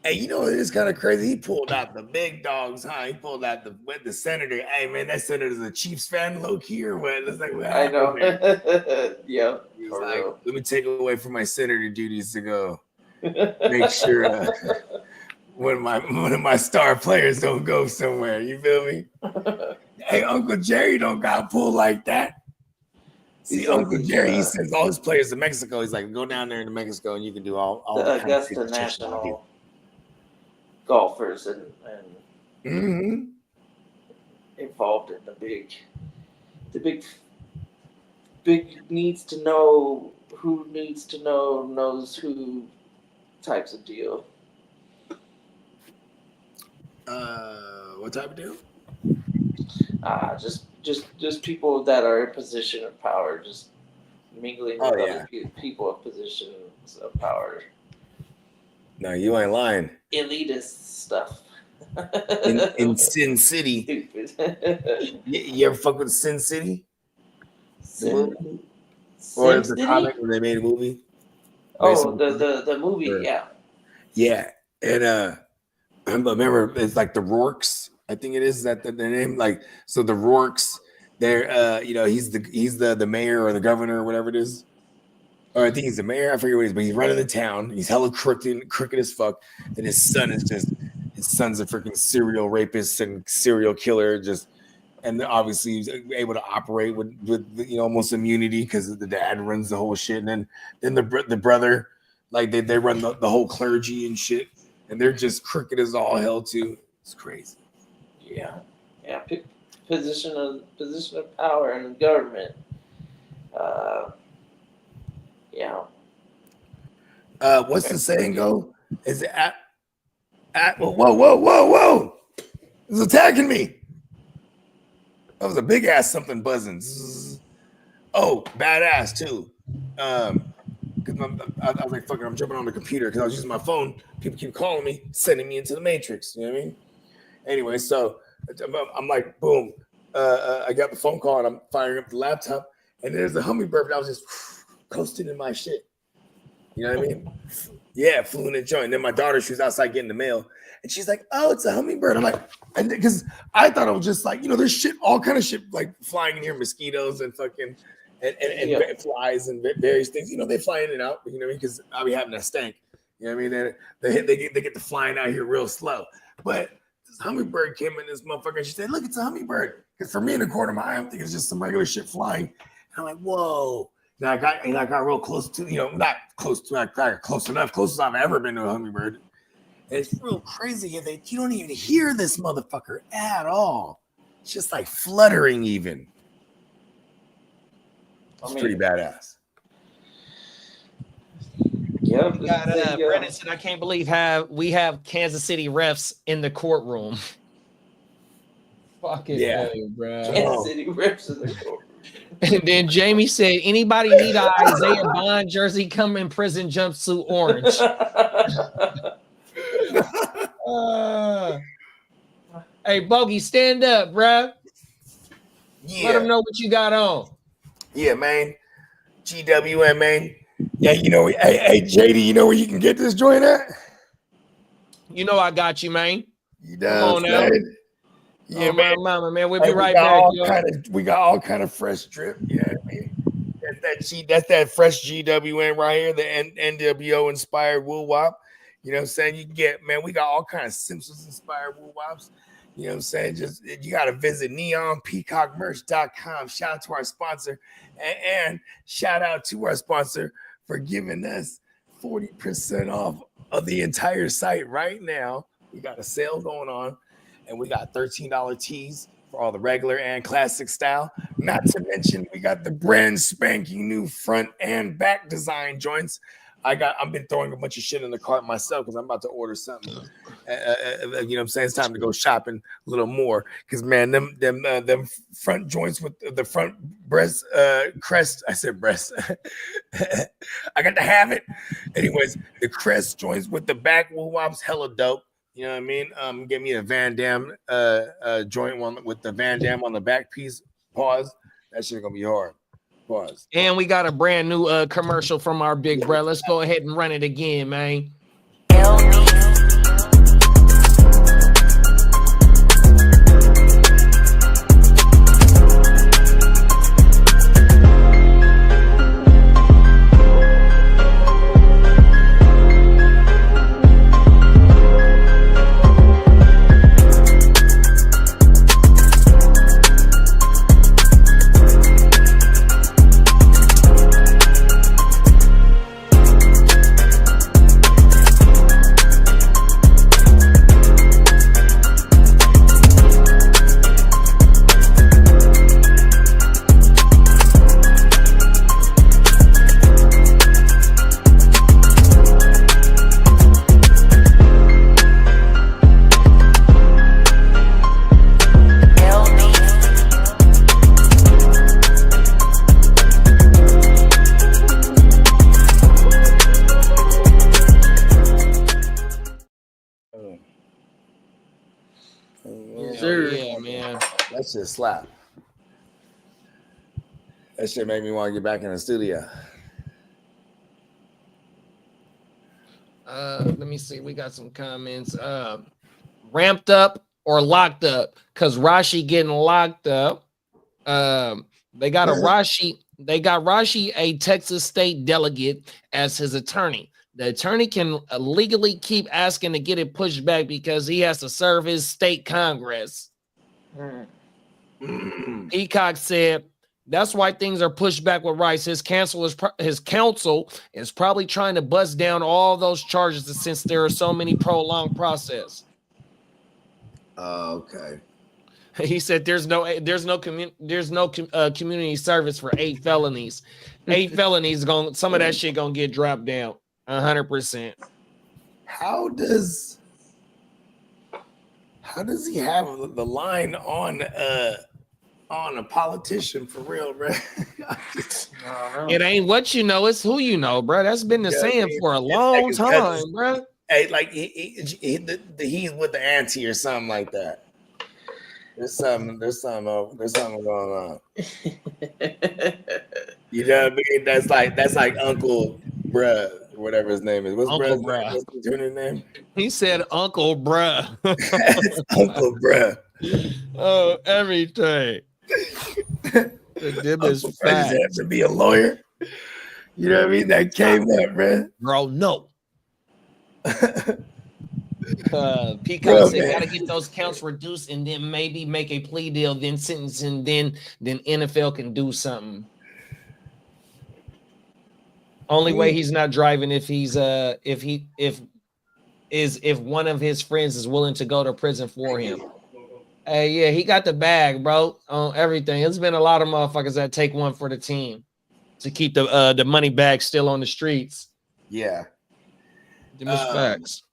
Hey, you know it is kind of crazy. He pulled out the big dogs, huh? He pulled out the senator. Hey man, that senator's a Chiefs fan, low key or what? It's like what I know. happened there? Yeah. He's For like, real. let me take away from my senator duties to go make sure one of my star players don't go somewhere. You feel me? Hey, Uncle Jerry don't got pulled like that. See, He's Uncle like, Jerry, he sends all his players to Mexico. He's like, go down there to Mexico and you can do all the kind of Augusta crazy shit you wanna do. National golfers and Mhm. involved in the big needs to know who needs to know knows who types of deal. What type of deal? Just people that are in position of power, just mingling Oh, with yeah. other people in positions of power. No, you ain't lying. Elitist stuff. In Sin City, Stupid. you ever fuck with Sin City? Sin, Or Sin the City? comic when they made a movie? Oh, the movie, Or- yeah. Yeah, and remember it's like the Rourkes. I think it is that the name. Like, so the Rourkes, they're he's the mayor or the governor or whatever it is. Or I think he's the mayor. I forget what he is, but he's running the town. He's hella crooked as fuck. And his son's a freaking serial rapist and serial killer. And obviously he's able to operate with almost immunity because the dad runs the whole shit. And then the brother, like they run the whole clergy and shit. And they're just crooked as all hell too. It's crazy. Yeah. Position of power in the government. Yeah. What's the saying go? Is it whoa. It's attacking me. That was a big ass something buzzing. Zzz. Oh, badass too. Because I was like, fuck it, I'm jumping on the computer because I was using my phone. People keep calling me, sending me into the matrix. You know what I mean? Anyway, so I'm like, boom. I got the phone call and I'm firing up the laptop, and there's a hummingbird that was just coasting in my shit. You know what I mean? Yeah, flew in the joint. And then my daughter, she was outside getting the mail, and she's like, "Oh, it's a hummingbird." I'm like, because I thought it was just like, there's shit, all kind of shit like flying in here, mosquitoes and fucking and flies and various things. They fly in and out. You know what I mean? Because I'll be having that stank. You know what I mean? They get to flying out here real slow. But this hummingbird came in this motherfucker, and she said, "Look, it's a hummingbird." Because for me, in the corner of my eye, I'm thinking it's just some regular shit flying. And I'm like, "Whoa." And I got real close to, not close to, I got close enough, closest I've ever been to a hummingbird. And it's real crazy. You don't even hear this motherfucker at all. It's just like fluttering even. It's pretty badass. Yeah. Brandon said, I can't believe we have Kansas City refs in the courtroom. Fucking hey, bro. Kansas City refs in the courtroom. And then Jamie said, anybody need an Isaiah Bond jersey? Come in prison jumpsuit orange. Hey, Bogey, stand up, bro. Yeah. Let them know what you got on. Yeah, man. GWM, man. Yeah, hey, JD, you know where you can get this joint at? You know I got you, man. You Come on now. Yeah, man. Mama, man. We'll be right back. We got all kind of fresh drip. Yeah, I mean, that's that fresh GWN right here, the NWO inspired woo wop. You know what I'm saying? You can get, man, we got all kind of Simpsons inspired woo wops. You know what I'm saying? Just you got to visit neonpeacockmerch.com. Shout out to our sponsor, and shout out to our sponsor for giving us 40% off of the entire site right now We got a sale going on, and we got $13 tees for all the regular and classic style. Not to mention, we got the brand spanking new front and back design joints. I've been throwing a bunch of shit in the cart myself because I'm about to order something. You know what I'm saying? It's time to go shopping a little more because man, them front joints with the front breast crest. I said breast. I got to have it. Anyways, the crest joints with the back woo wops, hella dope. You know what I mean? Give me a Van Damme joint one with the Van Damme on the back piece. Pause. That shit gonna be hard. Pause. And we got a brand new commercial from our big brother. Let's go ahead and run it again, man. Yeah, man. That shit slap. That shit made me want to get back in the studio. Let me see. We got some comments. Ramped up or locked up? Because Rashi getting locked up. They got Rashi, a Texas state delegate, as his attorney. The attorney can legally keep asking to get it pushed back because he has to serve his state Congress. Peacock said that's why things are pushed back with Rice. His counsel is probably trying to bust down all those charges since there are so many prolonged process. Okay. He said there's no community service for 8 felonies. 8 felonies some of that shit gonna get dropped down 100%. How does he have the line on a politician for real, bro? It ain't what you know, it's who you know, bro. That's been the saying for a long time, bro. Hey, like he's with the auntie or something like that. There's something going on. You know what I mean? That's like Uncle Bruh, whatever his name is. What's Uncle Bruh? What's his name? He said Uncle Bruh. It's Uncle Bruh. Oh, everything. Uncle Bruh have to be a lawyer. You know what I mean? That came up, man. Bro, no. Peacock said gotta get those counts reduced and then maybe make a plea deal, then sentencing, then NFL can do something. Only way he's not driving if one of his friends is willing to go to prison for him. Hey, yeah, he got the bag, bro, on everything. It's been a lot of motherfuckers that take one for the team to keep the money bag still on the streets. Yeah. Facts.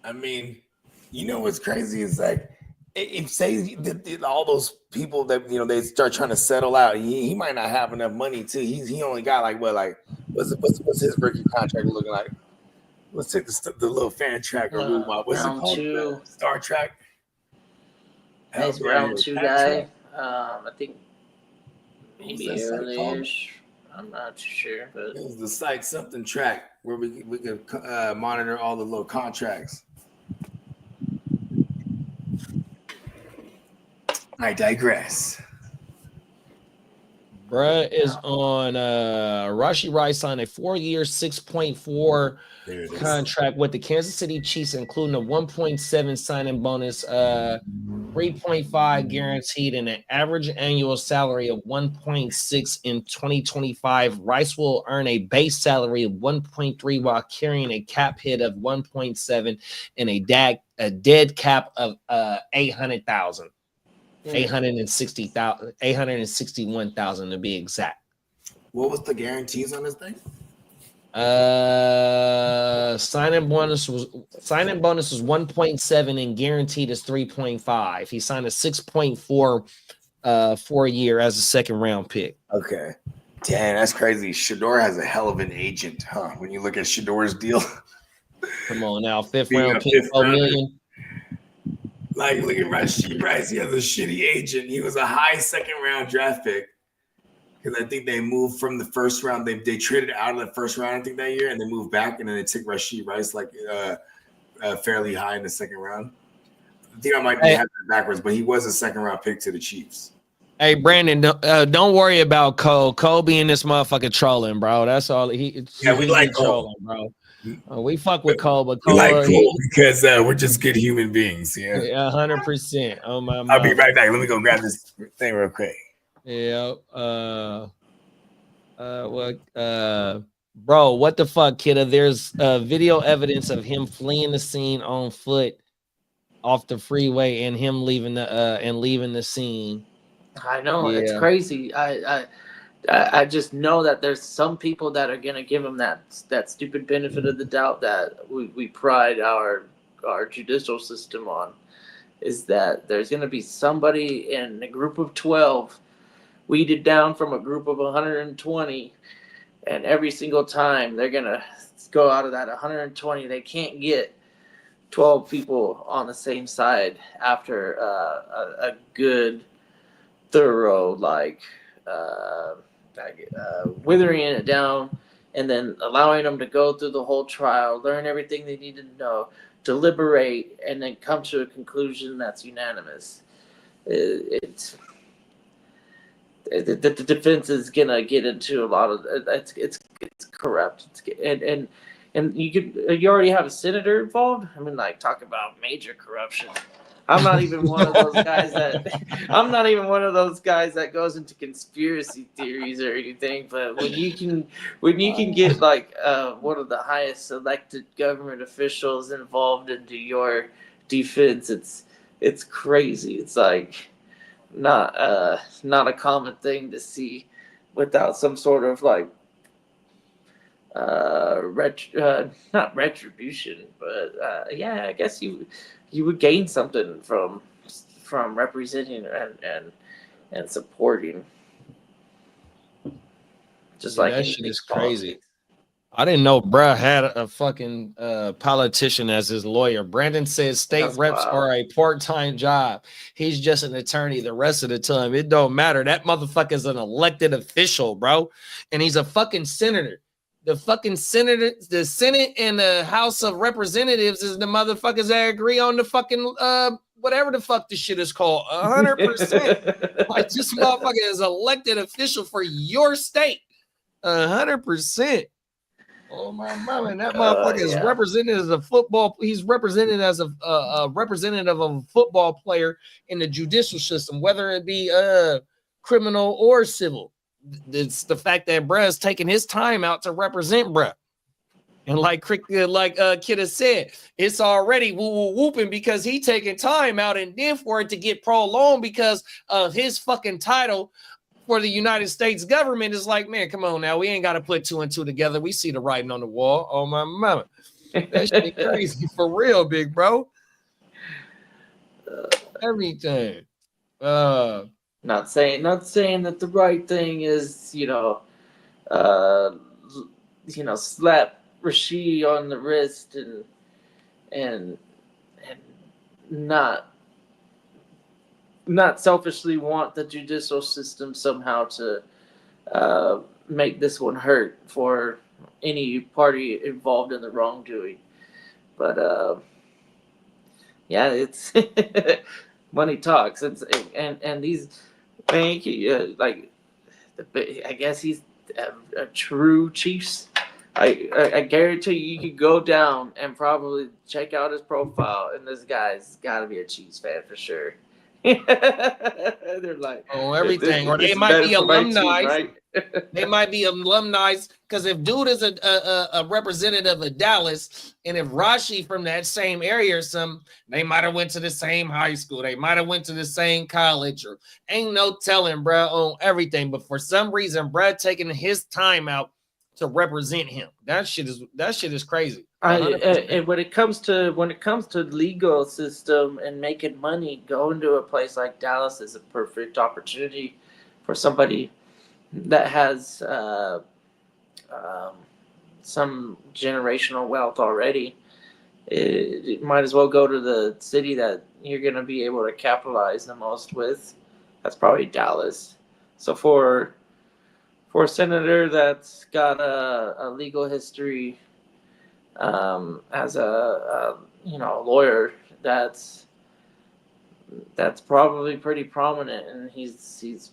I mean, you know what's crazy is like if say all those people that they start trying to settle out, he might not have enough money too. He only got what's his rookie contract looking like? Let's take the little fan track or move on. What's it called? Star Trek. Nice round 2 guy. I think maybe early-ish. I'm not too sure, but it was the site something track where we could monitor all the little contracts. I digress. Bruh is on Rashi Rice signed a 4-year, $6.4 There it is. contract with the Kansas City Chiefs, including a 1.7 signing bonus, 3.5 guaranteed, and an average annual salary of 1.6 in 2025. Rice will earn a base salary of 1.3 while carrying a cap hit of 1.7 and a dead cap of 800,000. 861,000 to be exact. What was the guarantees on this thing? Signing bonus was 1.7 and guaranteed is 3.5. He signed a 6.4 for a year as a second round pick. Okay. Damn, that's crazy. Shador has a hell of an agent, huh? When you look at Shador's deal. Come on now, fifth Being round a pick, fifth 4 rounder. million. Like, look at Rashee Rice. He has a shitty agent. He was a high second round draft pick. Because I think they moved from the first round. They traded out of the first round, I think, that year, and they moved back, and then they took Rashee Rice like fairly high in the second round. I think I might be having it backwards, but he was a second round pick to the Chiefs. Hey, Brandon, don't worry about Cole. Cole being this motherfucker trolling, bro. That's all. We like Cole, bro. We fuck with Cole, but we Cole, like Cole because we're just good human beings. Yeah, 100%. Oh my! I'll be right back. Let me go grab this thing real quick. Yeah. Bro, what the fuck, kidda? There's video evidence of him fleeing the scene on foot off the freeway and him leaving the scene. I know, Yeah. it's crazy. I just know that there's some people that are gonna give him that stupid benefit of the doubt that we pride our judicial system on, is that there's gonna be somebody in a group of 12 weeded down from a group of 120, and every single time they're gonna go out of that 120, they can't get 12 people on the same side after a good, thorough, withering it down, and then allowing them to go through the whole trial, learn everything they need to know, deliberate, and then come to a conclusion that's unanimous. The defense is gonna get into a lot of it's corrupt. And you already have a senator involved. I mean, like, talk about major corruption. I'm not even one of those guys that goes into conspiracy theories or anything. But when you can get like one of the highest elected government officials involved into your defense, it's crazy. It's like not a common thing to see without some sort of like not retribution, but I guess you would gain something from representing and supporting. Just like that shit is crazy. I didn't know bruh had a fucking politician as his lawyer. Brandon says state reps are a part-time job. He's just an attorney the rest of the time. It don't matter. That motherfucker is an elected official, bro. And he's a fucking senator. The fucking senator, the Senate and the House of Representatives is the motherfuckers that agree on the fucking whatever the fuck this shit is called. 100%. Like, this motherfucker is elected official for your state. 100%. Oh my mama, and that motherfucker is represented as a football. He's represented as a representative of a football player in the judicial system, whether it be criminal or civil. It's the fact that bruh is taking his time out to represent bruh. And like Kidda said, it's already whooping because he taking time out, and then for it to get prolonged because of his fucking title for the United States government is like, man, come on now. We ain't got to put 2 and 2 together. We see the writing on the wall. Oh, my mama. That shit crazy for real, big bro. Everything. Not saying that the right thing is, slap Rashee on the wrist and not selfishly want the judicial system somehow to make this one hurt for any party involved in the wrongdoing. But it's money talks. And these like I guess he's a true Chiefs. I guarantee you could go down and probably check out his profile, and this guy's got to be a Chiefs fan for sure. They're like, Oh, everything, or this they is might better be for my team, alumni. right? They might be alumni because if dude is a representative of Dallas, and if Rashi from that same area or something, they might have went to the same high school, they might have went to the same college, or ain't no telling, bro, on everything. But for some reason, Brad taking his time out to represent him. That shit is crazy. And when it comes to legal system and making money, going to a place like Dallas is a perfect opportunity for somebody that has some generational wealth already. It might as well go to the city that you're going to be able to capitalize the most with. That's probably Dallas. So for a senator that's got a legal history as a lawyer, that's probably pretty prominent, and he's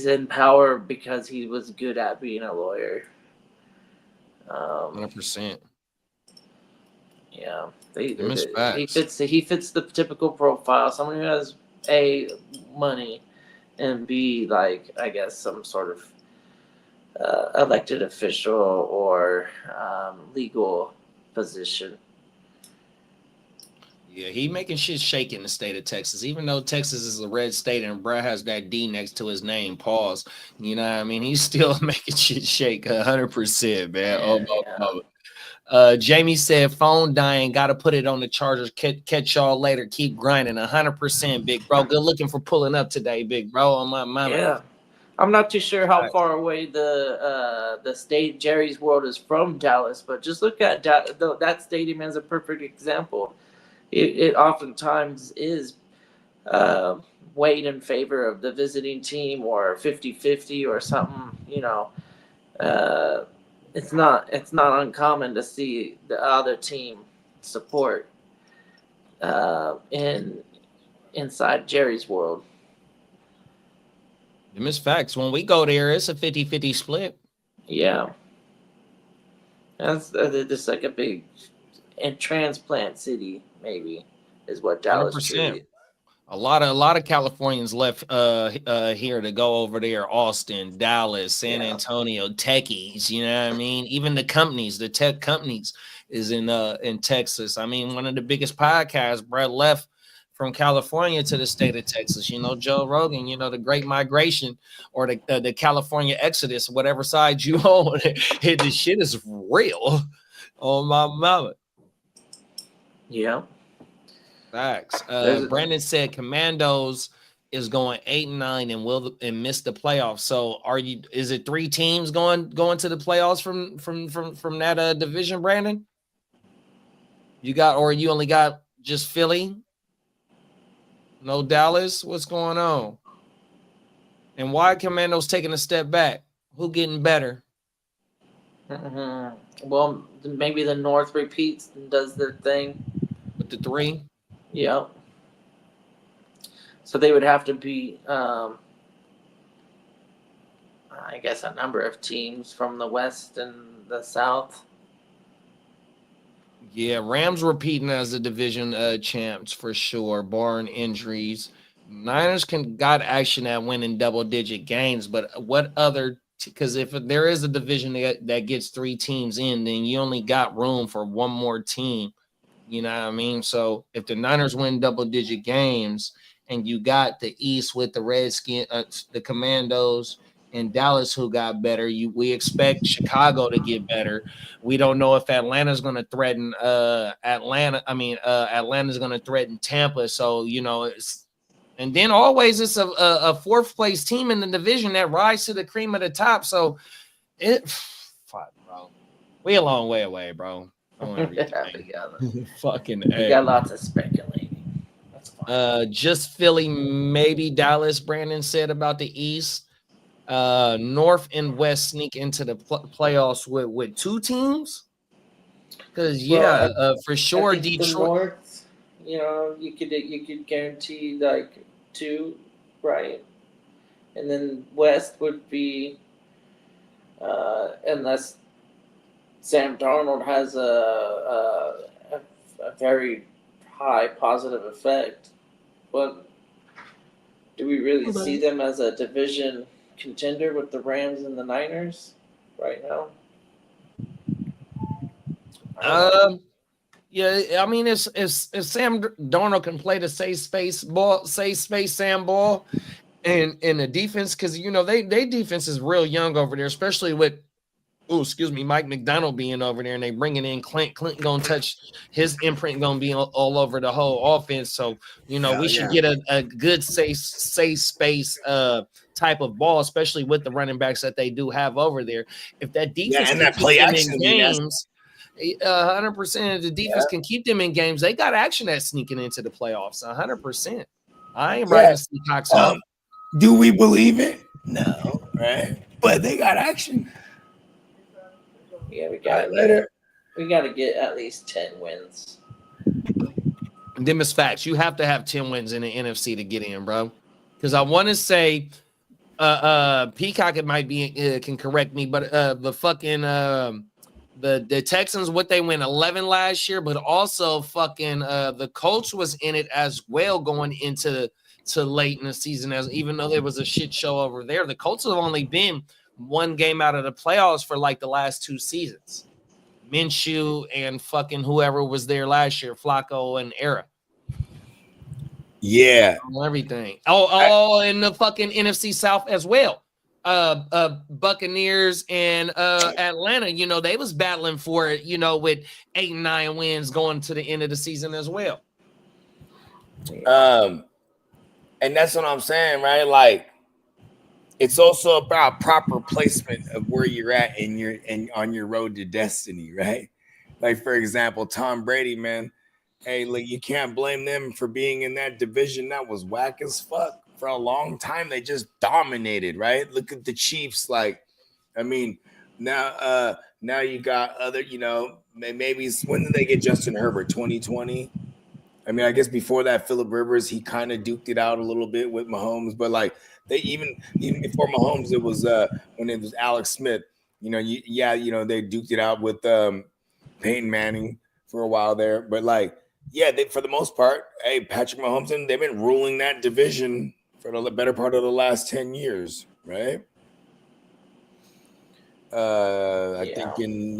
in power because he was good at being a lawyer. 100%. Yeah, He fits the typical profile. Someone who has A, money, and B, like, I guess some sort of elected official or legal position. Yeah, he making shit shake in the state of Texas, even though Texas is a red state and Brad has that D next to his name, pause. You know what I mean? He's still making shit shake 100%, man. Jamie said, phone dying, got to put it on the chargers. Catch y'all later. Keep grinding. 100%, big bro. Good looking for pulling up today, big bro. On my mind. Yeah. I'm not too sure how far away the state Jerry's World is from Dallas, but just look at that stadium as a perfect example. It oftentimes is weighed in favor of the visiting team or 50-50 or something. It's not uncommon to see the other team support inside Jerry's World. You miss facts. When we go there, it's a 50-50 split. Yeah. That's just like a big transplant city, maybe, is what Dallas 100%. treated. A lot of Californians left here to go over there. Austin, Dallas, San Antonio, techies, you know what I mean? Even the tech companies is in Texas. I mean, one of the biggest podcasts, Brett, left from California to the state of Texas. Joe Rogan, the Great Migration or the California Exodus, whatever side you on. The shit is real on my mama. Yeah. Facts. Brandon said Commandos is going 8-9 and miss the playoffs. So is it 3 teams going to the playoffs from that division, Brandon? Or you only got just Philly? No Dallas? What's going on? And why Commandos taking a step back? Who getting better? Mm-hmm. Well, maybe the North repeats and does their thing. With the 3? Yep. So they would have to be, I guess, a number of teams from the West and the South. Yeah, Rams repeating as the division champs for sure, barring injuries. Niners got action at winning double-digit games, but what other? Because if there is a division that gets 3 teams in, then you only got room for one more team. You know what I mean? So if the Niners win double-digit games, and you got the East with the Redskins, the Commandos, and Dallas who got better, we expect Chicago to get better. We don't know if Atlanta's going to threaten Atlanta's going to threaten Tampa. So and then always it's a 4th place team in the division that rise to the cream of the top. So fuck, bro, we a long way away, bro. Fucking we got lots of speculating. Just Philly, maybe Dallas. Brandon said about the East. North and West sneak into the playoffs with 2 teams. Because for sure, Detroit. The North, you could guarantee like 2, right? And then West would be, unless Sam Darnold has a very high positive effect, but do we really see them as a division contender with the Rams and the Niners right now? Yeah, I mean, if Sam Darnold can play the safe space Sam ball, and the defense, because they defense is real young over there, especially with Mike McDonald being over there, and they bringing in Clinton gonna touch his imprint, gonna be all over the whole offense. So we should get a good safe space type of ball, especially with the running backs that they do have over there. If that defense and that play action in games. 100% of the defense can keep them in games. They got action at sneaking into the playoffs. 100%. I ain't riding Seahawks up. Do we believe it? No, right? But they got action. Yeah, we got to get at least 10 wins. Them is facts. You have to have 10 wins in the NFC to get in, bro. Because I want to say, Peacock, it might be can correct me, but the fucking the Texans, what they win 11 last year, but also fucking the Colts was in it as well going into late in the season, as even though there was a shit show over there. The Colts have only been one game out of the playoffs for like the last 2 seasons. Minshew and fucking whoever was there last year, Flacco and Era. Yeah. Everything. And the fucking NFC South as well. Buccaneers and Atlanta, they was battling for it, with 8 and 9 wins going to the end of the season as well. And that's what I'm saying, right? Like, it's also about proper placement of where you're at and on your road to destiny, right? Like, for example, Tom Brady, man. Hey, like, you can't blame them for being in that division that was whack as fuck. For a long time, they just dominated, right? Look at the Chiefs. Like, I mean, now you got other, maybe when did they get Justin Herbert? 2020? I mean, I guess before that, Phillip Rivers, he kind of duked it out a little bit with Mahomes, but like they even before Mahomes, it was when it was Alex Smith. They duked it out with Peyton Manning for a while there, but like, yeah, for the most part, hey, Patrick Mahomes, and they've been ruling that division for the better part of the last 10 years, right? I think in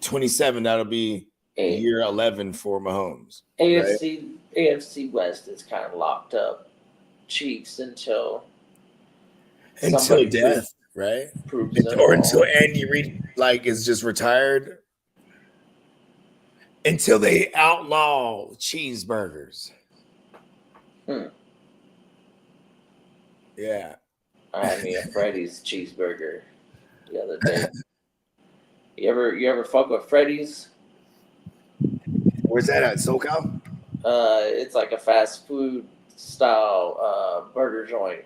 27, that'll be year 11 for Mahomes. AFC West is kind of locked up. Chiefs until death, right? Or until Andy Reid is just retired. Until they outlaw cheeseburgers. Yeah. I had me a Freddy's cheeseburger the other day. You ever fuck with Freddy's? Where's that at? SoCal? It's like a fast food style burger joint.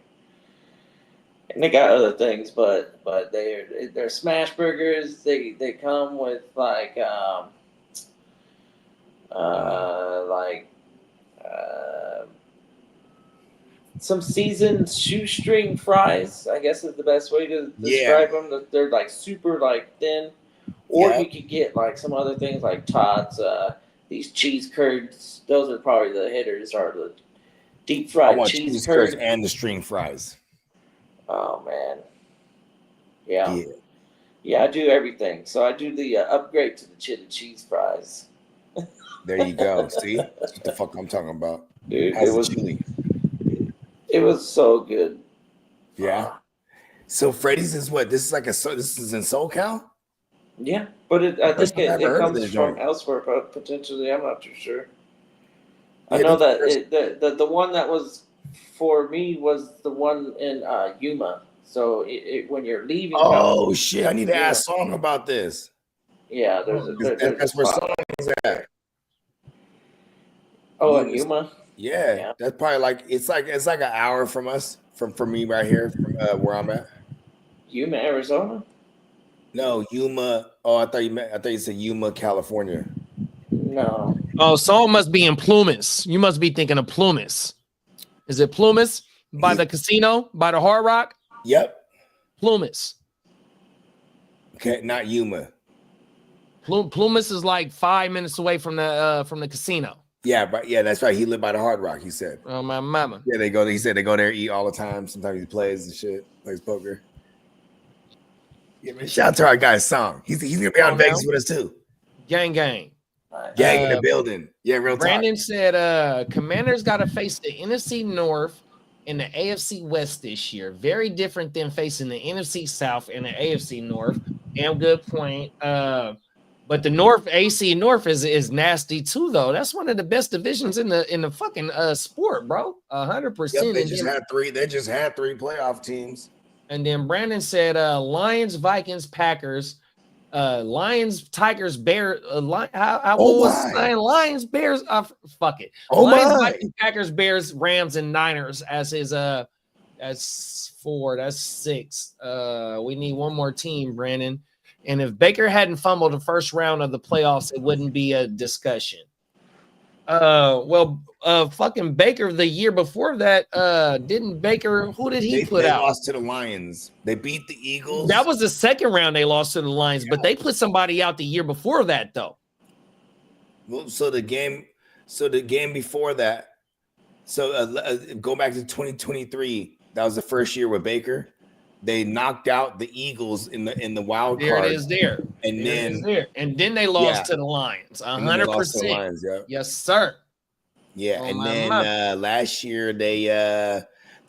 And they got other things, but they're smash burgers. They come with some seasoned shoestring fries, I guess is the best way to describe them. They're like super thin, or you could get like some other things like Todd's. These cheese curds, those are probably the hitters. Are the deep fried cheese curds and the string fries. Oh man, yeah. I do everything. So I do the upgrade to the chili cheese fries. There you go. See, that's what the fuck I'm talking about, dude. It was so good. Yeah. So Freddy's is what? This is in SoCal? Yeah, but I think it comes from elsewhere, but potentially, I'm not too sure. I know that the one that was for me was the one in Yuma. So when you're leaving, shit! I need to ask Song about this. Yeah, that's where Song is at. Oh, in Yuma. Yeah, that's probably it's like an hour from us, from me right here, from where I'm at. Yuma, Arizona. No, Yuma. Oh, I thought you said Yuma, California. No. Oh, Song must be in Plumas. You must be thinking of Plumas. Is it Plumas? by the casino, by the Hard Rock. Yep. Plumas. Okay, not Yuma. Plumas is like 5 minutes away from the casino. Yeah, but yeah, that's right. He lived by the Hard Rock. He said. Oh my mama. Yeah, they go. He said they go there, eat all the time. Sometimes he plays and shit, plays poker. Yeah, man. Shout out to our guy Song. He's gonna be out in Vegas with us too. Gang, gang. Gang in the building. Yeah, real talk. Brandon said Commanders got to face the NFC North and the AFC West this year. Very different than facing the NFC South and the AFC North. Damn good point. But the North, AC North is nasty too, though. That's one of the best divisions in the fucking sport, bro. 100%. Yep, they just had three. They just had 3 playoff teams. And then Brandon said Lions, Vikings, Packers, Lions, Tigers, Bears. Lions, Bears. Fuck it. Lions, Vikings, Packers, Bears, Rams, and Niners as his that's 4. That's 6. We need one more team, Brandon. And if Baker hadn't fumbled the first round of the playoffs, it wouldn't be a discussion. Fucking Baker the year before that, didn't Baker, who did he put out? They lost to the Lions. They beat the Eagles. That was the second round they lost to the Lions, but they put somebody out the year before that, though. Well, so the game before that, go back to 2023. That was the first year with Baker. They knocked out the Eagles in the wild card. There it is there. And then they lost to the Lions. 100%. Yes, sir. Yeah, and then last year they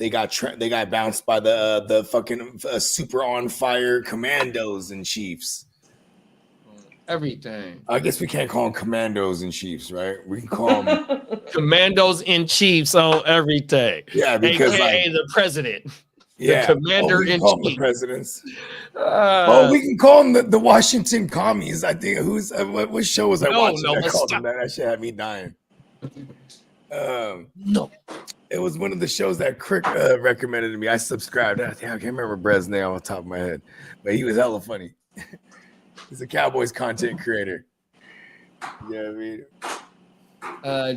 got bounced by the fucking super on fire Commandos and Chiefs. Everything. I guess we can't call them Commandos and Chiefs, right? We can call them Commandos and Chiefs on everything. Yeah, because AKA the president. Yeah, the commander in chief. The presidents. We can call them the Washington Commies. I think what show was I watching? I called them that. That shit had me dying. No, it was one of the shows that Crick recommended to me. I subscribed. I can't remember Brad's name off the top of my head, but he was hella funny. He's a Cowboys content creator. Yeah, I mean.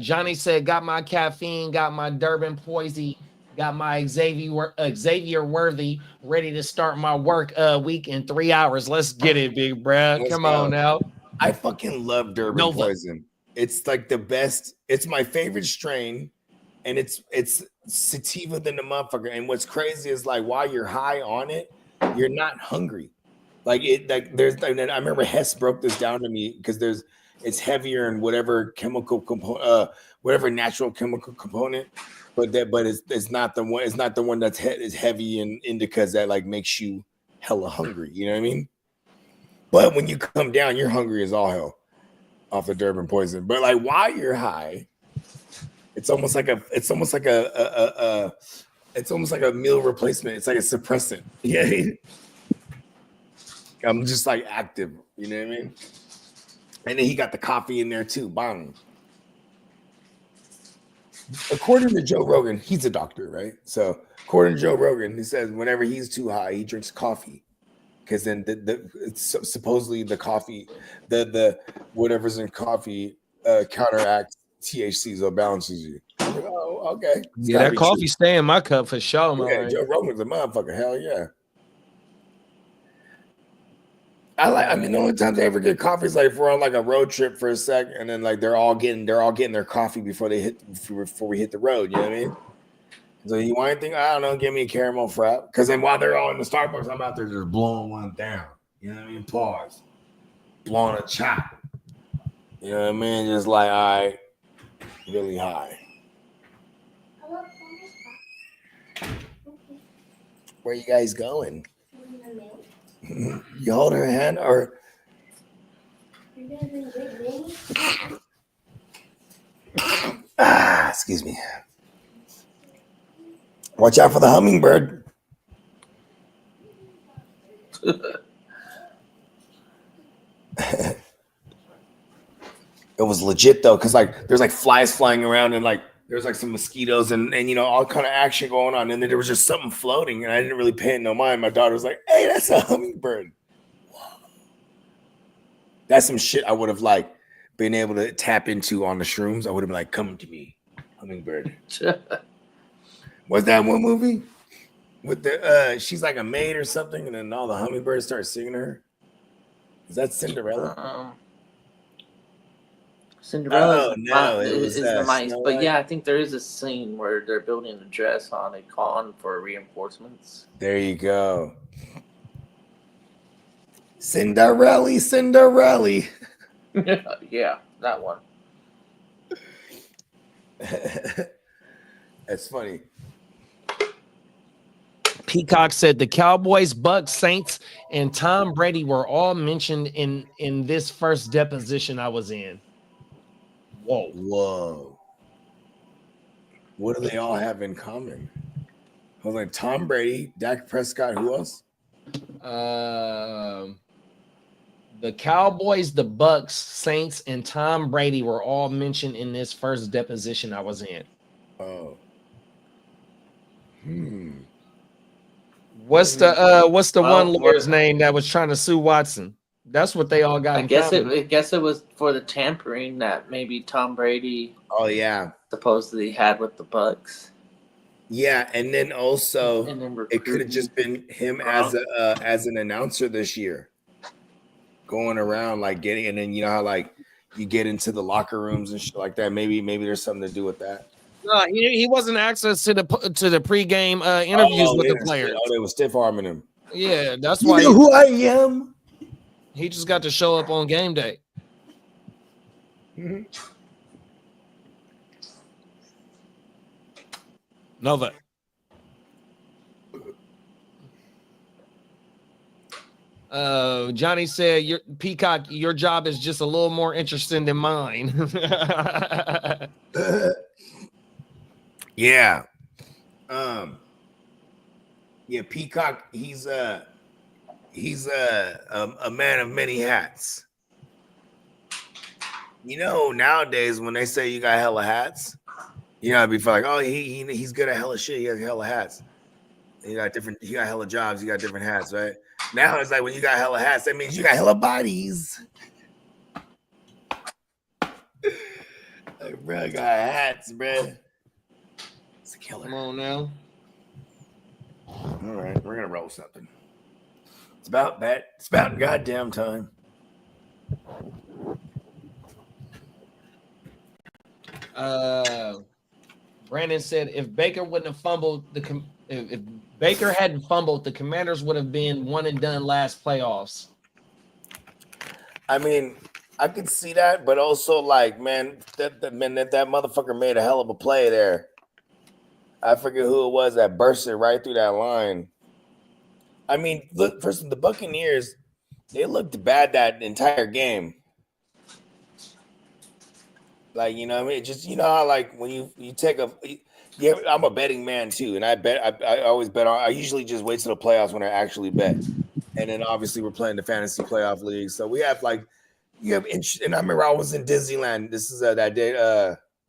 Johnny said, "Got my caffeine, got my Durban Poison, got my Xavier Worthy ready to start my work week in 3 hours. Let's get it, big Brad. Come on now." I fucking love Durban Poison. It's like the best. It's my favorite strain, and it's sativa than the motherfucker. And what's crazy is like while you're high on it, you're not hungry. I remember Hess broke this down to me because it's heavier in whatever chemical component, whatever natural chemical component, but it's not the one. It's not the one that's is heavy in indicas that like makes you hella hungry. You know what I mean? But when you come down, you're hungry as all hell off the Durban Poison. But like while you're high, it's almost like a meal replacement. It's like a suppressant. Yeah. I'm just like active, you know what I mean? And then he got the coffee in there too. Bang. According to Joe Rogan, he's a doctor, right? So according to Joe Rogan, he says whenever he's too high, he drinks coffee. Because then supposedly the coffee, the whatever's in coffee counteracts THC, so it balances you. Like, oh, okay. Yeah, that coffee stay in my cup for sure, man. Yeah, Joe Rogan's a motherfucker. Hell yeah. I mean, the only time they ever get coffee is like if we're on like a road trip for a sec, and then like they're all getting their coffee before we hit the road. You know what I mean? So you want anything? I don't know. Give me a caramel frap. Because then while they're all in the Starbucks, I'm out there just blowing one down. You know what I mean? Pause. Blowing a chop. You know what I mean? Just like, all right, really high. Where you guys going? You hold her hand or excuse me. Watch out for the hummingbird. It was legit though, because like there's like flies flying around and like there's like some mosquitoes and you know all kind of action going on, and then there was just something floating, and I didn't really pay it no mind. My daughter was like, "Hey, that's a hummingbird." Whoa. That's some shit I would have like been able to tap into on the shrooms. I would have been like, "Come to me, hummingbird." What's that one movie with the she's like a maid or something, and then all the hummingbirds start singing to her? Is that Cinderella? Cinderella no, it was is the mice, Snow but White. yeah, I think there is a scene where they're building a dress on a con for reinforcements. There you go. Cinderella. Yeah, that one. That's funny. Peacock said the Cowboys, Bucks, Saints, and Tom Brady were all mentioned in this first deposition I was in. Whoa. What do they all have in common? I was like Tom Brady, Dak Prescott, who else? The Cowboys, the Bucks, Saints, and Tom Brady were all mentioned in this first deposition I was in. Oh. What's the one Well, lawyer's name that was trying to sue Watson? That's what they all got. I guess it was for the tampering that maybe Tom Brady Oh yeah. supposedly had with the Bucks. Yeah, and then also And then it could have just been him as an announcer this year, going around like getting, and then you know how like you get into the locker rooms and shit like that. Maybe there's something to do with that. No, he wasn't access to the pregame interviews with the players. They were stiff arming him. Yeah, that's You why know who I am. he just got to show up on game day. Nova. Johnny said, "Your Peacock, your job is just a little more interesting than mine." Yeah. Yeah, Peacock, he's a man of many hats. You know, nowadays when they say you got hella hats, you know, I'd be like, oh, he's good at hella shit. He has hella hats. He got hella jobs. You got different hats, right? Now it's like when you got hella hats, that means you got hella bodies. Like, bro, I got hats, bro. It's a killer. Come on now. All right, we're gonna roll something. It's about that. It's about goddamn time. Brandon said, if Baker wouldn't have fumbled if Baker hadn't fumbled, the Commanders would have been one and done last playoffs. I mean, I could see that, but also like, man, that motherfucker made a hell of a play there. I forget who it was that bursted right through that line. I mean, look, first the Buccaneers, they looked bad that entire game. Like, you know what I mean? Just, you know how like when you take yeah, I'm a betting man too, and I always bet on. I usually just wait till the playoffs when I actually bet, and then obviously we're playing the fantasy playoff league, so we have like and I remember I was in Disneyland. This is that day.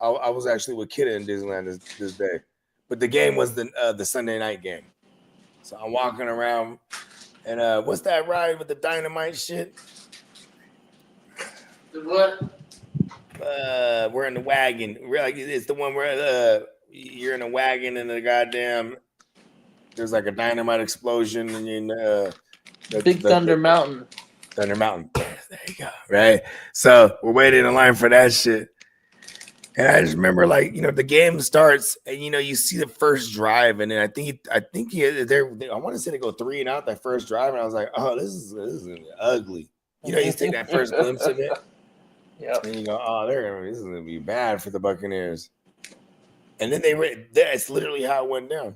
I was actually with Kidda in Disneyland this day, but the game was the Sunday night game. So I'm walking around, and what's that ride with the dynamite shit? What? We're in the wagon. We're like, it's the one where you're in a wagon and there's like a dynamite explosion and Big Thunder Mountain. Thunder Mountain. There you go. Right. So we're waiting in line for that shit. And I just remember, like, you know, the game starts and you know you see the first drive, and then I think I want to say they go 3 and out that first drive, and I was like, oh, this is ugly. You know, you take that first glimpse of it. Yeah. And you go, oh, this is gonna be bad for the Buccaneers. And then that's literally how it went down.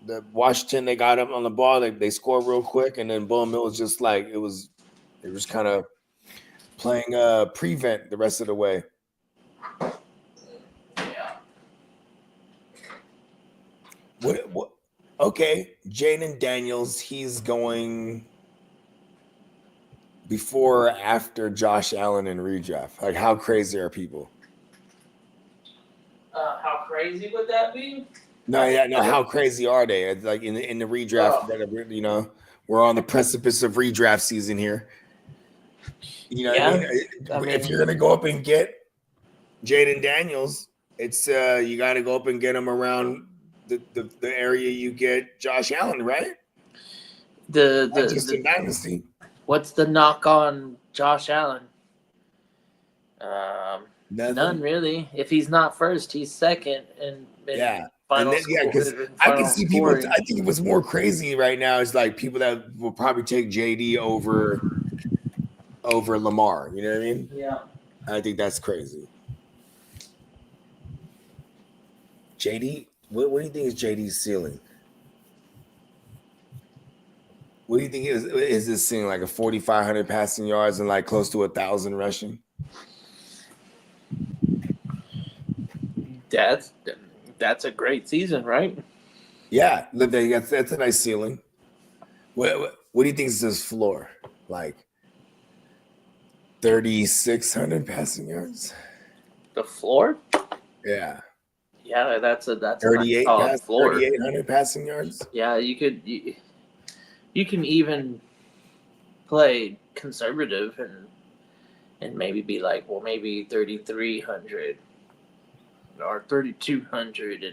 The Washington, they got up on the ball, they scored real quick, and then boom, it was just like they was kind of playing prevent the rest of the way. Yeah. What okay, Jaden Daniels, he's going before or after Josh Allen in redraft? Like, how crazy are people? How crazy would that be? No. How crazy are they? Like in the redraft, that you know, we're on the precipice of redraft season here. You know, Yeah. I mean, if you're gonna go up and get Jaden Daniels, it's you got to go up and get him around the area you get Josh Allen, right? Not just in Dynasty. What's the knock on Josh Allen? Nothing. None really. If he's not first, he's second. And Yeah. final And then, yeah, because score- I can final see people. scoring. I think what's more crazy right now is like people that will probably take JD over Lamar. You know what I mean? Yeah. I think that's crazy. JD, what do you think is JD's ceiling? What do you think is this ceiling? Like a 4,500 passing yards and like close to 1,000 rushing? That's a great season, right? Yeah, that's a nice ceiling. What do you think is his floor? Like 3,600 passing yards? The floor? Yeah. Yeah, that's a nice 3,800 passing yards? Yeah, you can even play conservative and maybe be like, well, maybe 3,300 or 3,200,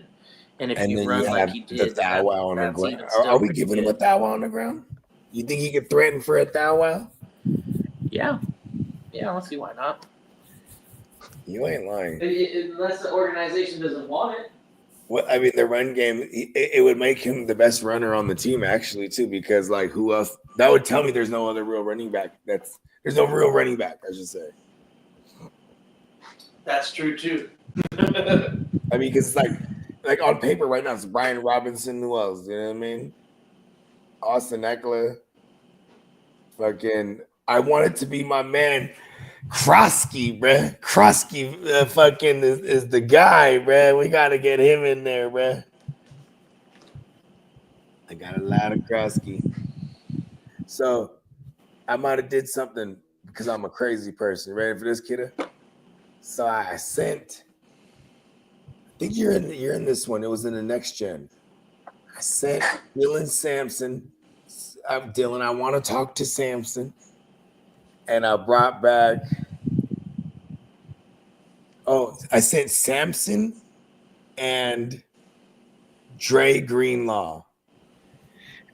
and if And you then run you like have he the did, thou wow on the that's ground. even Are still we pretty giving him a good. thou wow on the ground? You think he could threaten for a thou wow? Yeah, I don't see why not. You ain't lying. Unless the organization doesn't want it. Well, I mean, the run game, it would make him the best runner on the team, actually, too, because, like, who else? That would tell me there's no other real running back. There's no real running back, I should say. That's true too. I mean, because it's like on paper right now, it's Brian Robinson. Who else? You know what I mean? Austin Eckler. Fucking, I want it to be my man, Krosky, bruh. Krosky fucking is the guy, bruh. We got to get him in there, bruh. I got a lot of Krosky. So I might have did something because I'm a crazy person. Ready for this, kiddo? So I sent, I think you're in this one. It was in the next gen. I sent Dylan Sampson. Dylan, I want to talk to Sampson. And I brought back, I sent Sampson and Dre Greenlaw.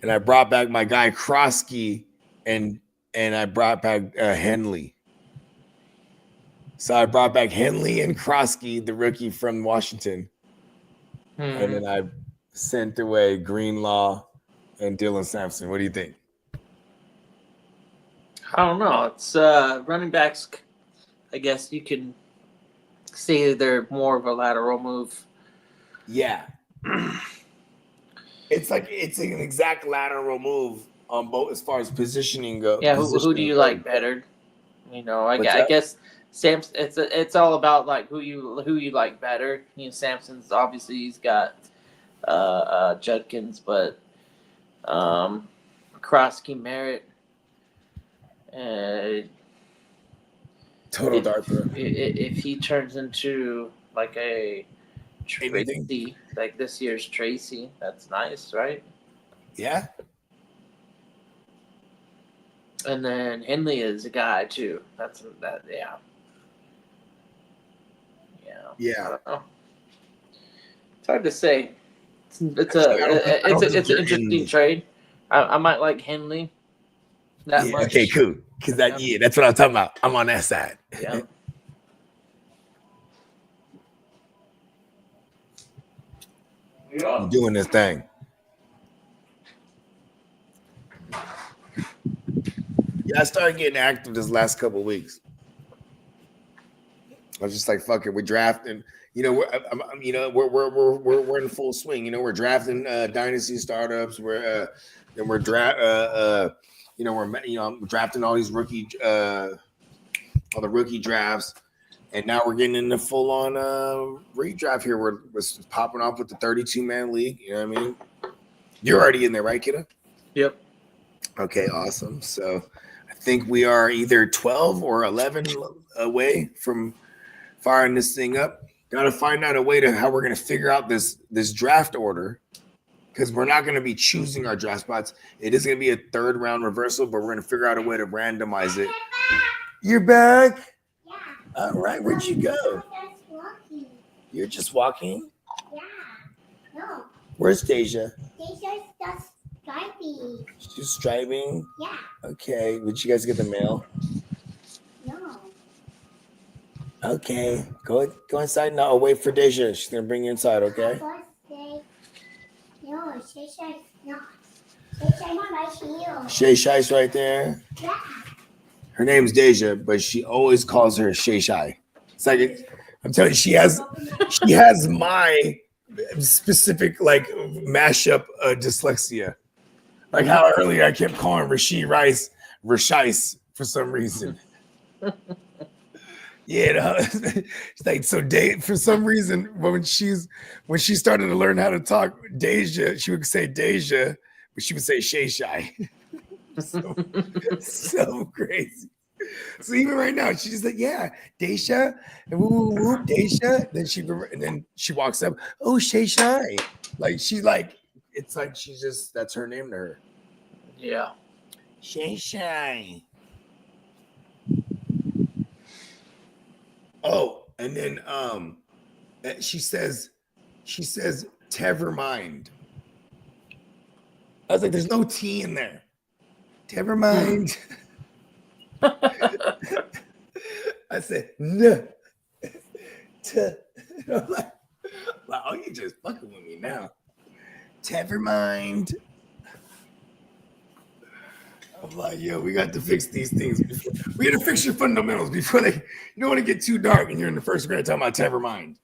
And I brought back my guy Krosky and I brought back Henley. So I brought back Henley and Krosky, the rookie from Washington. And then I sent away Greenlaw and Dylan Sampson. What do you think? I don't know. It's running backs. I guess you can say they're more of a lateral move. Yeah. It's an exact lateral move on both as far as positioning goes. Yeah, who do you like better? You know, I guess Samson. It's all about like who you like better. You know, Samson's obviously he's got Judkins, but Krosky, Merritt, total dart throw. If he turns into like a Tracy, like this year's Tracy, that's nice, right? Yeah. And then Henley is a guy too. Yeah. Yeah. I don't know. It's hard to say. It's an interesting trade. I might like Henley that much. Okay, cool. Because that's what I'm talking about. I'm on that side. Yeah. I'm doing this thing. Yeah, I started getting active this last couple of weeks. I was just like, "Fuck it, we're drafting." You know, we're in full swing. You know, we're drafting dynasty startups. I'm drafting all these all the rookie drafts, and now we're getting into full on redraft here. We're popping off with the 32-man league. You know what I mean? You're already in there, right, kiddo? Yep. Okay, awesome. So I think we are either 12 or 11 away from firing this thing up. Got to find out a way to how we're going to figure out this draft order, because we're not going to be choosing our draft spots. It is going to be a third round reversal, but we're going to figure out a way to randomize it. You're back? Yeah. All right. Where'd you go? I'm just walking. You're just walking? Yeah. No. Where's Deja? Deja's just driving. She's driving. Yeah. Okay. Did you guys get the mail? No. Okay. Go inside now. Wait for Deja. She's gonna bring you inside. Okay. Birthday. No, Deja's not. Deja's not right here. Shay Shai's right there. Yeah. Her name's Deja, but she always calls her Shay Shai. It's like I'm telling you, she has my specific like mashup dyslexia. Like how earlier I kept calling Rashid Rice for some reason. Yeah, no. It's like so. For some reason, when she started to learn how to talk Deja, she would say Deja, but she would say Shay Shai. so crazy. So even right now, she's just like, yeah, Deja, and whoop, Deja. Then she walks up, oh, Shay Shai. Like she's like, it's like she's just that's her name to her. Yeah. Shay Shai. Oh, and then she says, Tever mind. I was like, there's no T in there. Tever mind. I said, no. I'm like, wow, you just fucking with me now. Tever mind. I'm like, yo, we got to fix these things. We got to fix your fundamentals before you don't want to get too dark and you're in the first grade talking about Tever mind.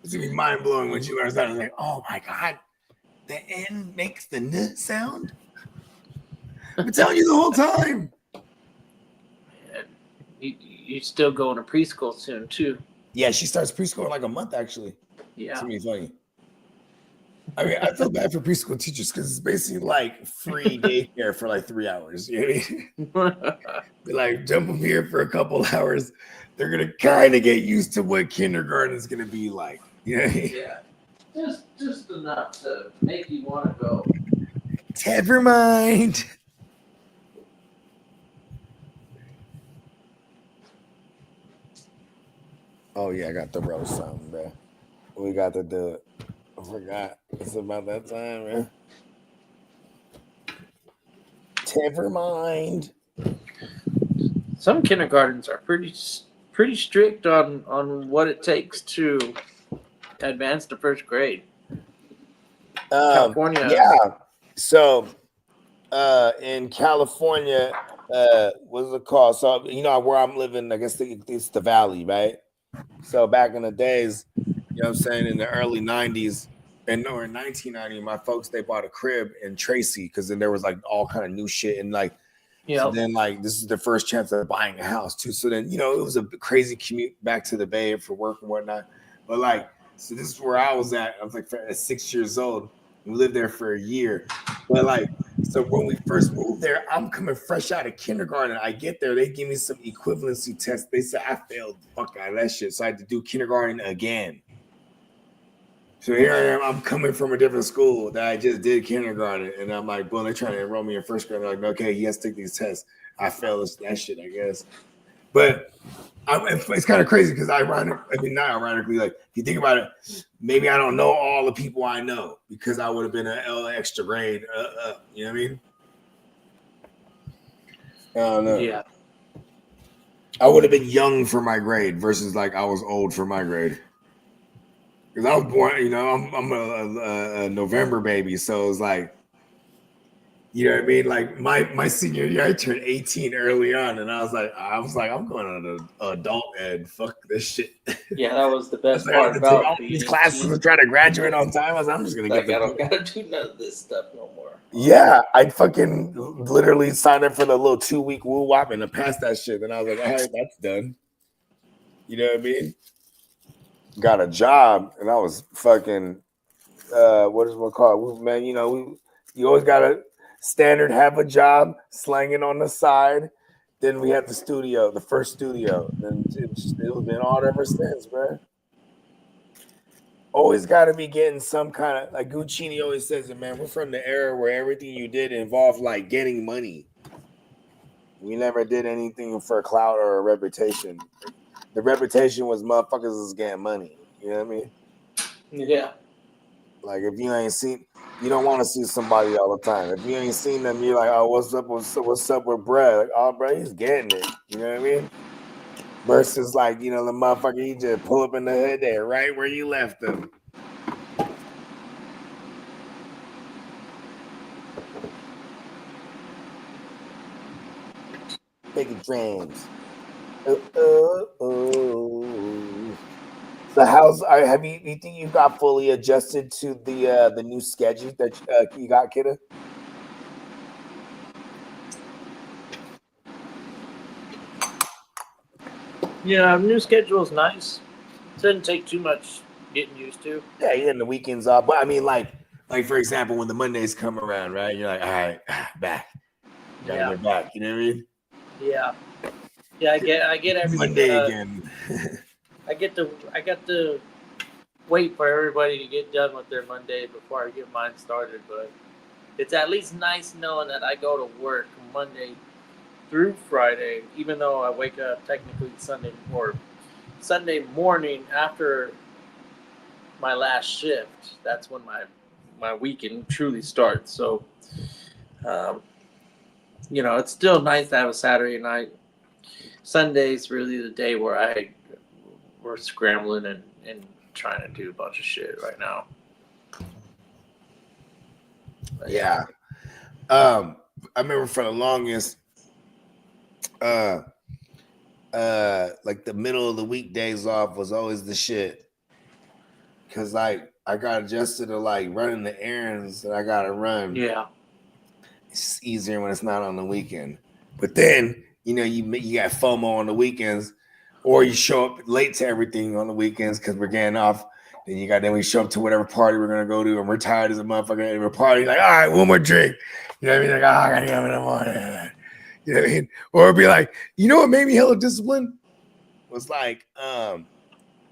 It's going to be mind blowing when she learns that. I'm like, oh my God, the N makes the N sound? I'm telling you the whole time. You still going to preschool soon, too. Yeah, she starts preschool in like a month, actually. Yeah. It's going to be funny. I mean, I feel bad for preschool teachers because it's basically like free daycare for like 3 hours. You know what I mean? Be like, jump them here for a couple hours. They're going to kind of get used to what kindergarten is going to be like. You know what I mean? Yeah. Just enough to make you want to go. Never mind. Oh, yeah, I got to roast something, bro. We got to do it. I forgot. It's about that time, man. Never mind. Some kindergartens are pretty strict on what it takes to advance to first grade. California. Yeah. So in California, what's it called? So, you know, where I'm living, I guess it's the Valley, right? So back in the days, you know what I'm saying, in the early 90s, or in 1990, my folks, they bought a crib in Tracy because then there was like all kind of new shit. And like, so then like this is the first chance of buying a house too. So then, you know, it was a crazy commute back to the Bay for work and whatnot. But like, so this is where I was at. I was like at 6 years old. We lived there for a year. But like, so when we first moved there, I'm coming fresh out of kindergarten. I get there, they give me some equivalency test. They said I failed the fuck out of that shit. So I had to do kindergarten again. So here I am, I'm coming from a different school that I just did kindergarten. And I'm like, well, they're trying to enroll me in first grade. They're like, okay, he has to take these tests. I failed that shit, I guess. But it's kind of crazy because not ironically, like if you think about it, maybe I don't know all the people I know because I would have been an L extra grade. You know what I mean? I don't know. Yeah. I would have been young for my grade versus like I was old for my grade. Because I was born, you know, I'm a November baby, so it's like, you know what I mean? Like my senior year, I turned 18 early on, and I was like, I'm going on adult ed. Fuck this shit. Yeah, that was the best I part about all these classes and try to graduate on time. I was like, I'm just gonna I don't gotta do none of this stuff no more. Yeah, I fucking literally signed up for the little 2-week woo wop and to pass that shit, and I was like, all right, that's done. You know what I mean? Got a job, and I was fucking what is it called? Man, you know, you always gotta standard have a job, slanging on the side. Then we had the studio, the first studio. Then it's been all ever since, bro. Always got to be getting some kind of, like Guccini always says it, man. We're from the era where everything you did involved like getting money. We never did anything for a clout or a reputation. The reputation was motherfuckers was getting money. You know what I mean? Yeah. Like if you ain't seen, you don't want to see somebody all the time. If you ain't seen them, you're like, oh, what's up with Brad? Like, oh, bro, he's getting it. You know what I mean? Versus like, the motherfucker, he just pull up in the hood there, right where you left him. Big dreams. So how's have you think you got fully adjusted to the new schedule that you got, kiddo? Yeah, new schedule is nice. Doesn't take too much getting used to. Yeah, you're in the weekends off. But I mean, like for example, when the Mondays come around, right? You're like, all right, back. Gotta get back. You know what I mean? Yeah. Yeah, I get everything. Monday again. I got to wait for everybody to get done with their Monday before I get mine started, but it's at least nice knowing that I go to work Monday through Friday, even though I wake up technically Sunday morning after my last shift. That's when my weekend truly starts. So, it's still nice to have a Saturday night. Sunday's really the day where we're scrambling and trying to do a bunch of shit right now. But yeah. I remember for the longest, like the middle of the weekdays off was always the shit. Cause like I got adjusted to like running the errands that I gotta run. Yeah. It's easier when it's not on the weekend. But then, you got FOMO on the weekends, or you show up late to everything on the weekends because we're getting off. Then we show up to whatever party we're gonna go to, and we're tired as a motherfucker, and we're partying like, all right, one more drink. You know what I mean? Like, I gotta get up in the morning. You know what I mean? Or it'd be like, you know what made me hella disciplined? Was like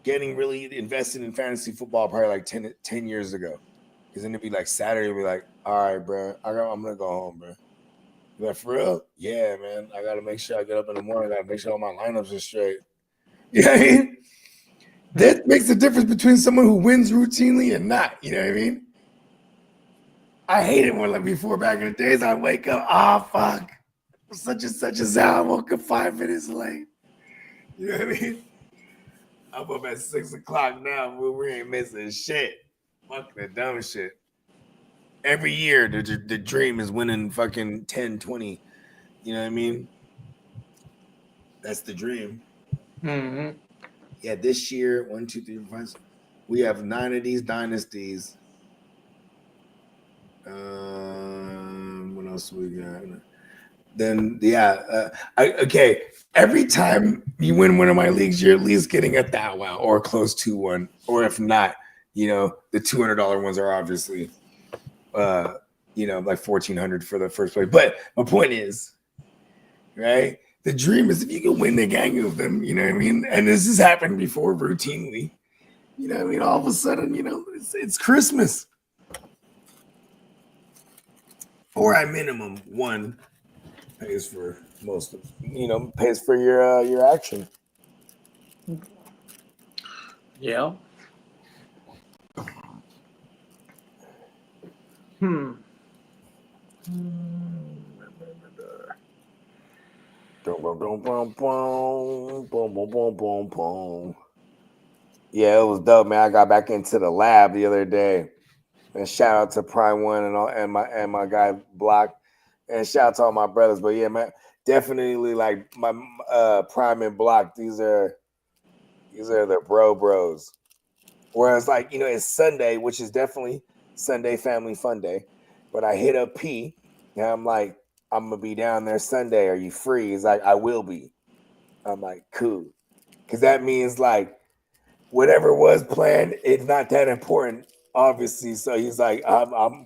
getting really invested in fantasy football probably like 10 years ago. Because then it'd be like Saturday, it'd be like, all right, bro, I'm gonna go home, bro. You're like, for real? Yeah, man. I gotta make sure I get up in the morning. I gotta make sure all my lineups are straight. You know what I mean? That makes the difference between someone who wins routinely and not. You know what I mean? I hated when like before back in the days, I'd wake up, fuck. Such and such a sound. I woke up 5 minutes late. You know what I mean? I'm up at 6 o'clock now. We ain't missing shit. Fuck the dumb shit. Every year, the dream is winning fucking 10, 20. You know what I mean? That's the dream. Mm-hmm. Yeah, this year, 1, 2, 3, 4, 5. We have 9 of these dynasties. What else we got? Then okay. Every time you win one of my leagues, you're at least getting a $1,000 or close to one, or if not, the $200 ones are obviously, like $1,400 for the first place. But my point is, right? The dream is if you can win the gang of them, you know what I mean. And this has happened before routinely, you know what I mean. All of a sudden, it's Christmas, or at minimum one pays for most of, pays for your action. Yeah. Yeah, it was dope, man. I got back into the lab the other day, and shout out to Prime One and my guy Block, and shout out to all my brothers. But yeah, man, definitely like my Prime and Block. These are the bros. Whereas like it's Sunday, which is definitely Sunday family fun day. But I hit up P, and I'm like, I'm gonna be down there Sunday. Are you free? He's like, I will be. I'm like, cool, because that means like whatever was planned, it's not that important, obviously. So he's like,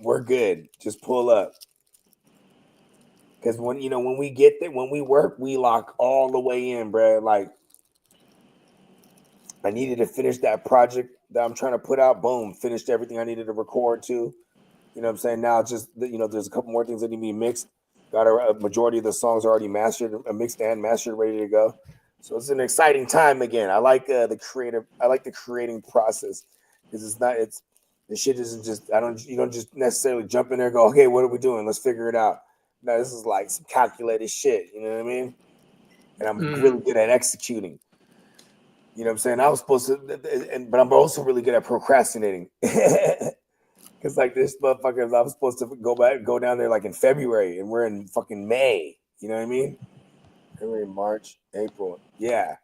we're good. Just pull up. Because when we get there, when we work, we lock all the way in, bro. Like, I needed to finish that project that I'm trying to put out. Boom, finished everything I needed to record too. You know what I'm saying? Now it's just there's a couple more things that need to be mixed. Got a majority of the songs already mastered, mixed and mastered, ready to go. So it's an exciting time again. I like the creating process because This shit isn't just you don't just necessarily jump in there and go, okay, what are we doing? Let's figure it out. No, this is like some calculated shit. You know what I mean? And I'm really good at executing. You know what I'm saying? I was supposed to, but I'm also really good at procrastinating. Because like this motherfucker, I was supposed to go down there like in February, and we're in fucking May. You know what I mean? February, March, April. Yeah.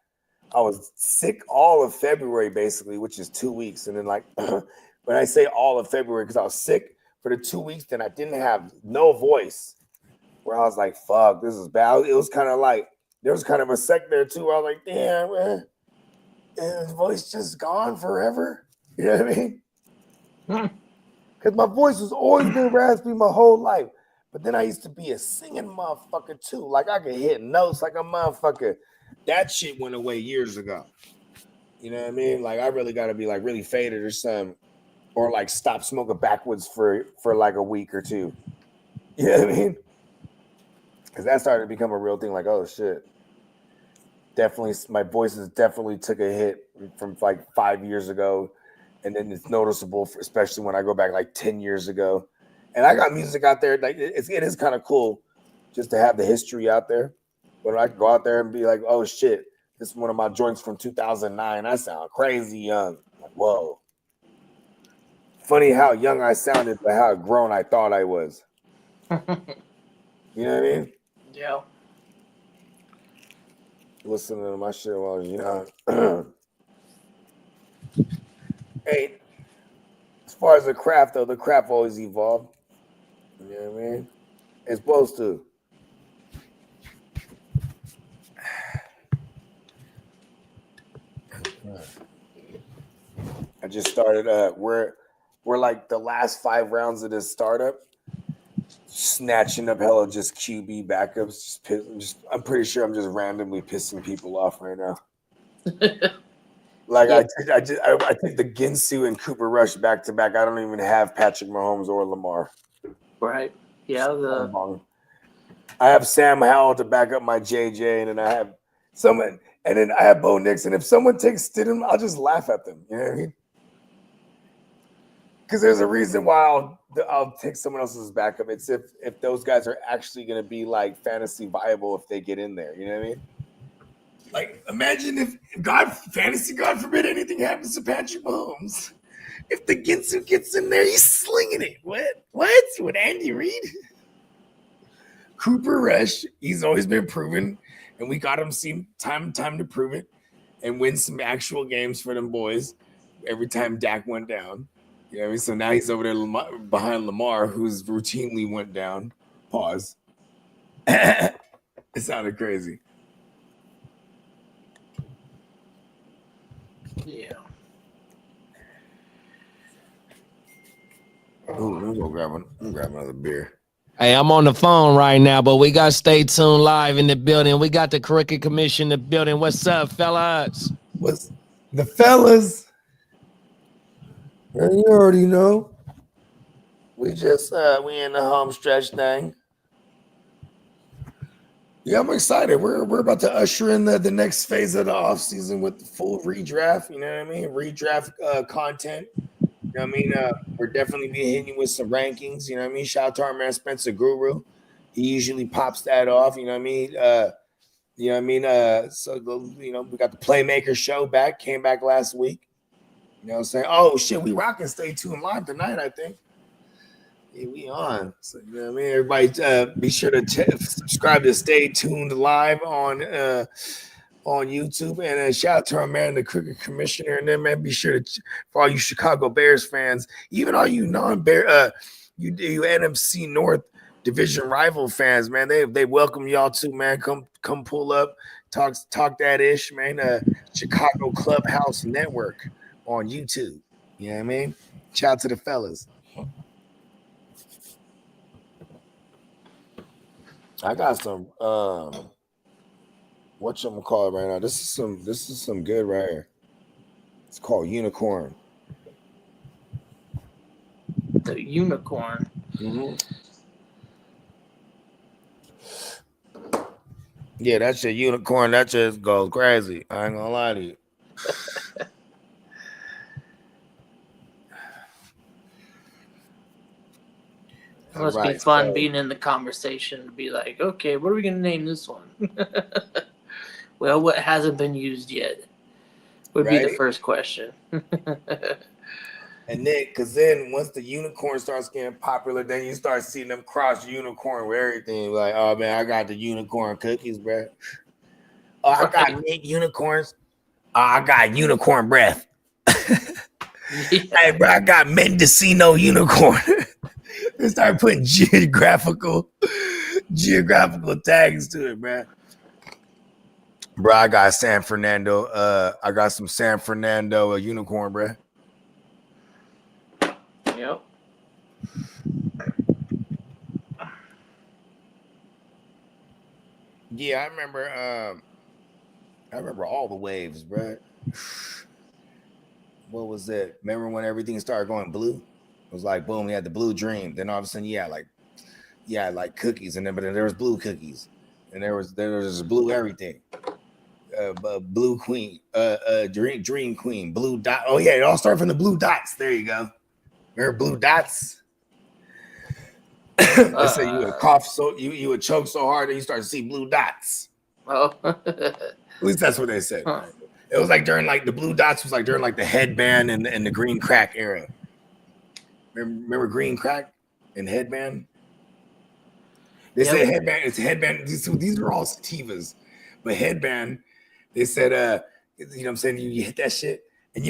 I was sick all of February, basically, which is 2 weeks. And then like when I say all of February, because I was sick for the 2 weeks, then I didn't have no voice. Where I was like, fuck, this is bad. It was kind of like, there was kind of a sec there too, where I was like, damn, man, is his voice just gone forever? You know what I mean? Because my voice has always been raspy my whole life. But then I used to be a singing motherfucker too. Like I could hit notes like a motherfucker. That shit went away years ago. You know what I mean? Like I really got to be like really faded or something. Or like stop smoking backwards for like a week or two. You know what I mean? Because that started to become a real thing. Like, oh shit. Definitely, my voice has definitely took a hit from like 5 years ago. And then it's noticeable, especially when I go back like 10 years ago. And I got music out there. Like it is kind of cool just to have the history out there. When I can go out there and be like, oh shit, this is one of my joints from 2009. I sound crazy young. Like, whoa. Funny how young I sounded, but how grown I thought I was. You know what I mean? Yeah. Listening to my shit while I was young. Hey, as far as the craft, though, the craft always evolved. You know what I mean? It's supposed to. I just started. We're like the last 5 rounds of this startup, snatching up hella just QB backups. I'm pretty sure I'm just randomly pissing people off right now. Like I take the Ginsu and Cooper Rush back to back. I don't even have Patrick Mahomes or Lamar. Right. Yeah. I have Sam Howell to back up my JJ, and then I have someone, and then I have Bo Nix. And if someone takes Stidham, I'll just laugh at them. You know what I mean? Because there's a reason why I'll take someone else's backup. It's if those guys are actually going to be like fantasy viable if they get in there. You know what I mean? Like, imagine if God forbid anything happens to Patrick Mahomes. If the Ginsu gets in there, he's slinging it. What? With Andy Reid? Cooper Rush, he's always been proven, and we got him see time to prove it and win some actual games for them boys every time Dak went down. You know what I mean? So now he's over there behind Lamar, who's routinely went down. Pause. It sounded crazy. Yeah. Ooh, let me go grab another beer. Hey, I'm on the phone right now, but we got Stay Tuned Live in the building. We got the Cricket Commission in the building. What's up, fellas? What's the fellas? Well, you already know. We just we in the home stretch thing. Yeah, I'm excited. We're about to usher in the next phase of the offseason with the full redraft. You know what I mean? Redraft content. You know what I mean? We're definitely be hitting you with some rankings. You know what I mean? Shout out to our man Spencer Guru. He usually pops that off. You know what I mean? You know what I mean? So you know, we got the Playmaker show back. Came back last week. You know what I'm saying? Oh shit, we rocking Stay Tuned Live tonight, I think. Yeah, we on. So you know what I mean? Everybody be sure to subscribe to Stay Tuned Live on YouTube, and shout out to our man, the Cricket Commissioner, and then man, be sure to for all you Chicago Bears fans, even all you non-Bear, you NFC North division rival fans, man, they welcome y'all too, man. Come pull up, talk that ish, man. Chicago Clubhouse Network on YouTube. You know what I mean? Shout out to the fellas. I got some whatchamacallit right now. This is some good right here. It's called Unicorn. The Unicorn. Mm-hmm. Yeah, that's a unicorn. That just goes crazy. I ain't gonna lie to you. It must be Right, fun so- being in the conversation to be like, okay, what are we gonna name this one? Well, what hasn't been used yet would be the Right? first question. And then, cause then once the unicorn starts getting popular, then you start seeing them cross unicorn with everything. Like, oh man, I got the unicorn cookies, bro. Oh, I got mint unicorns. Oh, I got unicorn breath. Hey, bro, I got Mendocino unicorn. They start putting geographical tags to it, bro. Bro, I got San Fernando. I got some San Fernando unicorn, bro. Yep. Yeah, I remember all the waves, bro. What was it? Remember when everything started going blue? It was like boom, we had the blue dream. Then all of a sudden, like cookies, and then but then there was blue cookies, and there was blue everything. Blue queen, dream queen, blue dot. Oh yeah, it all started from the blue dots. There you go. Remember blue dots? They say you would cough so you would choke so hard that you start to see blue dots. Oh. At least that's what they said. Huh. It was like during like the blue dots was like during like the headband and the green crack era. Remember green crack and headband? They said headband. It's headband. These are all sativas, but headband. They said, you know what I'm saying? You hit that shit, and a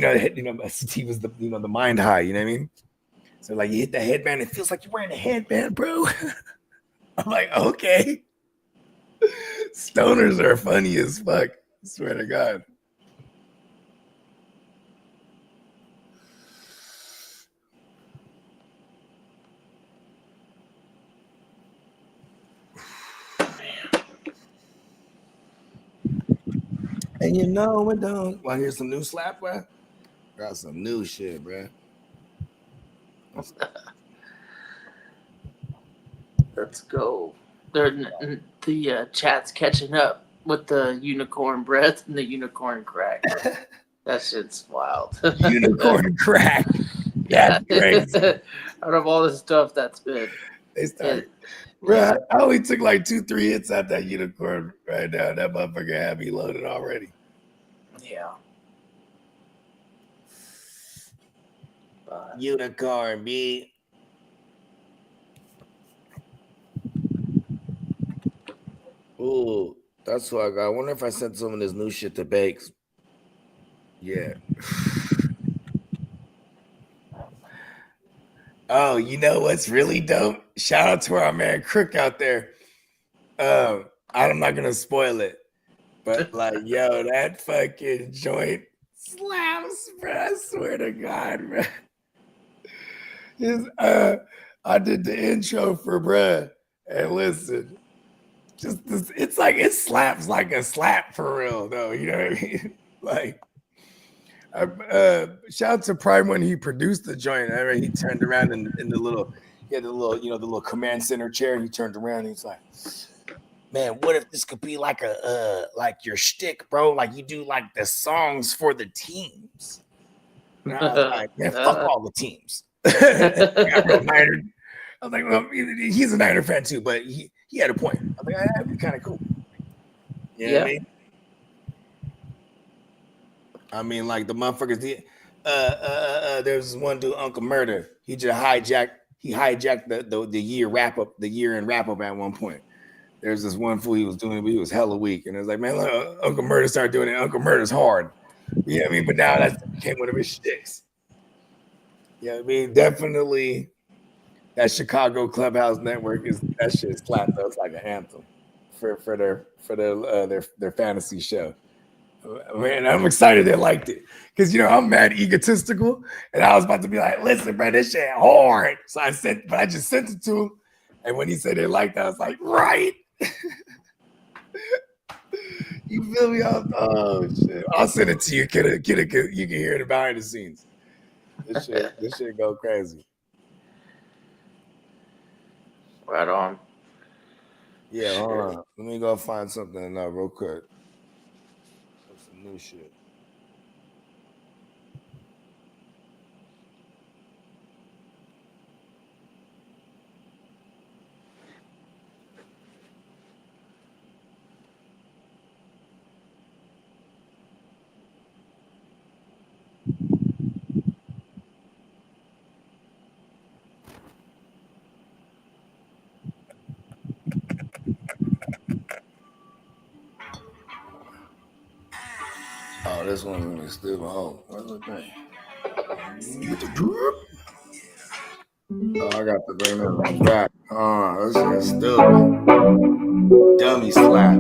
sativa's the the mind high. You know what I mean? So like you hit the headband, it feels like you're wearing a headband, bro. I'm like, okay. Stoners are funny as fuck. I swear to God. And you know it don't. Want to hear some new slap, bro? Got some new shit, bro. Let's go. The chat's catching up with the unicorn breath and the unicorn crack. That shit's wild. Unicorn crack. Yeah. That's crazy. Out of all the stuff that's been. They started. Bro, I only took like 2-3 hits at that unicorn right now. That motherfucker had me loaded already. Yeah. Unicorn, B. Ooh, that's what I got. I wonder if I sent some of this new shit to Bakes. Yeah. Oh, you know what's really dope? Shout out to our man Crook out there. I'm not gonna spoil it, but like, yo, that fucking joint slaps, bro. I swear to God, bro. I did the intro for bruh, and listen, just this, it's like it slaps like a slap for real, though. You know what I mean? Like, shout out to Prime when he produced the joint. I mean, he turned around in the little, he had the little, the little command center chair. And he turned around and he's like, "Man, what if this could be like like your shtick, bro? Like you do like the songs for the teams." And I was like, "Man, fuck all the teams." I was like, well, he's a Niner fan too, but he had a point. I was like, that'd be kind of cool. You know what I mean? I mean, like the motherfuckers did. There's this one dude, Uncle Murder. He just hijacked the year wrap up, at one point. There's this one fool he was doing it, but he was hella weak. And it was like, man, look, Uncle Murder started doing it. Uncle Murder's hard. You know what I mean? But now that became one of his shticks. You know what I mean? Definitely that Chicago Clubhouse Network that shit slapped us like an anthem for their fantasy show. Man, I'm excited they liked it. Because I'm mad egotistical. And I was about to be like, listen, bro, this shit hard. So I just sent it to him. And when he said they liked it, I was like, right. You feel me? Oh shit! I'll send it to you. You can hear it behind the scenes. This shit go crazy. Right on. Yeah, hold on. Let me go find something real quick. Some new shit. Oh, this one is still home. Where's the thing? Oh, I got to bring that back. Oh, this is stupid. Dummy slap.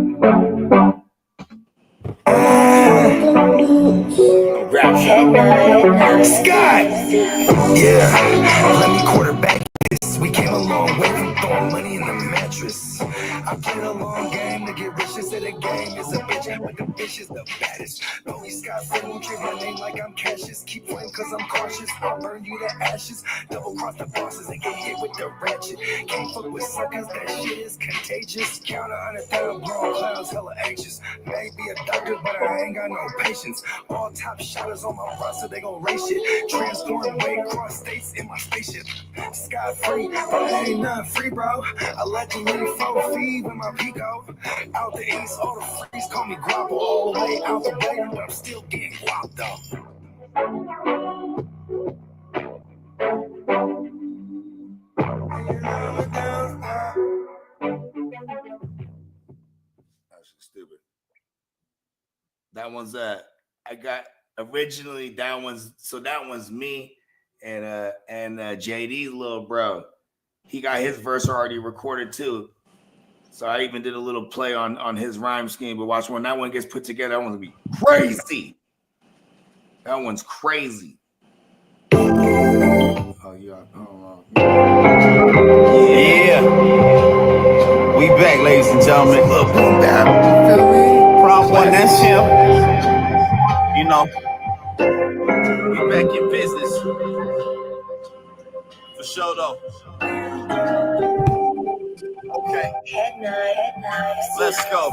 Rap Scott! Yeah, let me quarterback this. We came a long way from throwing money in the mattress. I played a long game to get rich. They said the game is a bitch, but the bitch is the baddest. Only Scott Free, treat my name like I'm Cassius. Keep playing cause I'm cautious. I'll burn you to ashes. Double cross the bosses and get hit with the ratchet. Can't fuck with suckers, that shit is contagious. Count 100,000 blown clouds, hella anxious. Maybe a doctor, but I ain't got no patience. All top shotters on my roster, they gon' race shit. Transform way across states in my spaceship. Scott Free, but I ain't nothing free, bro. I let you really 4 feet with my Pico. Out the east, all the freaks call me Guapo. All the way out the way, but I'm still getting guap though. That's stupid. That one's I got originally that one's me and JD's little bro. He got his verse already recorded too. So I even did a little play on his rhyme scheme. But watch when that one gets put together, that one's gonna be crazy. That one's crazy. Oh yeah. Yeah. We back, ladies and gentlemen. Look, boom, bap. Prop one, that's him. You know, we back in business. For sure, though. Okay. Let's go.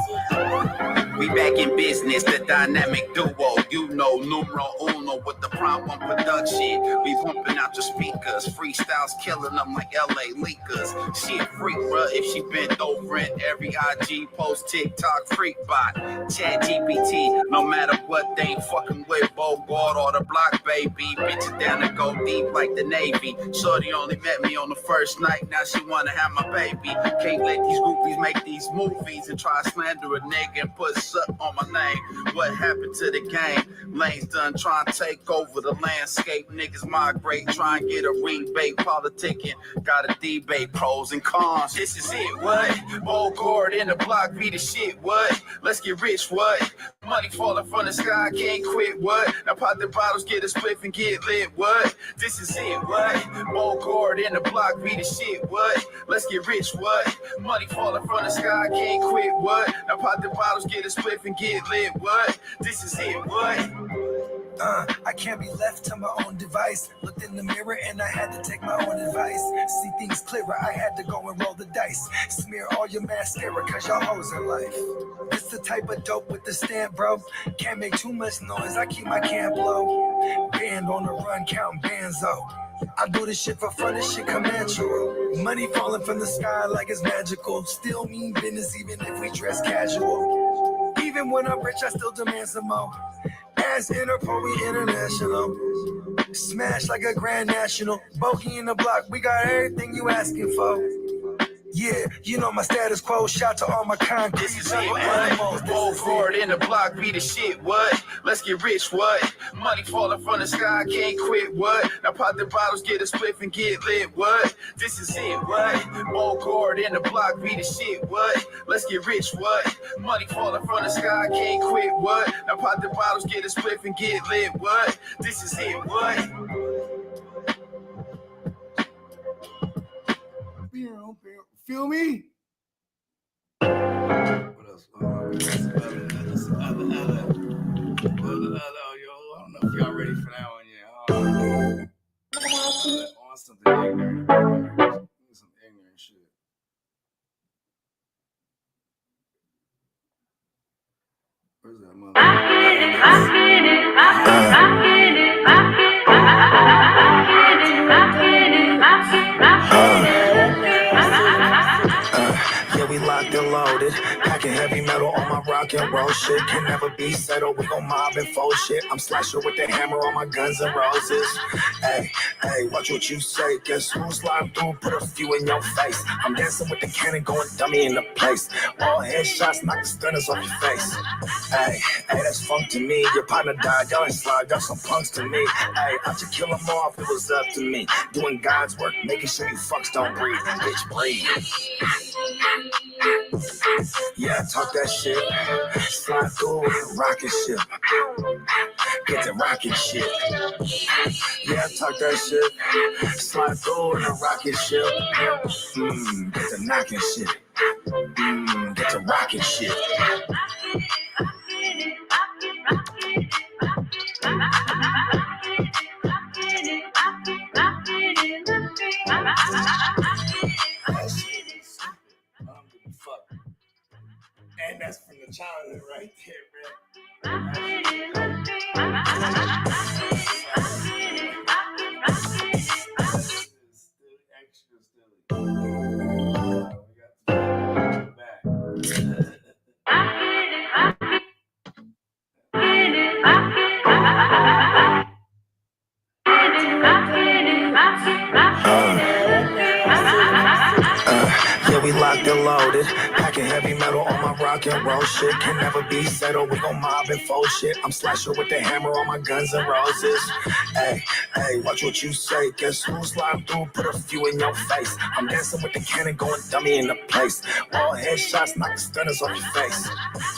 We back in business, the dynamic duo. You know, numero uno with the Prop One production. We pumping out your speakers. Freestyles killing them like LA Leakers. Shit freak, bruh. If she bent over in every IG post, TikTok freak bot. Chat GPT, no matter what, they ain't fucking with Bogart or the block, baby. Bitches down to go deep like the Navy. Shorty only met me on the first night, now she wanna have my baby. Can't let these groupies make these movies and try to slander a nigga and put something on my name. What happened to the game? Lanes done trying to take over the landscape. Niggas migrate, try and get a rebate. Politicking, gotta debate pros and cons. This is it, what? Old guard in the block be the shit, what? Let's get rich, what? Money falling from the sky, can't quit, what? Now pop the bottles, get a spliff and get lit, what? This is it, what? Old guard in the block be the shit, what? Let's get rich, what? Money falling from the sky, can't quit, what? Now pop the bottles, get a spliff and get lit, what? This is it, what? I can't be left to my own device. Looked in the mirror and I had to take my own advice. See things clearer, I had to go and roll the dice. Smear all your mascara cause y'all hoes in life. It's the type of dope with the stamp, bro. Can't make too much noise, I keep my camp low. Band on the run, counting banzo. I do this shit for fun, this shit come natural. Money falling from the sky like it's magical. Still mean business even if we dress casual. Even when I'm rich, I still demand some more. As Interpol, we international. Smash like a grand national. Bogey in the block, we got everything you asking for. Yeah, you know my status quo. Shout to all my concrete. This is it, what? Old guard in the block be the shit, what? Let's get rich, what? Money falling from the sky, can't quit, what? Now pop the bottles, get a spliff and get lit, what? This is it, what? Old guard in the block be the shit, what? Let's get rich, what? Money falling from the sky, can't quit, what? Now pop the bottles, get a spliff and get lit, what? This is it, what? Feel me? What else? Other, yo, I don't know if y'all ready for that one yet. On something ignorant. Some ignorant shit. Where's that mother? Yeah, we locked and loaded. Packing heavy metal on my my rock and roll shit. Can never be settled. We gon' mob and fold shit. I'm slasher with the hammer on my Guns and Roses. Hey, hey, watch what you say. Guess who's sliding through? Put a few in your face. I'm dancing with the cannon, going dummy in the place. All headshots, knock the stunners off your face. Hey, hey, that's funk to me. Your partner died, y'all ain't slide, y'all some punks to me. Hey, I should kill them all if it was up to me. Doing God's work, making sure you fucks don't breathe. Bitch, breathe. Yeah, talk that shit. Slide through, rocket shit. Get the rocket shit. Yeah, talk that shit. Slide through in the rocket ship. Get the knocking shit. Get the rocket shit. And that's from the childhood right there, man. Yeah, we locked and loaded. Packing heavy metal on my rock and roll shit. Can never be settled. We gon' mob and fold shit. I'm slasher with the hammer on my Guns and Roses. Hey, hey, watch what you say. Guess who's sliding through? Put a few in your face. I'm dancing with the cannon, going dummy in the place. All headshots, knock the stunners off your face.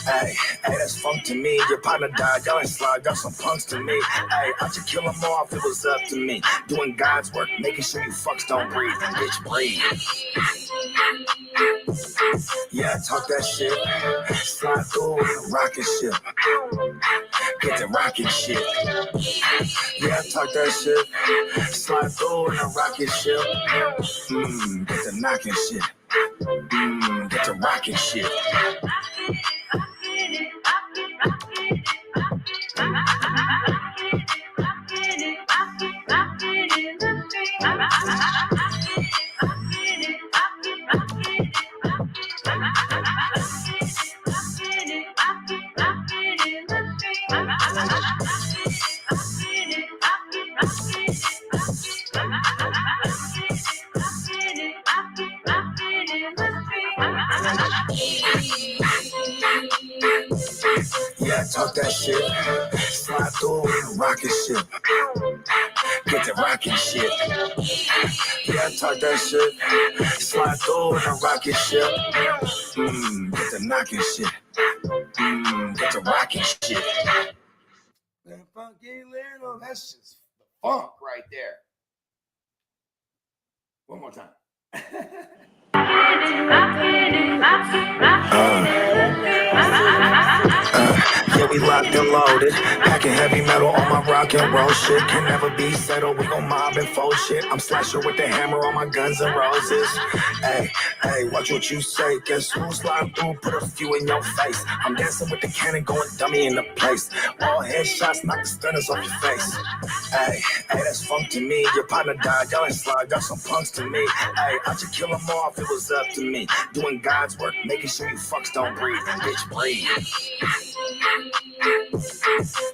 Hey, hey, that's funk to me. Your partner died, y'all ain't slide, y'all some punks to me. Hey, I should kill them all if it was up to me. Doing God's work, making sure you fucks don't breathe. Bitch, breathe. Yeah, talk that shit. Slide through rocket ship. Get the rocket shit. Yeah, talk that shit. Slide through in the rocket ship. Get the knocking shit. Get the rocket shit. Yeah, talk that shit. Slide through rocket ship. Get the rocket shit. Yeah, talk that shit. Slide through the rocket ship. Get the knocking shit. Get the rocket shit. That funky little, that's just funk right there. One more time. Yeah, we locked and loaded. Packing heavy metal on my rock and roll shit. Can never be settled. We gon' mob and fold shit. I'm slasher with the hammer on my Guns and Roses. Hey, hey, watch what you say. Guess who's sliding through? Put a few in your face. I'm dancing with the cannon, going dummy in the place. All headshots, knock the stunners off your face. Hey, hey, that's funk to me. Your partner died, y'all ain't slide, y'all some punks to me. Hey, I should kill them all if it was up to me. Doing God's work, making sure you fucks don't breathe. Bitch, breathe.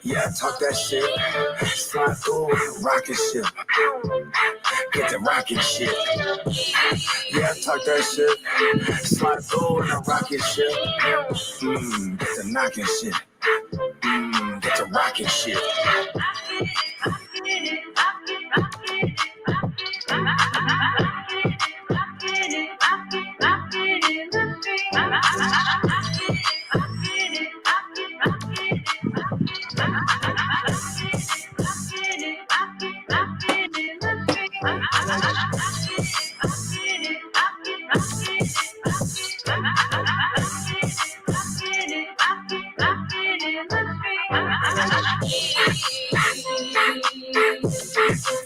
Yeah, talk that shit. Slide through rocket ship. Get the rocket shit. Yeah, talk that shit. Slide through the rocket ship. Get the knocking shit. Get the rocket shit.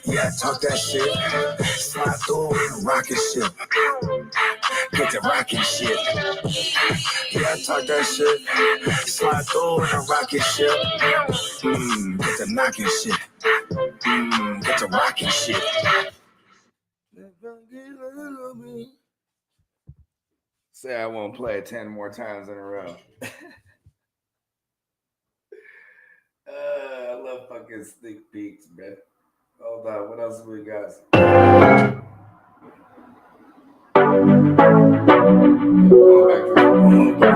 Yeah, talk that shit. Slide through rocket ship. Get the rocket shit. Yeah, talk that shit. Slide through the rocket ship. Get the knocking shit. Get the rocket shit. Say I won't play it 10 more times in a row. fucking sneak peeks, man. Hold on, what else we got?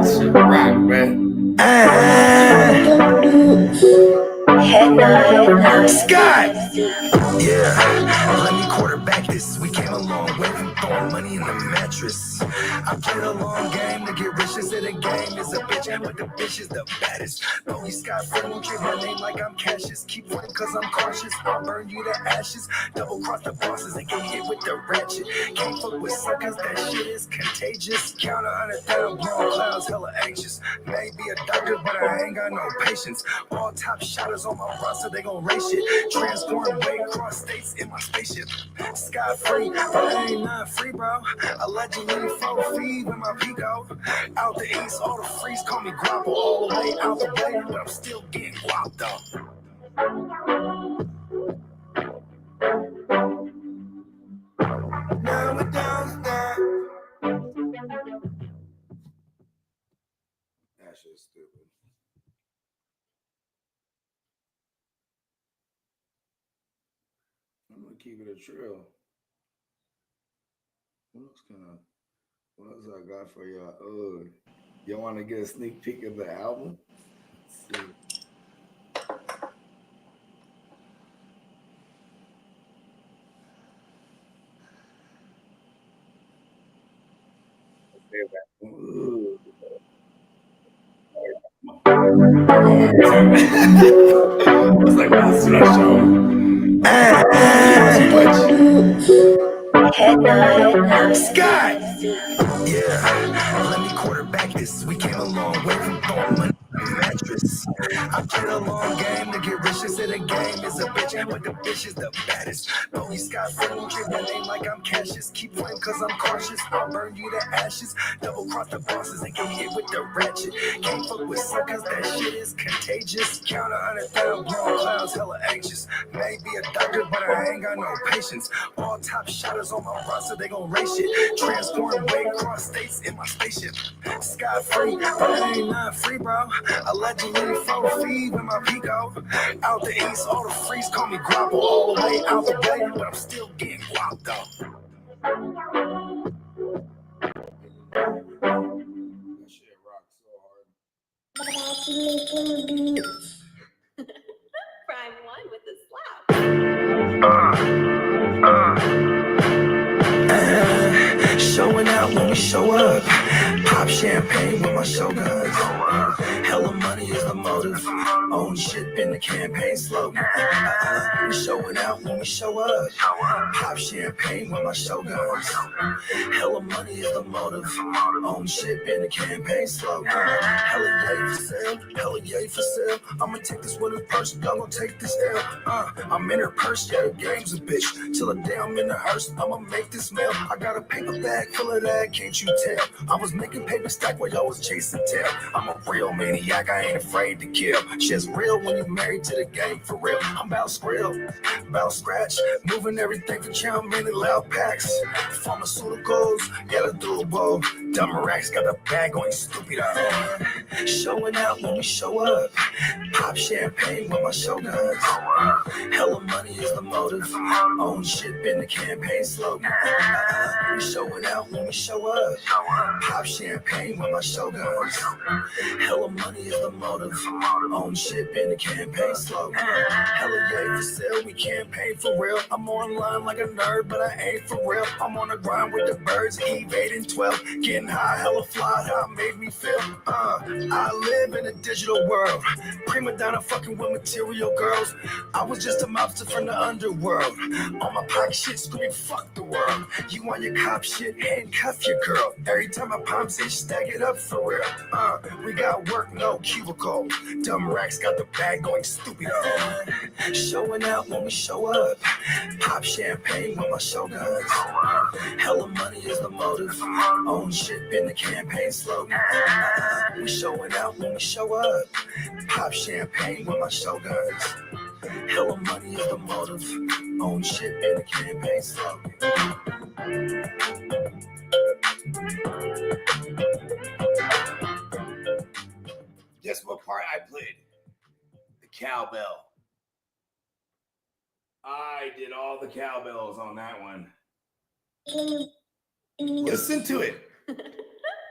Shit, rock, man. Scott! Yeah, let me quarterback this. We came a long way from throwing money in the mattress. I'm playing a long game to get rich. Instead of game is a bitch, but the bitch is the baddest. Only Scott Friend won't treat my name like I'm Cassius. Keep running cause I'm cautious. I'll burn you to ashes. Double cross the bosses and get hit with the ratchet. Can't fuck with suckers, that shit is contagious. Count 100,000 blown clouds, hella anxious. Maybe a doctor, but I ain't got no patience. All top shotters on my roster, they gon' race shit. Transform way across states in my spaceship. Sky free, but I ain't not free, bro. Allegedly 4 feet with my Pico. Out the east, all the freaks call me Guapo. All the way out the way, but I'm still getting guap though. Now we're downstairs. That shit's stupid. I'm gonna keep it a trail. What else I got for y'all? Oh, y'all want to get a sneak peek of the album? Let's see. Ooh. It's like, that's what I show him. Scott! Yeah, let me quarterback this. We came a long way from throwing money in the mattress. I played a long game to get rich. Instead of game is a bitch, but the bitch is the baddest. Only Scott Friend won't treat my name like I'm Cassius. Keep running cause I'm cautious. I'll burn you to ashes. Double cross the bosses and get hit with the ratchet. Can't fuck with suckers, that shit is contagious. Count 100,000 blown clouds, hella anxious. Maybe a doctor, but I ain't got no patience. All top shotters on my roster, they gon' race shit. Transform way across states in my spaceship. Sky free, but I ain't not free, bro. Allegedly 4 feet with my Pico. Out the east, all the freaks call me Guapo. All the way out the way, but I'm still getting guap though. That shit rocks so hard. Prime 1 with the slap. Showing out when we show up. Pop champagne with my shogun. Hella money is the motive. Own shit in the campaign slogan. We showing out when we show up. Pop champagne with my shoguns. Hella money is the motive. Own shit in the campaign slogan. Hella yay for sale. Hella yay for sale. I'ma take this with a person. Y'all gon' take this L. I'm in her purse. Yeah, the game's a bitch. Till the day I'm in the hearse. I'ma make this mail. I got a paper bag full of that. Can't you tell? I was making paper stack while y'all was chasing tail. I'm a real maniac. I ain't afraid to kill. Shit's real when you married to the game for real. I'm about skrill, about scratch, moving everything for chow mein and loud packs. Pharmaceuticals, yeah, the doable. Dumb racks got the bag going stupid. Showing out when we show up. Pop champagne with my shoguns. Hella money is the motive. Own shit been the campaign slogan. We showing out when we show up. Pop champagne with my shoguns. Hella money is the motive. Own shit been the campaign slogan. Hella yay for sale, we campaign for real. I'm online like a nerd, but I ain't for real. I'm on the grind with the birds, Eve 8 and 12. Getting high, hella fly, how it made me feel. I live in a digital world. Prima donna fucking with material girls. I was just a mobster from the underworld. On my pocket shit, screaming fuck the world. You want your cop shit, handcuff your girl. Every time I pump it, stack it up for real. We got work, no cubicle. Dumb racks got the bag going stupid. Showing out when we show up. Pop champagne with my shoguns. Hella money is the motive. Own shit been the campaign slogan. We showing out when we show up. Pop champagne with my shoguns. Hella money is the motive. Own shit been the campaign slogan. Guess what part I played? The cowbell. I did all the cowbells on that one. Listen to it.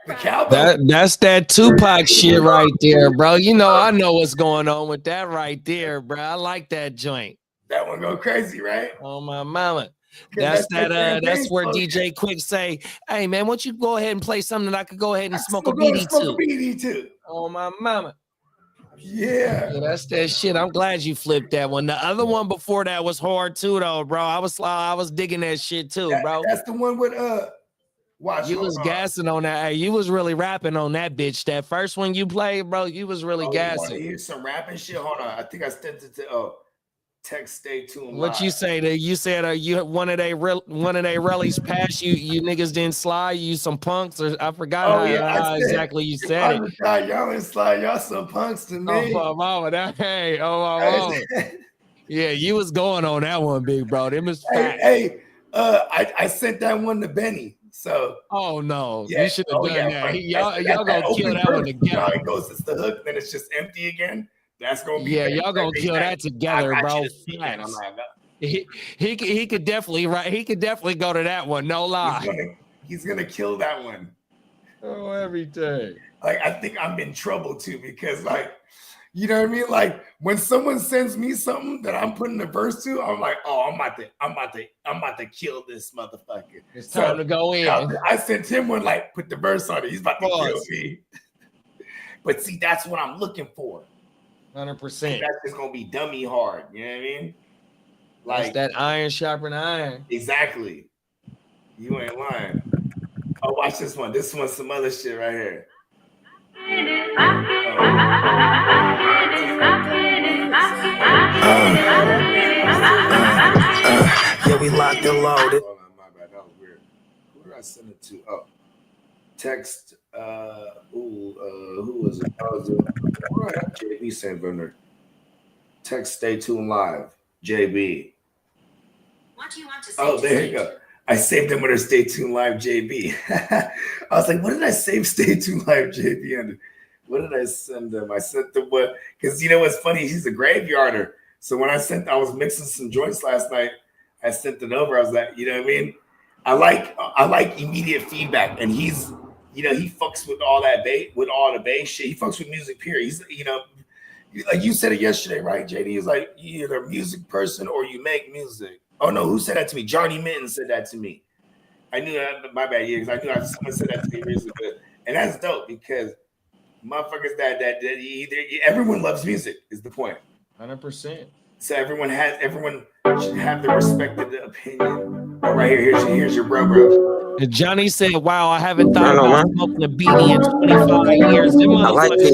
The cowbell. That's that Tupac shit right there, bro. You know, I know what's going on with that right there, bro. I like that joint. That one go crazy, right? Oh my mama. That's where DJ Quick say, hey man, why don't you go ahead and play something that I could go ahead and smoke a BD too? Oh my mama. Yeah, that's that shit. I'm glad you flipped that one. The other one before that was hard too, though, bro. I was digging that shit too, bro. That's the one with watch. You was gassing on that. Hey, you was really rapping on that bitch. That first one you played, bro, you was really gassing. You hear some rapping shit? Hold on. I think I sent it to text stay tuned. What you say? You said you one of they rallies past you niggas didn't slide you some punks, or I forgot how exactly you said it. Y'all didn't slide y'all some punks to me. Oh my mama, yeah, you was going on that one, big bro. Them is fat. I sent that one to Benny. So no, you should have done that. Y'all gonna kill that one together. It goes, it's the hook, then it's just empty again. That's gonna be y'all gonna kill that together, bro. He could definitely He could definitely go to that one. No lie. He's gonna kill that one. Oh, everything. Like I think I'm in trouble too because you know what I mean? Like when someone sends me something that I'm putting a verse to, I'm like, oh, I'm about to kill this motherfucker. It's time to go in. I sent him one like put the verse on it. He's about to kill me. But see, that's what I'm looking for. 100%. That's just gonna be dummy hard. You know what I mean? Like that's that iron sharpen iron. Exactly. You ain't lying. Oh, watch this one. This one's some other shit right here. Yeah, we locked and loaded. Hold on, my bad. That was weird. Who did I send it to? Oh, text. Who was it? JB St. Bernard. Text stay tuned live. JB. What do you want to say? Oh, there you go. I saved them with her stay tuned live JB. I was like, what did I save stay tuned live JB under? What did I send them? I sent them what? Because you know what's funny? He's a graveyarder. So when I was mixing some joints last night, I sent it over. I was like, you know what I mean? I like immediate feedback, and he's, you know, he fucks with all that all the bass shit. He fucks with music, period. He's, you know, like you said it yesterday, right, JD? He's like, you're either a music person or you make music. Oh no, who said that to me? Johnny Minton said that to me. I knew that, my bad, because I knew someone said that to me recently. And that's dope because motherfuckers that everyone loves music is the point. 100%. So everyone should have the respected opinion. Oh, right here, here's your bro. Johnny said, wow, I haven't thought about smoking a beanie in 25 years. I like it.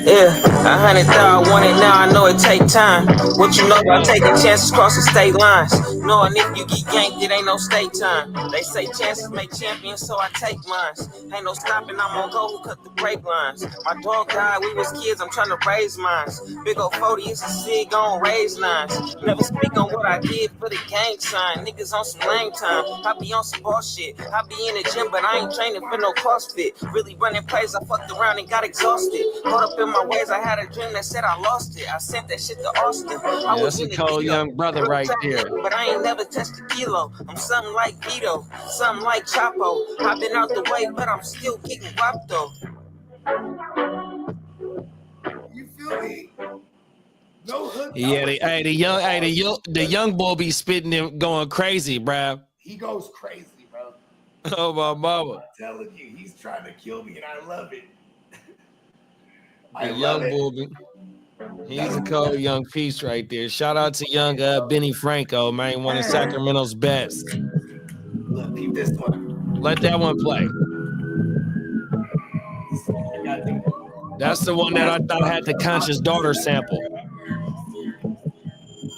Yeah, 100,000 want it now. I know it take time. What you know about taking chances crossing state lines? Knowing if you get yanked, it ain't no state time. They say chances make champions, so I take mines. Ain't no stopping, I'm on go who cut the brake lines. My dog died, we was kids, I'm trying to raise mines. Big old 40, it's a sig on raise lines. Never speak on what I did for the gang sign. Niggas on some lame time. I be on some bullshit. I be in the gym, but I ain't training for no CrossFit. Really running plays, I fucked around and got exhausted. Caught up in my ways, I had a dream that said I lost it. I sent that shit to Austin. I was that's a cold young brother right there. But I ain't never touched a kilo. I'm something like Vito, something like Chapo. I've been out the way, but I'm still getting whopped though. You feel me? No hook. Yeah, the young boy be spitting him going crazy, bro. He goes crazy, bro. Oh my mama. I'm telling you, he's trying to kill me, and I love it. He's a cold young piece right there. Shout out to young Benny Franco, man, one of Sacramento's best. Look, peep this one. Let that one play. That's the one that I thought had the Conscious Daughter sample.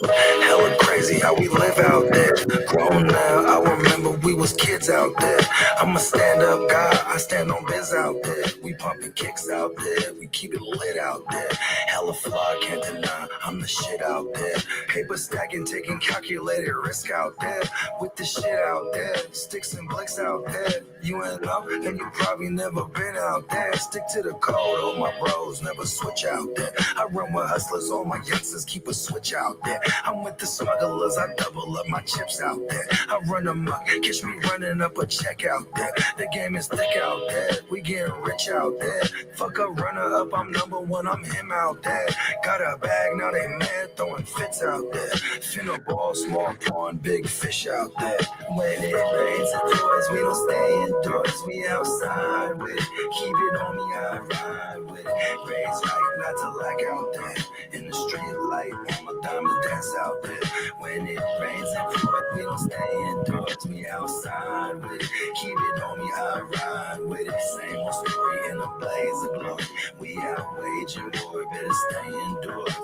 Hella crazy how we live out there. Grown now, I remember we was kids out there. I'm a stand-up guy, I stand on biz out there. We pumping kicks out there, we keep it lit out there. Hella fly, can't deny, I'm the shit out there. Paper stacking, taking calculated risk out there. With the shit out there, sticks and blicks out there. You ain't know, and you probably never been out there. Stick to the code, all my bros never switch out there. I run with hustlers, all my youngsters keep a switch out there. I'm with the smugglers, I double up my chips out there. I run amok, catch me running up a check out there. The game is thick out there, we getting rich out there. Fuck a runner up, I'm number one, I'm him out there. Got a bag, now they mad, throwing fits out there. Finna ball, small pond, big fish out there. When it rains indoors, we don't stay indoors, we outside with it. Keep it on me, I ride with it. Raise right, not to lack out there. In the street light, all my diamonds dance out there. When it rains indoors, we don't stay indoors, we outside with it. Keep it on me, I ride with it. Same old story in a blaze of glory. We out waging war, better stay indoors.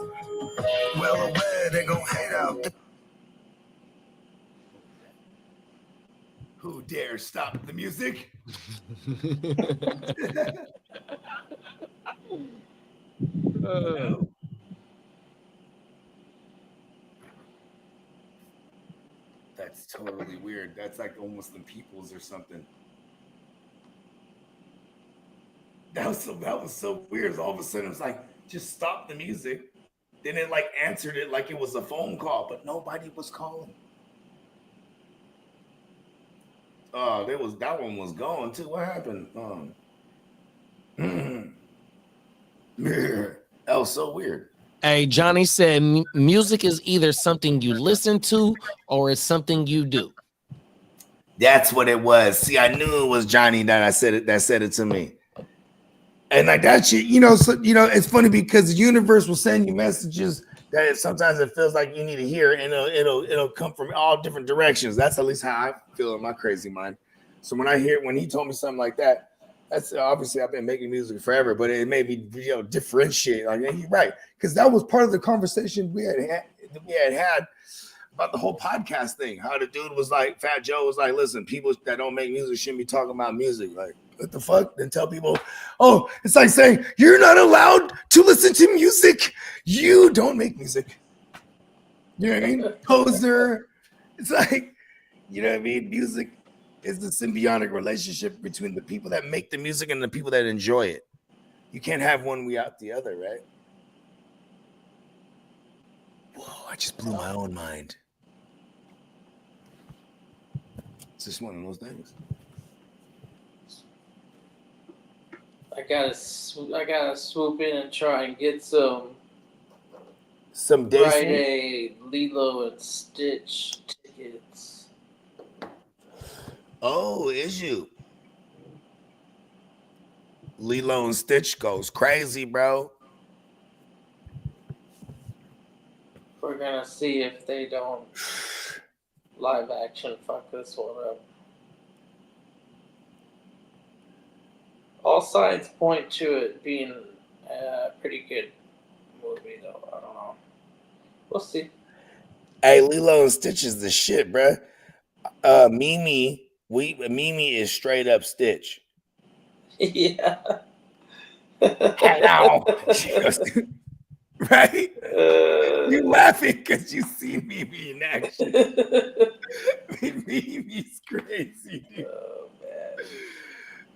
Well aware they gon' hate out there. Who dare stop the music? No. That's totally weird. That's like almost the Peoples or something. That was so weird. All of a sudden, it was like, just stop the music. Then it like answered it like it was a phone call, but nobody was calling. Oh, that one was gone too. What happened? That was so weird. Hey, Johnny said music is either something you listen to or it's something you do. That's what it was. See, I knew it was Johnny that said it to me. And like that shit, it's funny because the universe will send you messages that sometimes it feels like you need to hear, and it'll come from all different directions. That's at least how I feel in my crazy mind. So when he told me something like that, that's obviously I've been making music forever, but it made me differentiate. Like, yeah, you're right, because that was part of the conversation we had about the whole podcast thing. How the dude was like, Fat Joe was like, listen, people that don't make music shouldn't be talking about music. Like, what the fuck? Then tell people, oh, it's like saying you're not allowed to listen to music. You don't make music. You know what I mean? Poser. It's like, you know what I mean? Music is the symbiotic relationship between the people that make the music and the people that enjoy it. You can't have one without the other, right? Whoa, I just blew my own mind. It's just one of those things. I gotta swoop in and try and get some Disney. Friday Lilo and Stitch tickets. Oh, is you? Lilo and Stitch goes crazy, bro. We're gonna see if they don't live action fuck this one up. All signs point to it being a pretty good movie, though. I don't know. We'll see. Hey, Lilo and Stitch is the shit, bro. Mimi is straight up Stitch. Yeah. Hello. Right? You're laughing because you see Mimi in action. Mimi's crazy, dude. Oh, man.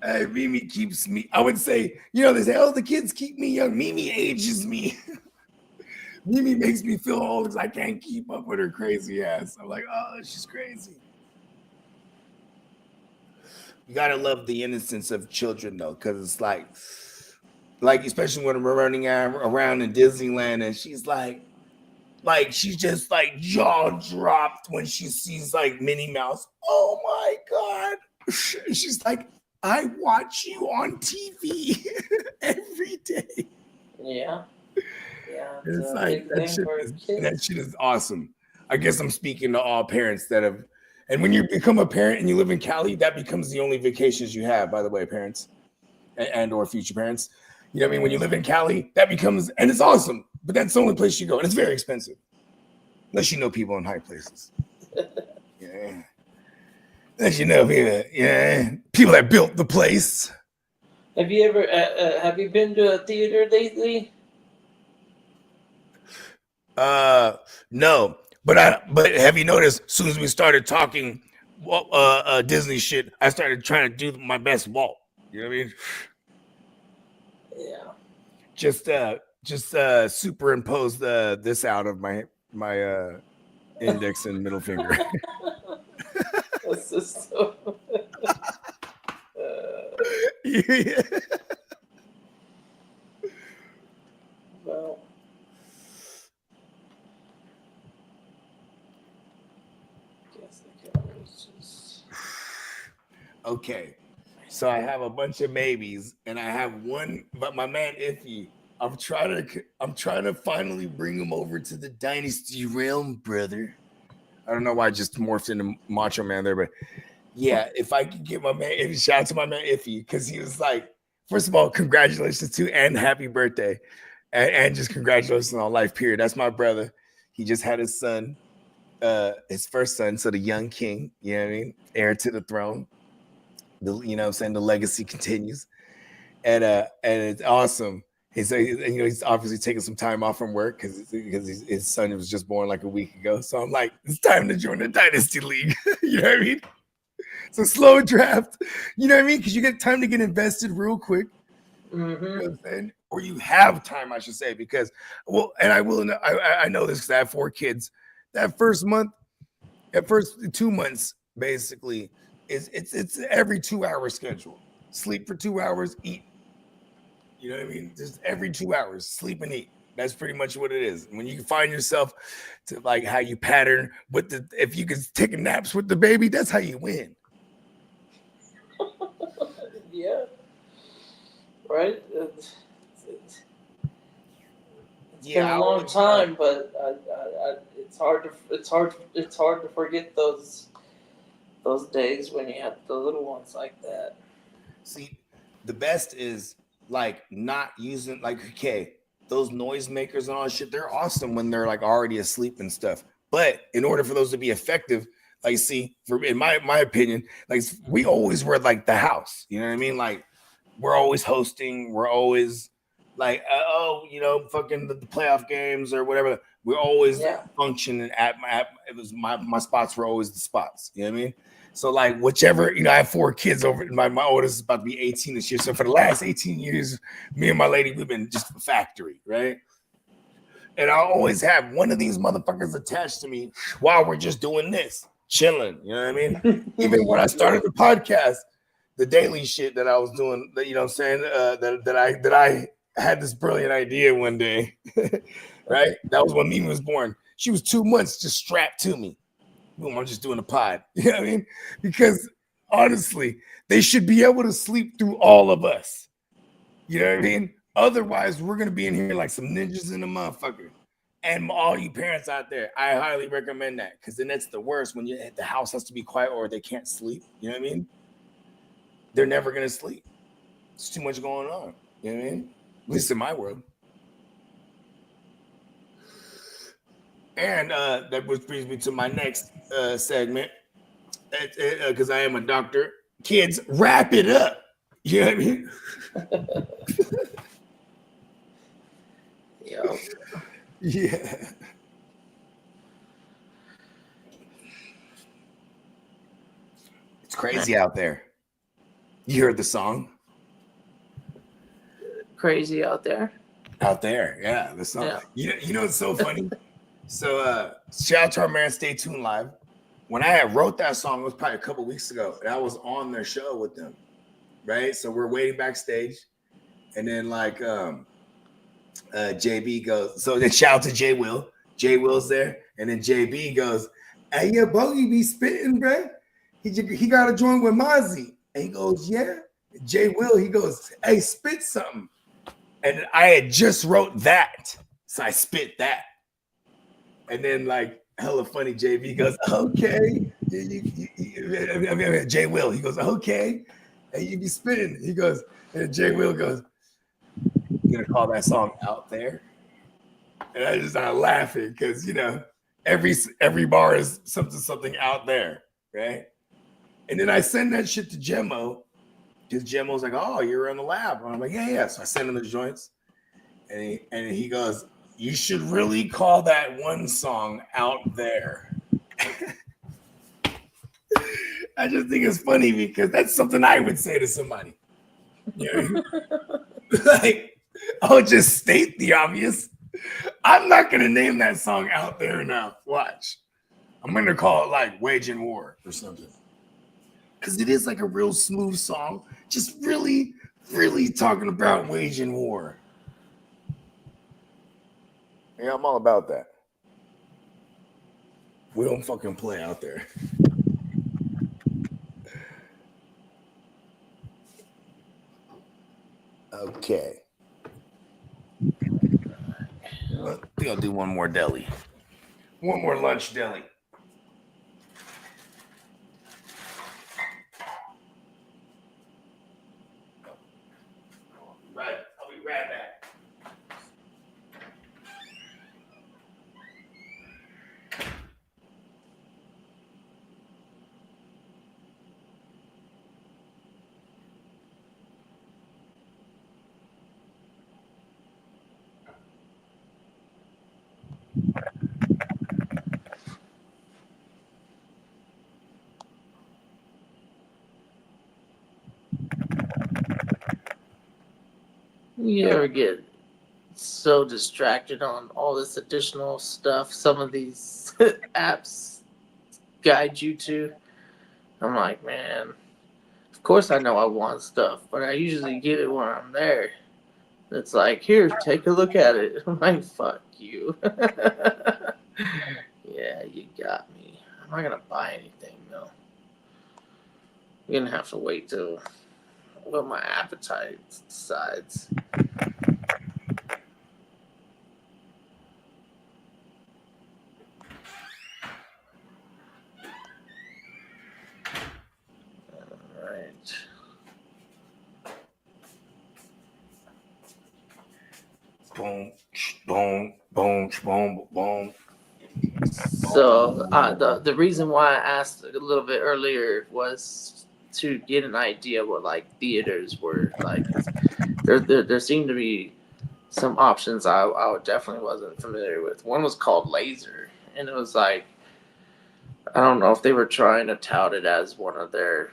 Hey, Mimi keeps me. I would say, they say, oh, the kids keep me young. Mimi ages me. Mimi makes me feel old because I can't keep up with her crazy ass. I'm like, oh, she's crazy. You gotta love the innocence of children though, because it's like especially when we're running around in Disneyland, and she's like she's just like jaw dropped when she sees like Minnie Mouse. Oh my god! She's like, I watch you on TV every day. Yeah. Yeah. It's like that shit is awesome. I guess I'm speaking to all parents that have. And when you become a parent and you live in Cali, that becomes the only vacations you have, by the way, parents and or future parents. You know what I mean? When you live in Cali, that becomes, and it's awesome, but that's the only place you go. And it's very expensive. Unless you know people in high places. Yeah. Unless you know people that built the place. Have you ever, have you been to a theater lately? No. But have you noticed, as soon as we started talking, Disney shit, I started trying to do my best Walt. You know what I mean? Yeah. Just superimpose this out of my index and middle finger. That's just so. Yeah. Well. Guess I can always just. Okay, so I have a bunch of maybes, and I have one, but my man Iffy, I'm trying to finally bring him over to the Dynasty realm, brother. I don't know why I just morphed into Macho Man there, but yeah, if I could get my man Iffy, shout out to my man Iffy, because he was like, first of all, congratulations to and happy birthday, and just congratulations on life, period. That's my brother. He just had his son, his first son, so the young king, you know what I mean, heir to the throne. You know what I'm saying? The legacy continues. And it's awesome. He's obviously taking some time off from work because his son was just born like a week ago. So I'm like, it's time to join the Dynasty League. You know what I mean? It's a slow draft. You know what I mean? Because you get time to get invested real quick. Mm-hmm. You know what I'm saying? Or you have time, I should say, because, well, and I know this because I have 4 kids. That first 2 months, basically, it's every 2-hour schedule. Sleep for 2 hours, eat. You know what I mean? Just every 2 hours, sleep and eat. That's pretty much what it is. When you find yourself to like how you pattern with if you can take naps with the baby, that's how you win. Yeah. Right. It's been a long time, but it's hard to forget those days when you had the little ones like that. See, the best is like not using okay, those noisemakers and all that shit, they're awesome when they're like already asleep and stuff. But in order for those to be effective, like see, in my opinion, like we always were like the house. You know what I mean? Like we're always hosting, we're always like fucking the playoff games or whatever. We're always functioning at my spots were always the spots. You know what I mean? So like whichever, I have 4 kids over. My oldest is about to be 18 this year. So for the last 18 years, me and my lady, we've been just a factory, right? And I always have one of these motherfuckers attached to me while we're just doing this, chilling. You know what I mean? Even when I started the podcast, the daily shit that I was doing, you know what I'm saying? That I had this brilliant idea one day, right? That was when Mimi was born. She was 2 months just strapped to me. Boom, I'm just doing a pod. You know what I mean? Because honestly, they should be able to sleep through all of us. You know what I mean? Otherwise, we're going to be in here like some ninjas in a motherfucker. And all you parents out there, I highly recommend that because then that's the worst when the house has to be quiet or they can't sleep. You know what I mean? They're never going to sleep. It's too much going on. You know what I mean? At least in my world. And that brings me to my next segment, because I am a doctor. Kids, wrap it up. You know what I mean? Yeah. Yeah. It's crazy out there. You heard the song? Crazy out there. Out there, yeah. The song. Yeah. You know it's so funny. So shout out to our man Stay Tuned Live. When I had wrote that song, it was probably a couple weeks ago, and I was on their show with them, right? So we're waiting backstage, and then like JB goes. So then shout out to Jay Will. Jay Will's there, and then JB goes, "Hey, yeah, Bogey be spitting, bro. He got to join with Mozzie." And he goes, "Yeah." Jay Will, he goes, "Hey, spit something." And I had just wrote that, so I spit that. And then, like, hella funny, JB goes, "Okay." Jay Will, he goes, "Okay." And you be spitting. He goes, and Jay Will goes, "You gonna call that song Out There?" And I just started laughing because, every bar is something out there, right? And then I send that shit to Gemmo because Gemmo's like, "Oh, you're in the lab." And I'm like, yeah. So I send him the joints. And he goes, "You should really call that one song Out There." I just think it's funny because that's something I would say to somebody. Like, I'll just state the obvious. I'm not gonna name that song Out There Now. Watch. I'm gonna call it like Waging War or something. Because it is like a real smooth song. Just really, really talking about waging war. Yeah, I'm all about that. We don't fucking play out there. Okay. I think I'll do one more deli. One more lunch deli. Right. I'll be right back. You ever get so distracted on all this additional stuff some of these apps guide you to? I'm like, man, of course I know I want stuff, but I usually get it when I'm there. It's like, here, take a look at it. I'm like, fuck you. Yeah, you got me. I'm not gonna buy anything though. You're gonna have to wait till my appetite decides. Alright. Boom, boom, boom, boom, boom. So the reason why I asked a little bit earlier was to get an idea what like theaters were like. There seemed to be some options I definitely wasn't familiar with. One was called Laser, and it was like, I don't know if they were trying to tout it as one of their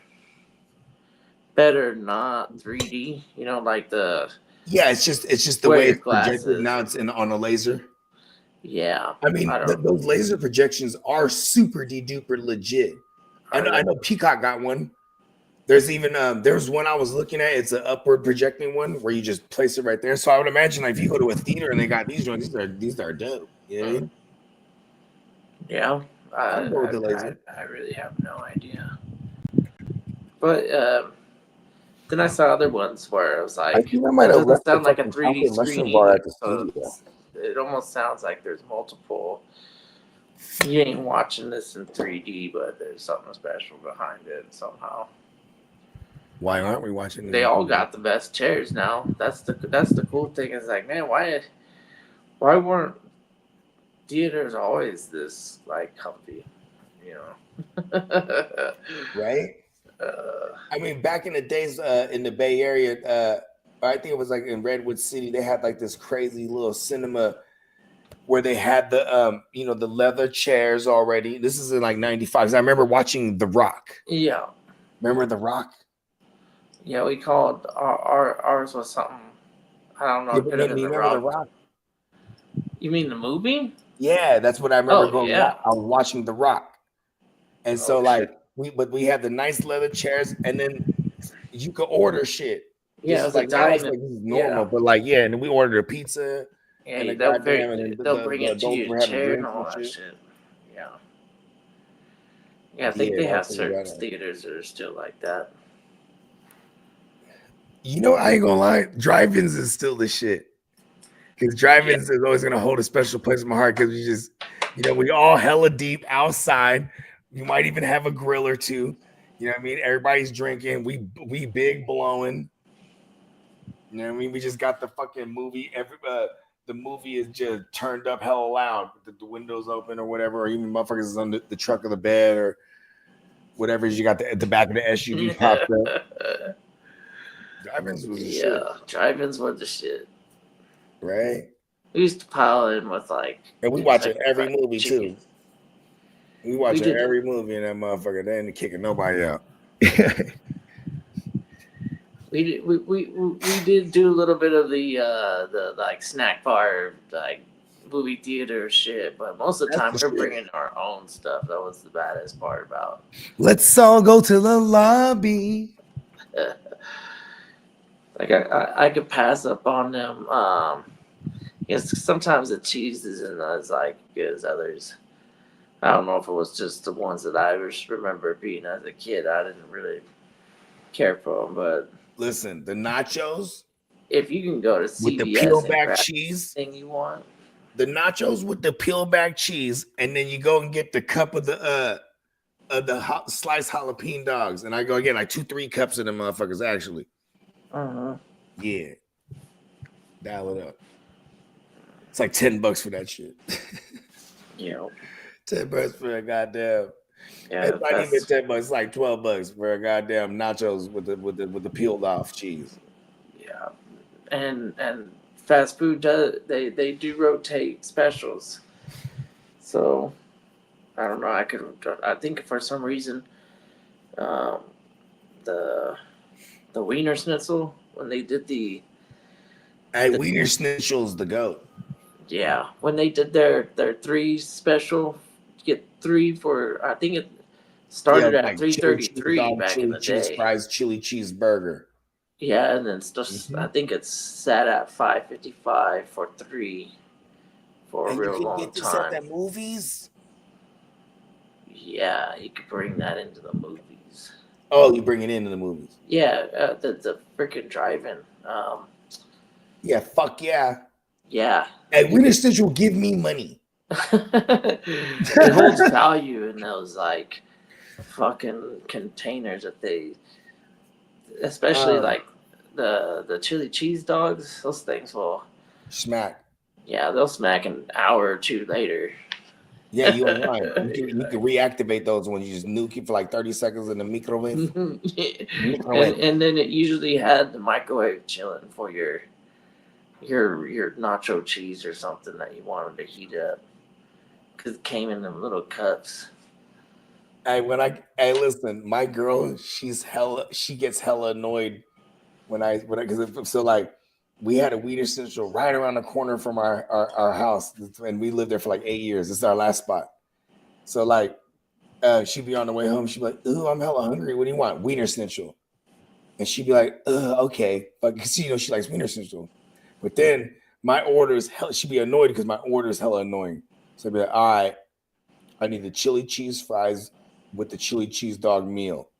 better not 3D, you know, like the Yeah, it's just the wear way your it's projected glasses. now. It's on a laser. Yeah. I mean, those laser projections are super duper legit. I know Peacock got one. There's even there's one I was looking at. It's an upward projecting one where you just place it right there. So I would imagine like if you go to a theater and they got these joints, these are dope. You know what I mean? Yeah. I'll go with the laser. I really have no idea. But then I saw other ones where I was like, I think I might it have doesn't left the sound like a fucking 3D chocolate mushroom screen bar either. at the So studio. it almost sounds like there's multiple. You ain't watching this in 3D, but there's something special behind it somehow. Why aren't we watching it? They all got the best chairs now. That's the cool thing. Is like, man, why weren't theaters always this like comfy? You know, Right? I mean, back in the days in the Bay Area, I think it was like in Redwood City, they had like this crazy little cinema where they had the the leather chairs already. This is in like 95. I remember watching The Rock. Yeah. Remember The Rock? Yeah, we called ours was something. I don't know. Yeah, It could have been you The remember Rock. The Rock? You mean the movie? Yeah, that's what I remember Oh, going. yeah. I was watching The Rock, and so Oh, like we had the nice leather chairs, and then you could order shit. Yeah, This it is was like now it's like Italian. this is normal, Yeah. but like and then we ordered a pizza. Yeah, And the they'll goddamn, and then they'll bring the it to adults your were having chair and drinks all and that shit. shit. Yeah. Yeah, I think Yeah, they have that's certain right. theaters that are still like that. You know, I ain't gonna lie, drive-ins is still the shit. Because drive-ins is always gonna hold a special place in my heart because we just, we all hella deep outside. You might even have a grill or two. You know what I mean? Everybody's drinking. We big blowing. You know what I mean? We just got the fucking movie. The movie is just turned up hella loud with the windows open or whatever, or even motherfuckers is on the truck of the bed or whatever. You got at the back of the SUV popped up. Drive-ins was the shit. Drive-ins were the shit. Right? We used to pile in with like. And we watching Kentucky every Fried movie Chicken. too. We watching did- every movie in that motherfucker. They ain't kicking nobody out. We did do a little bit of the like snack bar like movie theater shit, but most of the time That's the we're shit. bringing our own stuff. That was the baddest part about. Let's all go to the lobby. Like I could pass up on them. Yes, sometimes the cheese isn't as like good as others. I don't know if it was just the ones that I just remember being as a kid. I didn't really care for them, but Listen, the nachos if you can go to CVS with the peel and back grab cheese, anything you want, the nachos with the peel back cheese, and then you go and get the cup of the sliced jalapeno dogs, and I go get like 2-3 cups of them motherfuckers. Actually, yeah, dial it up. It's like $10 for that shit. you know, $10 for a goddamn. yeah, It's not even that's- $10. It's like $12 for a goddamn nachos with the peeled off cheese. yeah, and fast food does they do rotate specials, so I don't know. I think for some reason, the Wiener Schnitzel when they did the Hey, Wiener Schnitzel's the goat. when they did their 3 special, you get 3 for I think it started at like $3.33 back in the cheese day. fries, chili cheeseburger. Yeah, and then it's just I think it's sat at $5.55 for 3 for a And you real can long get this at time. the movies. Yeah, you could bring that into the movies. Oh, you bring it into the movies. Yeah, the freaking drive-in. Yeah, fuck yeah. Yeah. Hey, Wiener Schnitzel, give me money. It holds value in those like fucking containers that they, especially like the chili cheese dogs. Those things will Smack. they'll smack an hour or 2 later. Yeah, you ain't lying. You can reactivate those when you just nuke it for like 30 seconds in the microwave. and then it usually had the microwave chilling for your nacho cheese or something that you wanted to heat up because it came in them little cups. Hey, listen, my girl, she gets hella annoyed when I so like we had a Wiener Schnitzel right around the corner from our house, and we lived there for like 8 years. This is our last spot. So like she'd be on the way home, she'd be like, "Ooh, I'm hella hungry. What do you want?" Wiener Schnitzel. And she'd be like, okay. But because she likes Wiener Schnitzel. But then my order is she'd be annoyed because my order is hella annoying. So I'd be like, all right, I need the chili cheese fries with the chili cheese dog meal,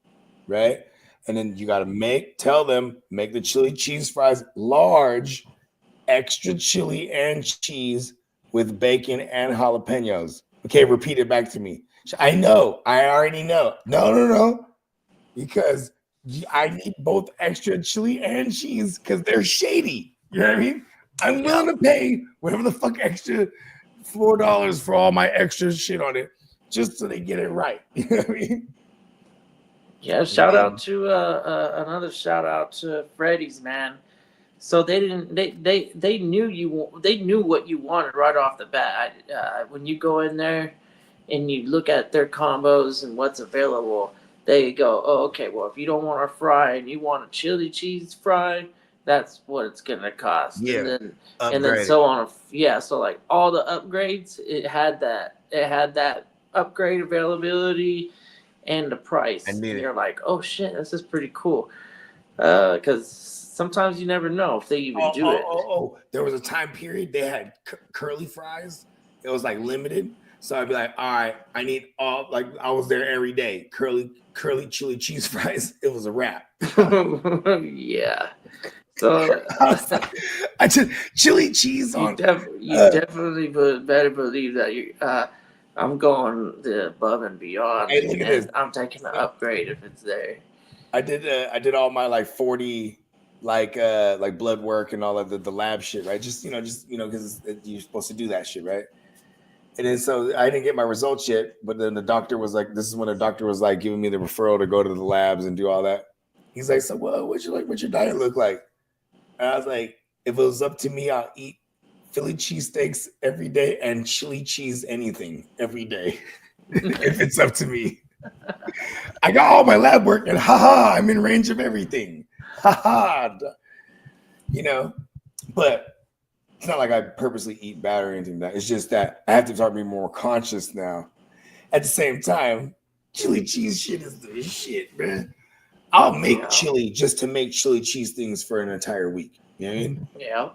right? And then you got to tell them, make the chili cheese fries large, extra chili and cheese with bacon and jalapenos. Okay, repeat it back to me. I know, I already know. No. Because I need both extra chili and cheese because they're shady. You know what I mean? I'm willing to pay whatever the fuck extra $4 for all my extra shit on it, just so they get it right. You know what I mean? Yeah, shout out to another shout out to Freddy's, man. So they knew what you wanted right off the bat. When you go in there and you look at their combos and what's available, they go, oh, okay, well, if you don't want a fry and you want a chili cheese fry, that's what it's gonna cost. Yeah, and then so on. So like all the upgrades, it had that upgrade availability and the price. And you're like, oh shit, this is pretty cool. Because sometimes you never know if they even do it. There was a time period they had curly fries. It was like limited. So I'd be like, all right, I need all, like I was there every day. Curly chili cheese fries. It was a wrap. Yeah. So I just chili cheese on. You definitely better believe that I'm going above and beyond. Hey, look at this. I'm taking the upgrade if it's there. I did all my like 40 like blood work and all of the lab shit, right? Just because you're supposed to do that shit, right? And then so I didn't get my results yet, but then the doctor was like, this is when the doctor was like giving me the referral to go to the labs and do all that. He's like, so what's your diet look like? And I was like, if it was up to me, I'll eat Philly cheesesteaks every day and chili cheese anything every day. if it's up to me. I got all my lab work and haha, I'm in range of everything. Haha. You know, but it's not like I purposely eat bad or anything like that. It's just that I have to start being more conscious now. At the same time, chili cheese shit is the shit, man. I'll make chili just to make chili cheese things for an entire week. You know what I mean? Yeah.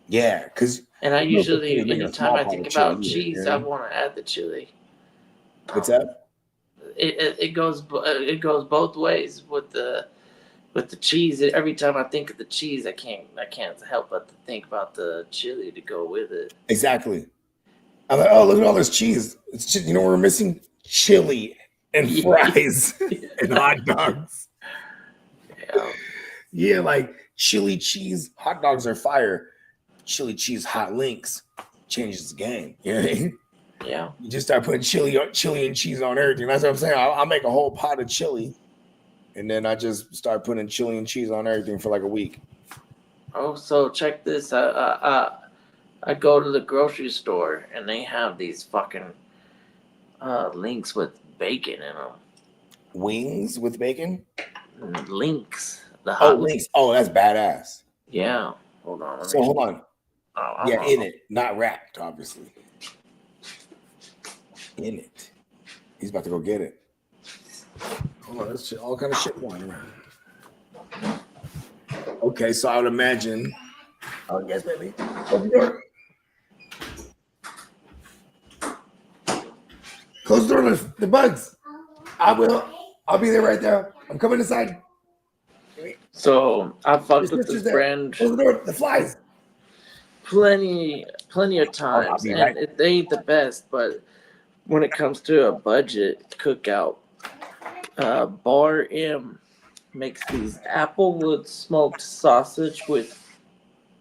Yeah, because And I usually, making a anytime small I pot think of about chili, cheese, you know? I want to add the chili. What's that? It goes both ways with the cheese. Every time I think of the cheese, I can't help but to think about the chili to go with it. Exactly. I'm like, oh, look at all this cheese. It's just, you know, we're missing chili and fries and hot dogs. Yeah. Yeah, like chili cheese hot dogs are fire. Chili cheese hot links changes the game. You know what I mean? Yeah. You just start putting chili and cheese on everything. That's what I'm saying. I'll make a whole pot of chili, and then I just start putting chili and cheese on everything for like a week. Oh, so check this. I go to the grocery store and they have these fucking links with bacon in them. Wings with bacon? Links. The Oh, hot links. Oh, that's badass. Yeah. Hold on. So hold on. Oh, Yeah, in it, not wrapped, obviously. In it. He's about to go get it. Hold on, there's all kind of shit going around. Okay, so I would imagine. Oh yes, baby. Open the door. Close the door. The bugs. I will. I'll be there right there. I'm coming inside. So I fucked Your with sister's this there. brand Close the door. The flies. plenty of times, be and right. they ain't the best, but when it comes to a budget cookout, Bar M makes these applewood smoked sausage with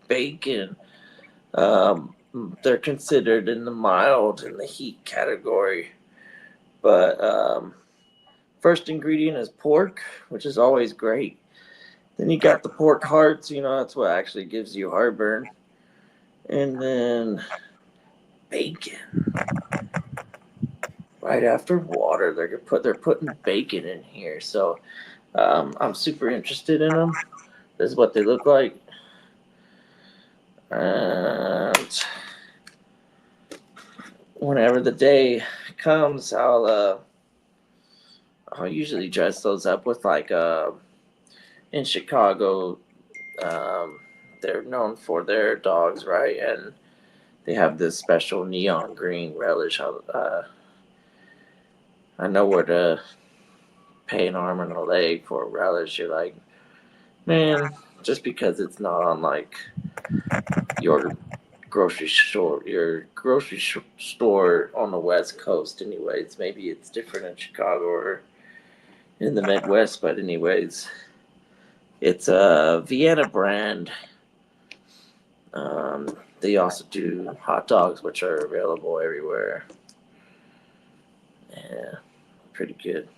bacon. They're considered in the mild and the heat category, but first ingredient is pork, which is always great. Then you got the pork hearts, you know, that's what actually gives you heartburn. And then bacon. Right after water, they're putting bacon in here. So I'm super interested in them. This is what they look like. And whenever the day comes, I'll usually dress those up with like in Chicago, they're known for their dogs, right? And they have this special neon green relish. I know where to pay an arm and a leg for a relish. You're like, man, just because it's not on like your grocery store on the West Coast, anyways. Maybe it's different in Chicago or in the Midwest, but anyways, it's a Vienna brand. They also do hot dogs, which are available everywhere. Yeah, pretty good.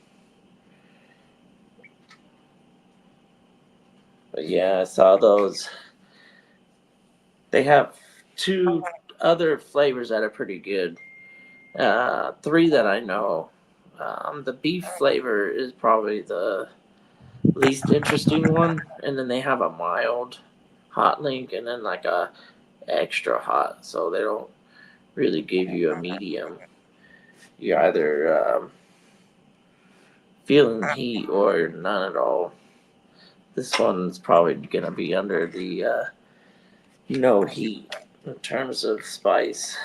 But yeah, I saw those. They have 2 other flavors that are pretty good. 3 that I know. The beef flavor is probably the least interesting one, and then they have a mild hot link and then like a extra hot, so they don't really give you a medium. You're either feeling heat or none at all. This one's probably gonna be under the no heat in terms of spice,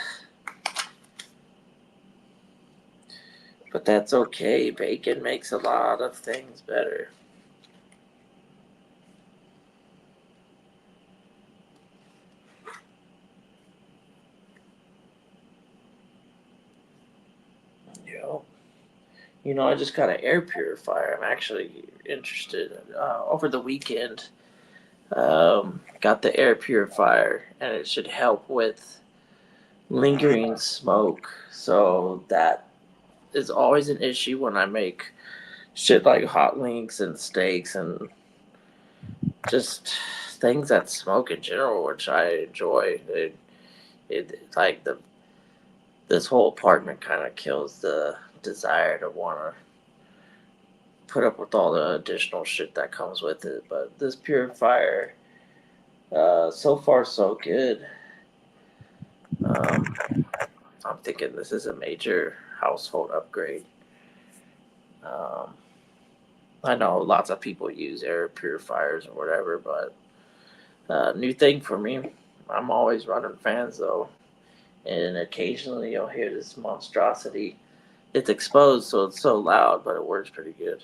but that's okay. Bacon makes a lot of things better. You know, I just got an air purifier. I'm actually interested. Over the weekend, got the air purifier, and it should help with lingering smoke. So that is always an issue when I make shit like hot links and steaks and just things that smoke in general, which I enjoy. It like this whole apartment kind of kills the desire to want to put up with all the additional shit that comes with it. But this purifier, so far so good. I'm thinking this is a major household upgrade. I know lots of people use air purifiers or whatever, but new thing for me. I'm always running fans though, and occasionally you'll hear this monstrosity. It's exposed, so it's so loud, but it works pretty good.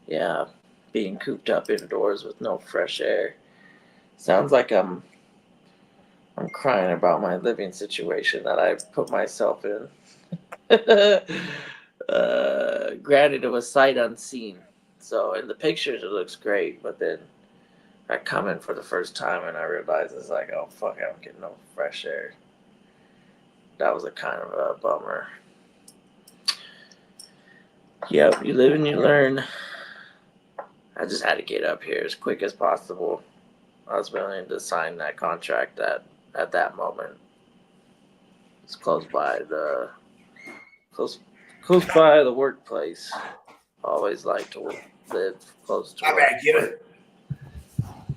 Yeah, being cooped up indoors with no fresh air. Sounds like I'm crying about my living situation that I put myself in. Granted, it was sight unseen. So in the pictures, it looks great, but then I come in for the first time and I realize it's like, oh fuck, I don't get no fresh air. That was a kind of a bummer. Yep, you live and you learn. I just had to get up here as quick as possible. I was willing to sign that contract at that moment. It's close by the workplace. Always like to live close to I work. gotta get it.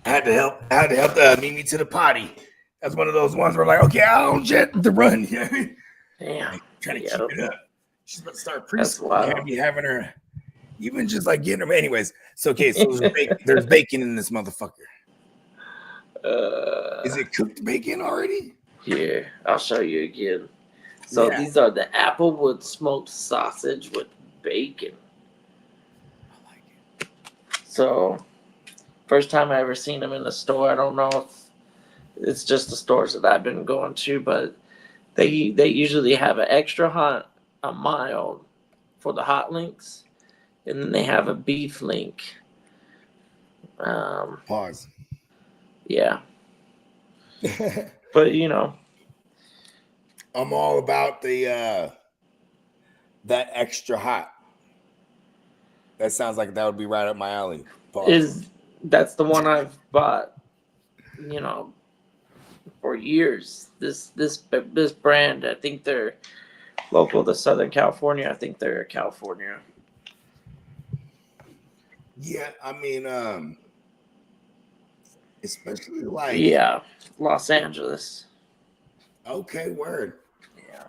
I had to help meet me to the potty. That's one of those ones where like, okay, I don't jet to run. Damn. Trying to Yeah. keep it up. She's about to start That's preschool. wild. Can't be having her, even just like getting her. Anyways, so okay, so there's bacon in this motherfucker. Is it cooked bacon already? Here, I'll show you again. So Yeah. these are the Applewood smoked sausage with bacon. I like it. So, first time I ever seen them in the store. I don't know if it's just the stores that I've been going to, but they usually have an extra hot, a mild for the hot links, and then they have a beef link. Pause. Yeah, but you know, I'm all about the that extra hot. That sounds like that would be right up my alley. Pause. that's the one I've bought, you know, for years. This brand, I think they're local to Southern California. I think they're California. Yeah, I mean, especially like Yeah, Los Angeles. okay, word. Yeah,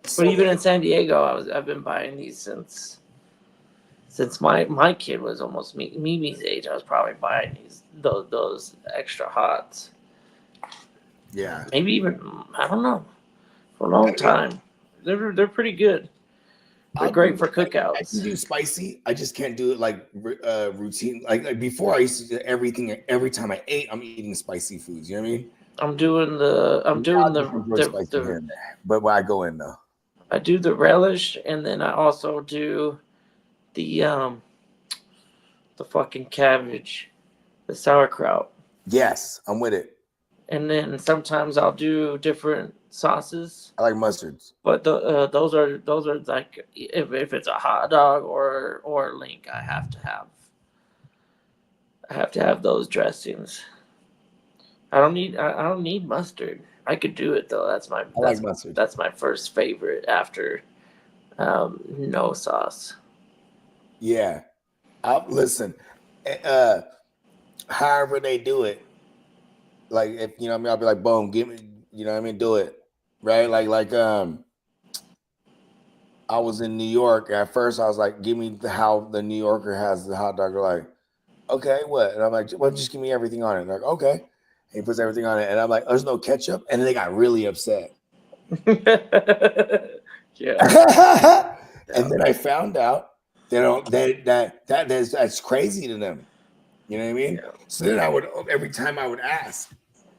So, but even in San Diego, I've been buying these since my kid was almost Mimi's age. I was probably buying those extra hots. yeah, Maybe even, I don't know, for a long time. They're pretty good. They're great for I cookouts. can do spicy. I just can't do it like routine. Like before, I used to do everything. Every time I ate, I'm eating spicy foods. You know what I mean? I'm doing the Spicy here and there. But where I go in though, I do the relish, and then I also do the fucking cabbage, the sauerkraut, yes, I'm with it. and then sometimes I'll do different sauces. I like mustards. But those are like if it's a hot dog or a link, I have to have those dressings. I don't need mustard. I could do it though. I like mustard. That's my first favorite after no sauce. Yeah, listen. However they do it, like if you know what I mean, I'll be like, boom, give me, you know what I mean, do it, right? Like I was in New York at first. I was like, give me how the New Yorker has the hot dog. They're like, okay, what? And I'm like, well, just give me everything on it. They're like, okay. And he puts everything on it, and I'm like, there's no ketchup, and then they got really upset. Yeah. And then I found out that's crazy to them. You know what I mean? Yeah. So then every time I would ask,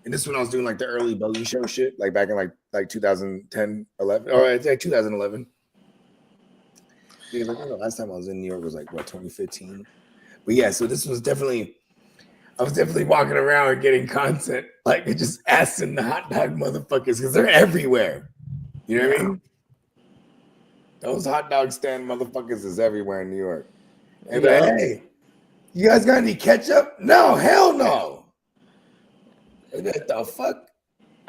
and this is when I was doing like the early Buggy Show shit, like back in like 2010, 11, or it's like 2011. Because like, the last time I was in New York was like what 2015. But yeah, so this was definitely, I was definitely walking around and getting content, like just asking the hot dog motherfuckers because they're everywhere. You know what I mean? Those hot dog stand motherfuckers is everywhere in New York. And Yeah. like, hey, you guys got any ketchup? No, hell no. And what the fuck?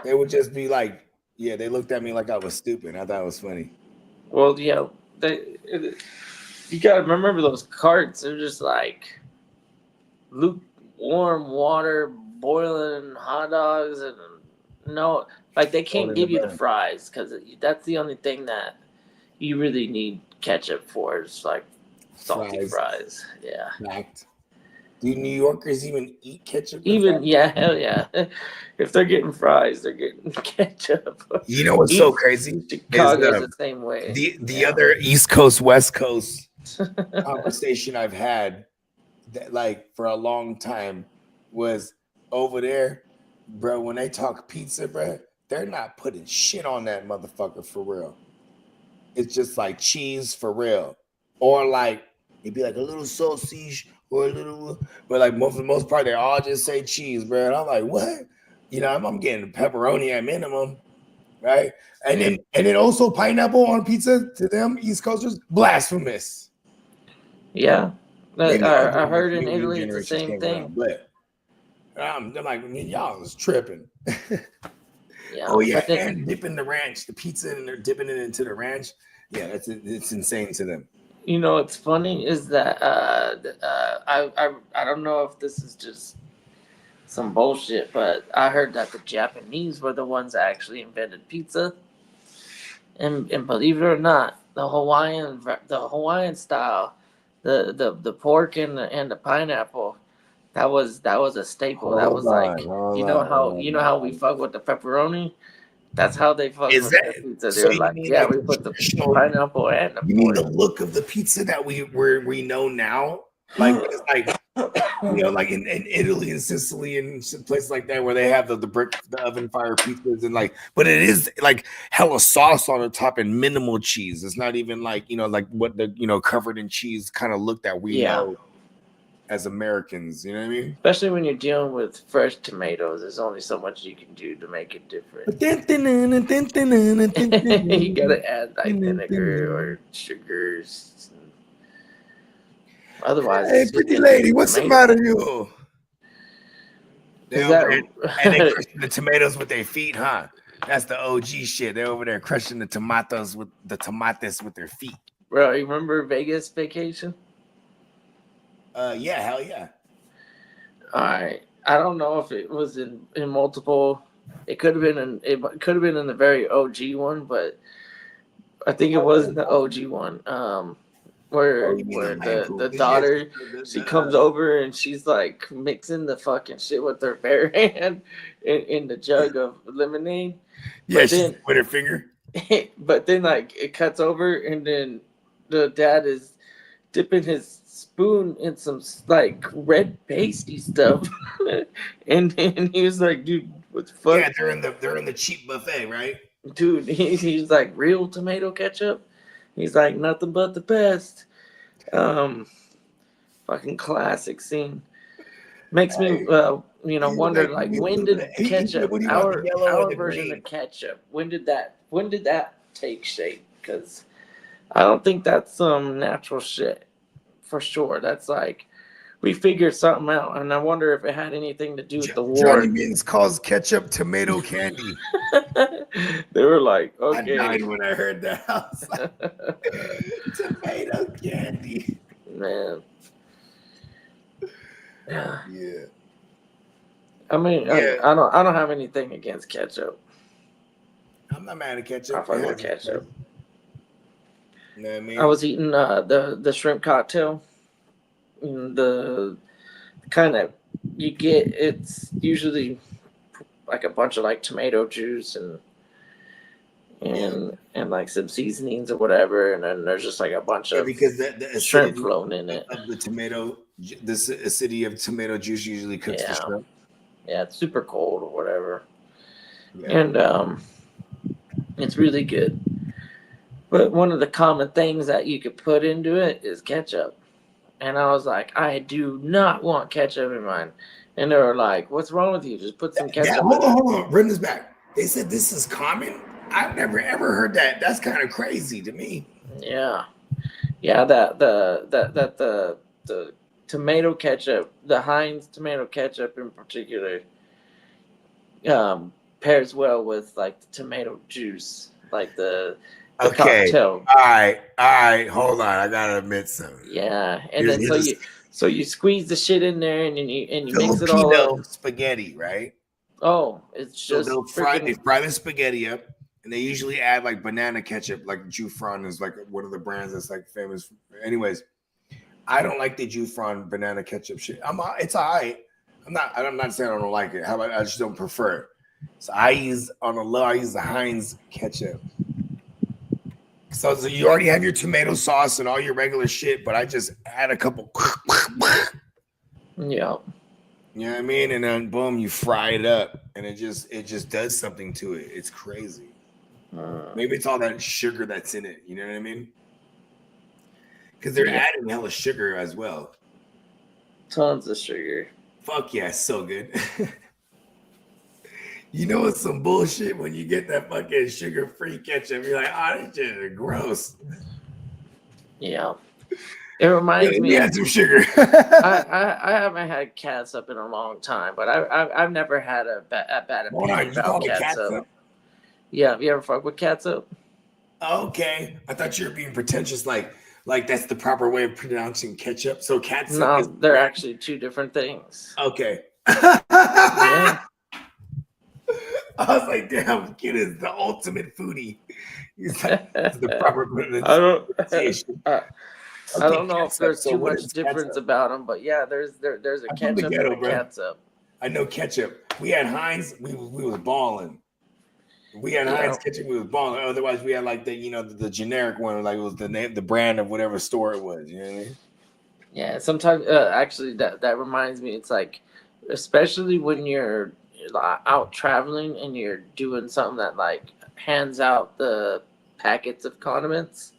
They would just be like Yeah, they looked at me like I was stupid. I thought it was funny. Well, yeah, you gotta remember those carts. They're just like lukewarm water, boiling hot dogs, and no, like they can't in give the you the bun. fries because that's the only thing that you really need ketchup for. It's like salty fries. Yeah. Fact. Do New Yorkers even eat ketchup? Even hell yeah. If they're getting fries, they're getting ketchup. You know what's so crazy? Chicago's the same way. The other East Coast West Coast conversation I've had that like for a long time was over there, bro. When they talk pizza, bro, they're not putting shit on that motherfucker for real. It's just like cheese for real, or like it'd be like a little sausage or a little, but like for the most part, they all just say cheese, bro. And I'm like, what? You know, I'm getting pepperoni at minimum, right? And then also pineapple on pizza to them East Coasters, blasphemous. Yeah, Maybe I heard in new Italy it's the generations same came thing. around, but they're like, man, y'all was tripping. Yeah. Oh yeah, and dipping the ranch, the pizza, and they're dipping it into the ranch. Yeah, it's insane to them. You know, what's funny is that I don't know if this is just some bullshit, but I heard that the Japanese were the ones that actually invented pizza, and believe it or not, the Hawaiian style, the pork and the pineapple, that was a staple. That was like, you know how we fuck with the pepperoni. That's how they fuck with the pizza. They were like, yeah, we put the pineapple and the pork. You mean the look of the pizza that we know now? Like it's like like in Italy and Sicily and places like that where they have the oven fire pizzas and like, but it is like hella sauce on the top and minimal cheese. It's not even like like what the covered in cheese kind of look that we know as Americans. You know what I mean? Especially when you're dealing with fresh tomatoes, there's only so much you can do to make it different. You gotta add like vinegar or sugars. Otherwise, hey, pretty lady, what's the matter with you? And they crushing the tomatoes with their feet, huh? That's the OG shit. They're over there crushing the tomatoes with their feet. Bro, you remember Vegas Vacation? Yeah, hell yeah. All right. I don't know if it was in multiple. It could have been in the very OG one, but I think it was in the OG one. Where the daughter, she comes over and she's like mixing the fucking shit with her bare hand in the jug of lemonade. Yeah, she's with her finger. But then like it cuts over and then the dad is dipping his spoon in some like red pasty stuff, and he was like, "Dude, what the fuck?" Yeah, they're in the cheap buffet, right? Dude, he's like, "Real tomato ketchup." He's like, "Nothing but the best." Fucking classic scene. Makes me wonder like when did ketchup, our version of ketchup, when did that take shape? Because I don't think that's some natural shit. For sure, that's like we figured something out, and I wonder if it had anything to do with the war. Johnny Beans calls ketchup tomato candy. They were like, okay. I died when I heard that. I was like, tomato candy, man. Yeah. I mean, yeah. I don't have anything against ketchup. I'm not mad at ketchup. I fuck with ketchup. You know what I mean? I was eating the shrimp cocktail. The kind of you get, it's usually like a bunch of like tomato juice and like some seasonings or whatever, and then there's just like a bunch of because the shrimp flown in it. Of the tomato, the acidity of tomato juice usually cooks the shrimp. Yeah, it's super cold or whatever, yeah. And it's really good. But one of the common things that you could put into it is ketchup. And I was like, I do not want ketchup in mine. And they were like, what's wrong with you? Just put some ketchup. Hold on. Run this back. They said this is common. I've never ever heard that. That's kind of crazy to me. Yeah. Yeah, that the tomato ketchup, the Heinz tomato ketchup in particular, pairs well with like the tomato juice, like the Okay. cocktail. All right. Hold on. I gotta admit something. Yeah, and Here's- then here's so you squeeze the shit in there, and you mix it all Filipino up. spaghetti, right? Oh, it's So just they'll fry freaking. the spaghetti up, and they usually add like banana ketchup. Like Jufran is like one of the brands that's like famous. Anyways, I don't like the Jufran banana ketchup shit. It's all right. I'm not saying I don't like it. How about I just don't prefer it. So I use the Heinz ketchup. So you already have your tomato sauce and all your regular shit, but I just add a couple. Yeah. You know what I mean? And then boom, you fry it up, and it just does something to it. It's crazy. Maybe it's all that sugar that's in it. You know what I mean? Because they're adding hella sugar as well. Tons of sugar. Fuck yeah, so good. You know what's some bullshit when you get that fucking sugar-free ketchup? You're like, oh, this shit is gross. Yeah. It reminds me. Yeah, some sugar. I haven't had catsup in a long time, but I've never had a bad Hold on, opinion you call about it catsup. catsup? Yeah, have you ever fucked with catsup? Okay, I thought you were being pretentious, like that's the proper way of pronouncing ketchup. So catsup. No, they're actually two different things. Okay. Yeah. I was like, damn, kid is the ultimate foodie. He's like, this is the proper I don't. pronunciation. I don't know if catsup. there's So too what much is difference catsup? about them, but yeah, there's a I'm from the ketchup ghetto, and a bro. catsup. I know ketchup. We had Heinz. We was balling. We had Heinz ketchup. We was balling. Otherwise, we had like the generic one, like it was the name, the brand of whatever store it was. You know what I mean? Yeah, sometimes actually that reminds me. It's like, especially when you're out traveling and you're doing something that like hands out the packets of condiments.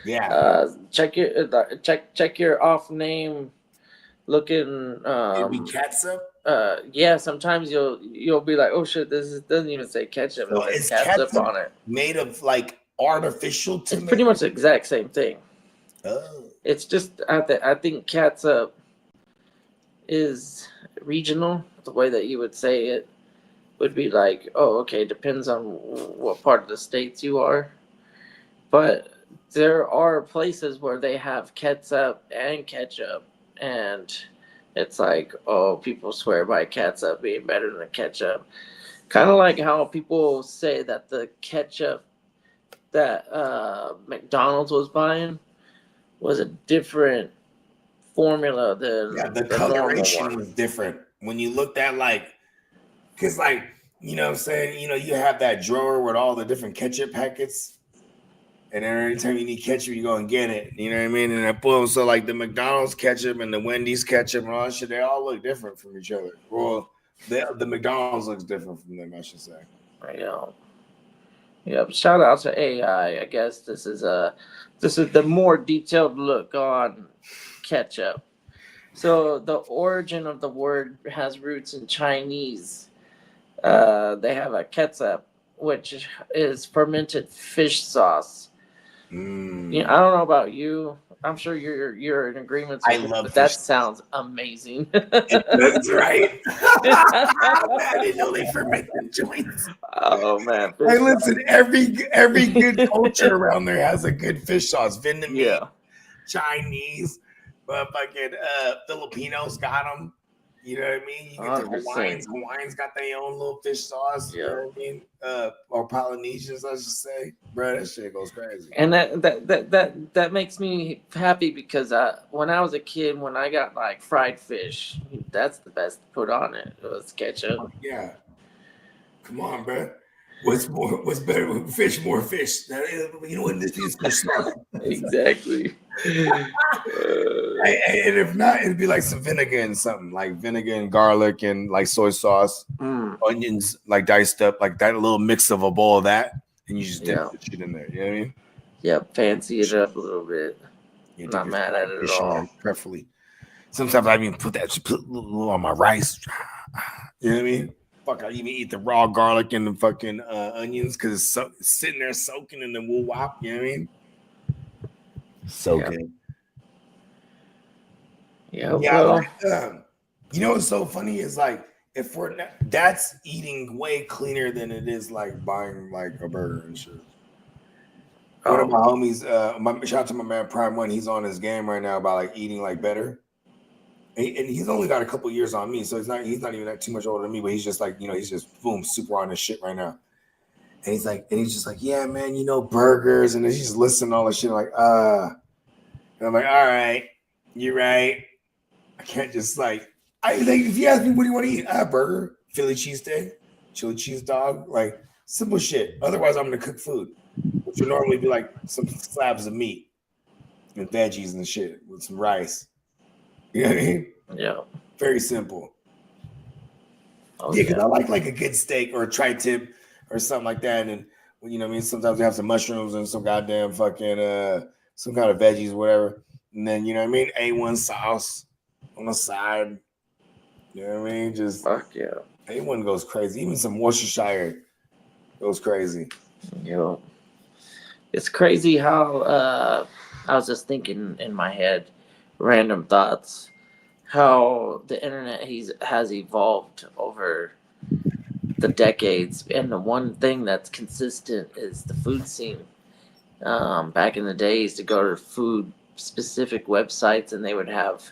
Yeah. Check your off name looking. It'd be catsup. Yeah, sometimes you'll be like, oh shit, doesn't even say ketchup. So It is says catsup catsup on it. made of like artificial tomato? It's pretty much the exact same thing. Oh. It's just I think catsup is regional. The way that you would say it would be like, oh, okay, depends on what part of the states you are. But there are places where they have catsup and ketchup, and it's like, oh, people swear by catsup being better than ketchup. Kind of like how people say that the ketchup that McDonald's was buying was a different formula than Yeah, the the normal coloration one. was different. When you looked at because you know what I'm saying, you have that drawer with all the different ketchup packets. And then every time you need ketchup, you go and get it. You know what I mean? And then boom, so like the McDonald's ketchup and the Wendy's ketchup and all that shit, they all look different from each other. Well, the McDonald's looks different from them, I should say. I know. Yep. Shout out to AI. I guess this is the more detailed look on ketchup. So the origin of the word has roots in Chinese. They have a ketchup, which is fermented fish sauce. Yeah, I don't know about you. I'm sure you're in agreement. I with it, love but that fish. sounds amazing. That's right. I didn't know they fermented joints. Oh man. Hey, listen, every good culture around there has a good fish sauce. Vietnamese, Yeah. Chinese, but fucking Filipinos got them. You know what I mean? You get the 100%. Hawaiians. Hawaiians got their own little fish sauce. You know what I mean? Or Polynesians, I should say. Bro, that shit goes crazy. And that makes me happy because when I was a kid, when I got like fried fish, that's the best to put on it. It was ketchup. Yeah. Come on, bro. What's better with fish? More fish. You know what this is for sauce. Exactly. And if not, it'd be like some vinegar and something, like vinegar and garlic and like soy sauce, onions like diced up, like that, a little mix of a bowl of that, and you just dip the shit in there. You know what I mean? Yeah, fancy it up a little bit. You Not dip mad your at it at fish in all. there, preferably. Sometimes I even put a little on my rice. You know what I mean? Fuck, I even eat the raw garlic and the fucking onions because it's sitting there soaking in the woo wop. You know what I mean? So good. Yeah, Yeah, well, you know what's so funny is like if we're not, that's eating way cleaner than it is like buying like a burger and shit. One of my homies, shout out to my man Prime One. He's on his game right now about like eating like better, and he's only got a couple years on me, so he's not even that too much older than me. But he's just like, he's just boom, super on his shit right now. And he's just like, yeah, man, burgers, and then he's just listening to all this shit like, and I'm like, all right, you're right. I can't just like, if you ask me what do you want to eat, burger, Philly cheesesteak, chili cheese dog, like simple shit. Otherwise, I'm gonna cook food, which would normally be like some slabs of meat and veggies and shit with some rice. You know what I mean? Yeah. Very simple. Oh, Yeah, because I like a good steak or a tri-tip or something like that. And sometimes we have some mushrooms and some goddamn fucking some kind of veggies, whatever. And then A1 sauce on the side. You know what I mean? Just fuck yeah. A1 goes crazy. Even some Worcestershire goes crazy. It's crazy how I was just thinking in my head, random thoughts, how the internet has evolved over the decades, and the one thing that's consistent is the food scene. Back in the days, to go to food specific websites, and they would have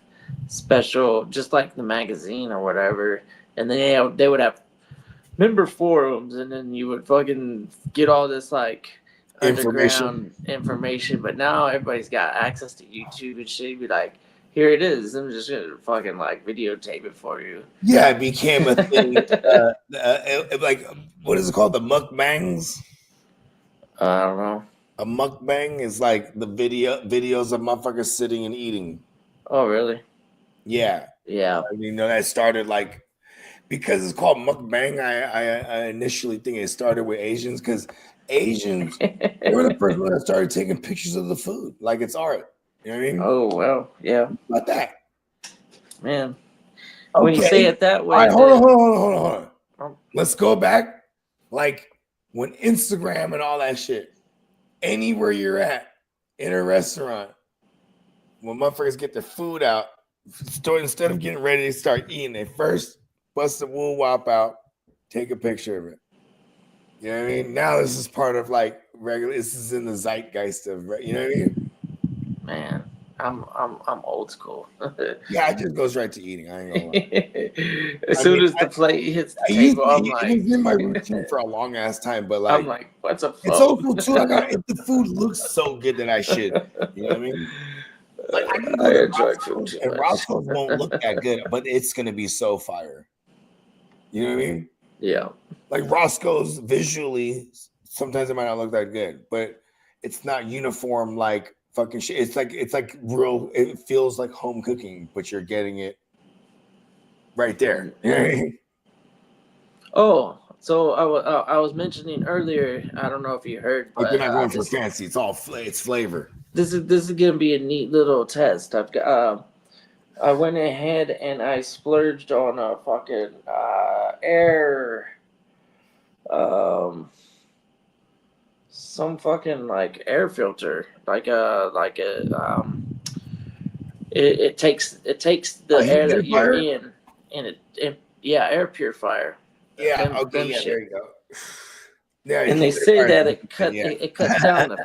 special, just like the magazine or whatever, and then they would have member forums, and then you would fucking get all this like underground information. But now everybody's got access to YouTube and shit. You'd be like, here it is. I'm just gonna fucking like videotape it for you. Yeah, it became a thing. Like, what is it called? The mukbangs? I don't know. A mukbang is like the videos of motherfuckers sitting and eating. Oh, really? Yeah. Yeah. That started like, because it's called mukbang, I initially think it started with Asians, because Asians were the first one that started taking pictures of the food like it's art. You know what I mean? Oh, well, yeah. How about that? Man. Okay. When you say it that way. All right, hold on. Let's go back. Like when Instagram and all that shit, anywhere you're at, in a restaurant, when motherfuckers get their food out, instead of getting ready to start eating, they first bust the woo wop out, take a picture of it. You know what I mean? Now this is part of like regular. This is in the zeitgeist of, you know what I mean? Man, I'm old school. Yeah, it just goes right to eating. I ain't gonna lie. As soon as the plate hits the table, I'm like, it was in my routine for a long ass time, but like, I'm like, what's a phone? It's so cool too. If the food looks so good that I should, you know what I mean? Like, I enjoy food too much. Roscoe's won't look that good, but it's gonna be so fire. You know what I mean? Yeah. Like Roscoe's visually, sometimes it might not look that good, but it's not uniform like fucking shit. It's like real. It feels like home cooking, but you're getting it right there. You know what I mean? Oh, so I was mentioning earlier. I don't know if you heard, but you're not going for fancy. It's all it's flavor. This is gonna be a neat little test. I've got. I went ahead and I splurged on a fucking air, some fucking like air filter, it takes the air that you're in, and air purifier. Yeah. Okay. Yeah. There you go. Yeah. And they say that it cuts down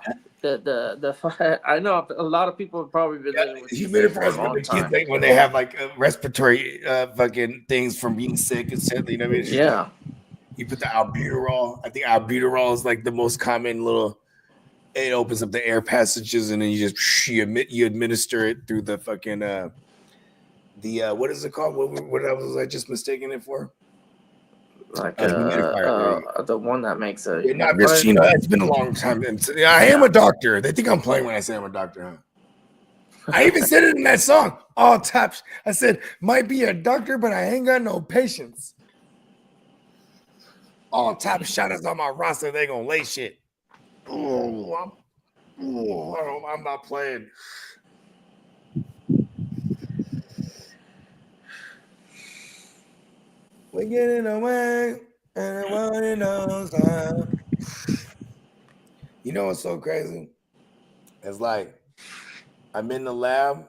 the I know a lot of people have probably been dealing with humidifiers when they have like respiratory fucking things from being sick and shit. You know what I mean? Yeah. You put the albuterol. I think albuterol is like the most common little. It opens up the air passages, and then you just you administer it through the fucking what is it called? What was I just mistaking it for? Like the one that makes a. It's been a long time. I am a doctor. They think I'm playing when I say I'm a doctor, huh? I even said it in that song. All taps. I said, might be a doctor, but I ain't got no patience. All top shotters on my roster, they gonna lay shit. I'm not playing. We're getting away, and I want it knows how. You know what's so crazy? It's like I'm in the lab,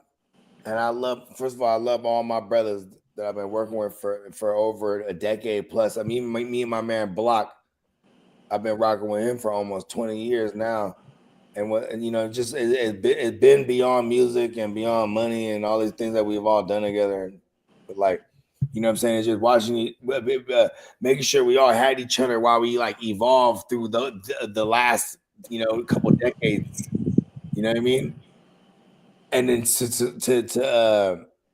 and first of all, I love all my brothers that I've been working with for over a decade plus. I mean, me and my man Block, I've been rocking with him for almost 20 years now. And you know, just it's been beyond music and beyond money and all these things that we've all done together. But like, you know what I'm saying? It's just watching, making sure we all had each other while we like evolved through the last, you know, couple decades. You know what I mean? And then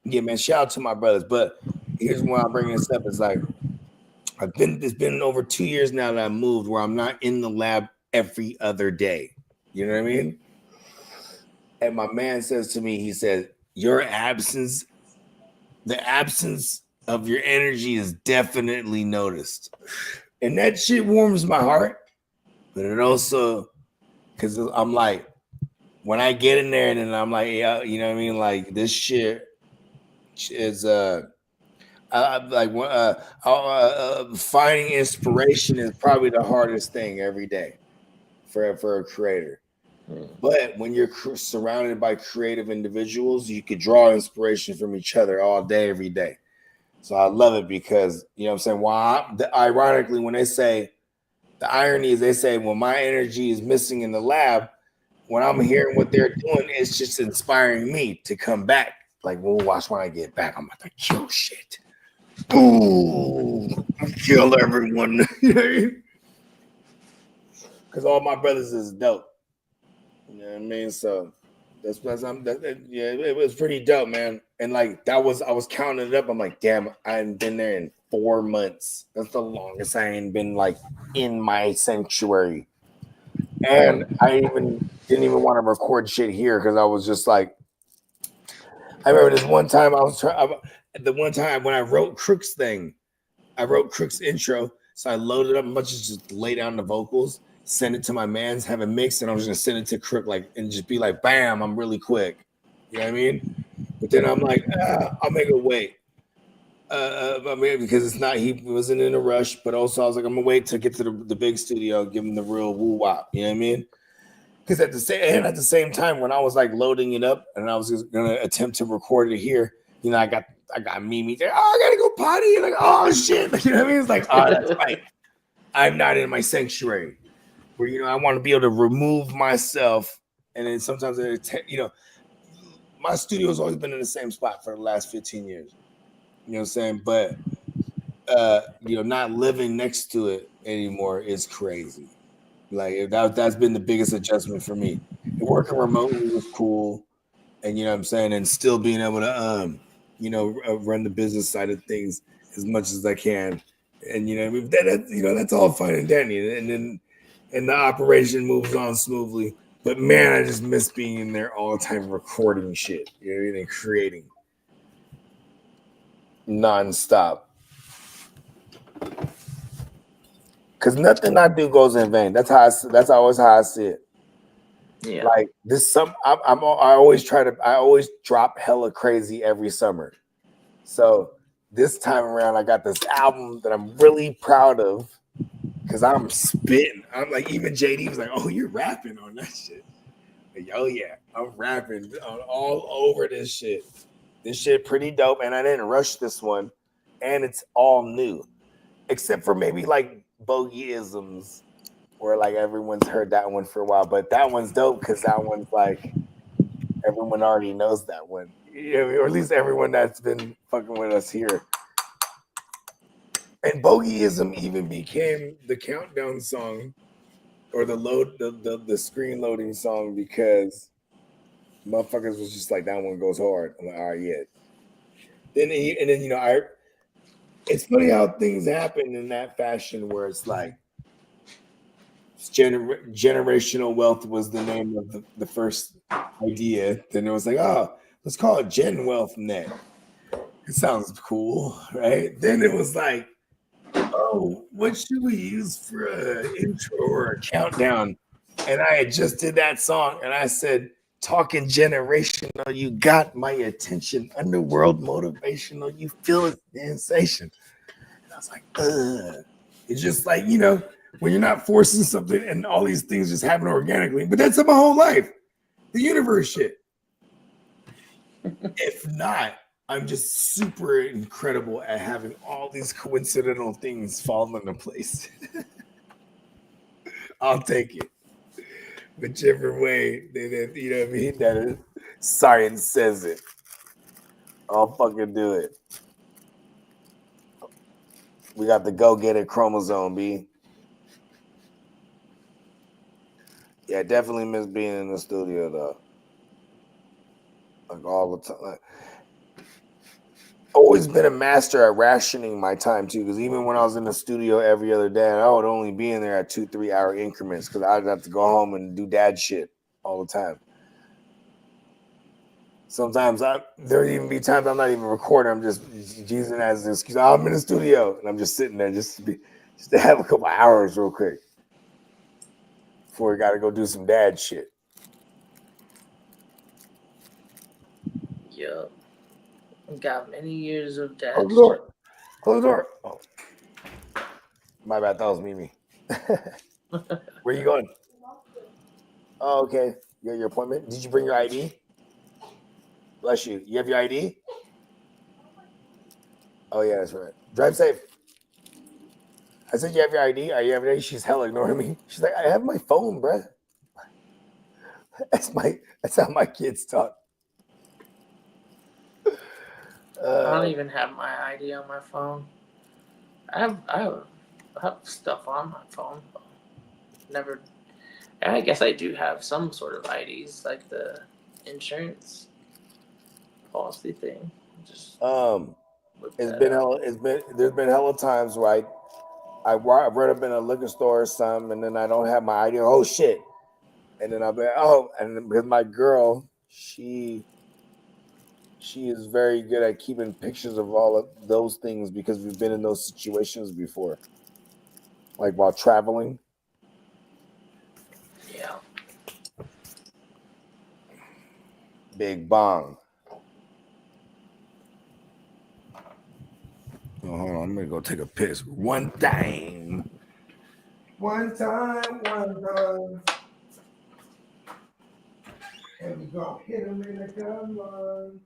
yeah, man, shout out to my brothers. But here's why I'm bringing this up. It's like it's been over 2 years now that I moved where I'm not in the lab every other day. You know what I mean? And my man says to me, he says, your absence, the absence of your energy is definitely noticed. And that shit warms my heart. But it also, because I'm like, when I get in there and then I'm like, yeah, you know what I mean? Like this shit is finding inspiration is probably the hardest thing every day for a creator. But when you're surrounded by creative individuals, you could draw inspiration from each other all day, every day. So I love it because, you know what I'm saying? Ironically, when they say, the irony is they say, well, my energy is missing in the lab. When I'm hearing what they're doing, it's just inspiring me to come back. Like, well, watch when I get back. I'm about to kill shit. Ooh, kill everyone. Because all my brothers is dope. You know what I mean? So it was pretty dope, man. And like I was counting it up. I'm like, damn, I hadn't been there in 4 months. That's the longest I ain't been like in my sanctuary. And I didn't even want to record shit here because I was just like, I remember this one time the one time when I wrote Crook's thing, I wrote Crook's intro. So I loaded up a bunch of just lay down the vocals, send it to my mans, have it mixed, and I was gonna send it to Crook and just be like, bam, I'm really quick. You know what I mean? But then I'm like, I'll make it wait. Because he wasn't in a rush, but also I was like, I'm gonna wait to get to the big studio, give him the real woo wop. You know what I mean? Because at the same time, when I was like loading it up and I was just gonna attempt to record it here, you know, I got Mimi there. Oh, I gotta go potty. Like, oh shit. You know what I mean? It's like, oh, that's right. I'm not in my sanctuary. Where, you know, I want to be able to remove myself. And then sometimes, you know, my studio's always been in the same spot for the last 15 years. You know what I'm saying? But, you know, not living next to it anymore is crazy. Like, that's been the biggest adjustment for me. And working remotely was cool. And, you know what I'm saying? And still being able to, you know, run the business side of things as much as I can. And, you know, you know, that's all fine and dandy. And the operation moves on smoothly. But man, I just miss being in there all the time recording shit, you know what I mean, and creating nonstop. Because nothing I do goes in vain. That's always how I see it. Yeah. Like this, I always drop hella crazy every summer. So this time around, I got this album that I'm really proud of. Because I'm spitting. I'm like, even JD was like, oh, you're rapping on that shit. Like, oh, yeah, I'm rapping on all over this shit. This shit pretty dope. And I didn't rush this one. And it's all new. Except for maybe like bogeyisms where like everyone's heard that one for a while. But that one's dope because that one's like, everyone already knows that one. Yeah, or at least everyone that's been fucking with us here. And bogeyism even became the countdown song or the screen loading song because motherfuckers was just like, that one goes hard. I'm like, all right, yeah. Then you know, it's funny how things happen in that fashion where it's like generational wealth was the name of the first idea. Then it was like, oh, let's call it Gen Wealth Net. It sounds cool, right? Then it was like, oh, what should we use for an intro or a countdown? And I had just did that song and I said, talking generational, you got my attention. Underworld motivational, you feel a sensation. And I was like, it's just like, you know, when you're not forcing something and all these things just happen organically. But that's my whole life. The universe shit. If not, I'm just super incredible at having all these coincidental things fall into place. I'll take it. Whichever way, you know what I mean? That is, science says it. I'll fucking do it. We got the go-getter chromosome, B. Yeah, definitely miss being in the studio, though. Like all the time. Like, always been a master at rationing my time, too, because even when I was in the studio every other day, I would only be in there at 2-3 hour increments because I'd have to go home and do dad shit all the time. Sometimes there'd even be times I'm not even recording. I'm just using it as an excuse. Oh, I'm in the studio, and I'm just sitting there just to have a couple hours real quick before we got to go do some dad shit. Yup. Got many years of dad. Close the door. Close the door. Oh. My bad. That was Mimi. Where you going? Oh, okay. You got your appointment? Did you bring your ID? Bless you. You have your ID? Oh, yeah, that's right. Drive safe. I said, you have your ID? Are you have your ID? She's hella ignoring me. She's like, I have my phone, bruh. That's how my kids talk. I don't even have my ID on my phone. I have stuff on my phone. Never. I guess I do have some sort of IDs, like the insurance policy thing. Just there's been hella times where I've read up in a liquor store or something, and then I don't have my ID. Oh shit! And then I'll be and with my girl, she is very good at keeping pictures of all of those things because we've been in those situations before, like while traveling. Yeah. Big bong. Oh, hold on, I'm gonna go take a piss. One time. And we go hit him in the gun line.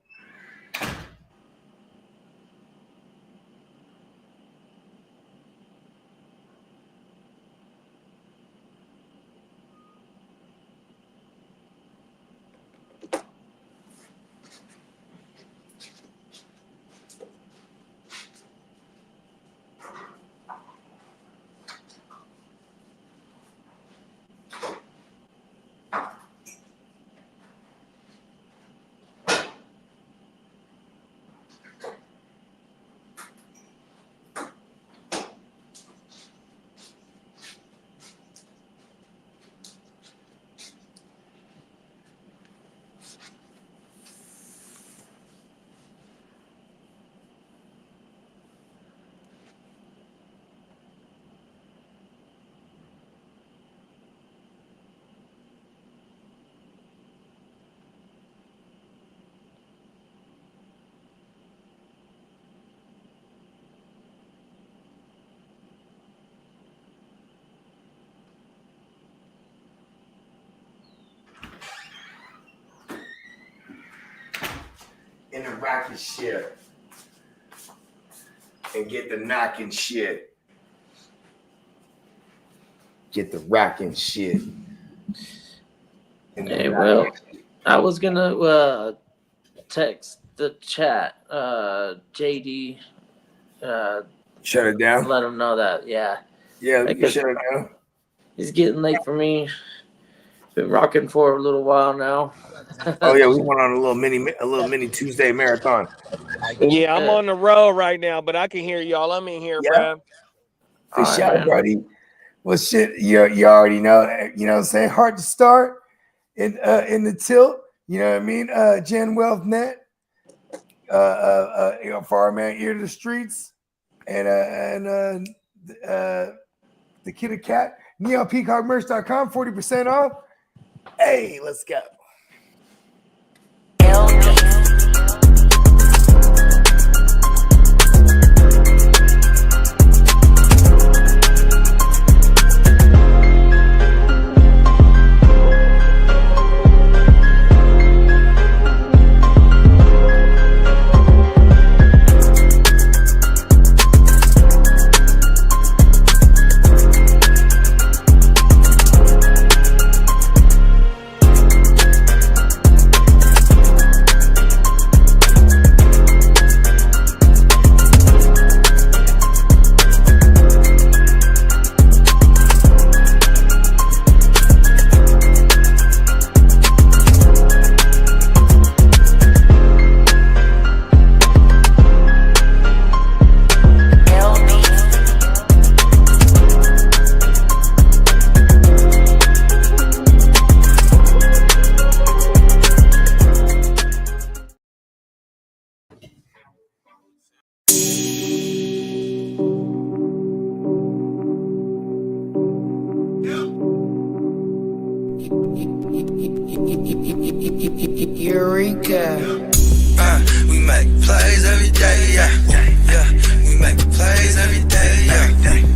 In the rocking shit and get the knocking shit. Get the rocking shit. Hey, well, I was gonna text the chat, JD. Shut it down. Let him know that, yeah. Yeah, you shut it down. It's getting late for me. Been rocking for a little while now. Oh yeah, we went on a little mini Tuesday marathon. Yeah, I'm on the road right now, but I can hear y'all. I'm in here, bro. For sure, buddy. Well, shit, you already know. You know what I'm saying? Hard to start in the tilt. You know what I mean? Gen Wealth Net. For our man Ear to the Streets, and the Kid of Cat. NeonPeacockMerch.com, 40% off. Hey, let's go. Eureka. We make plays every day, yeah. We make plays every day, yeah.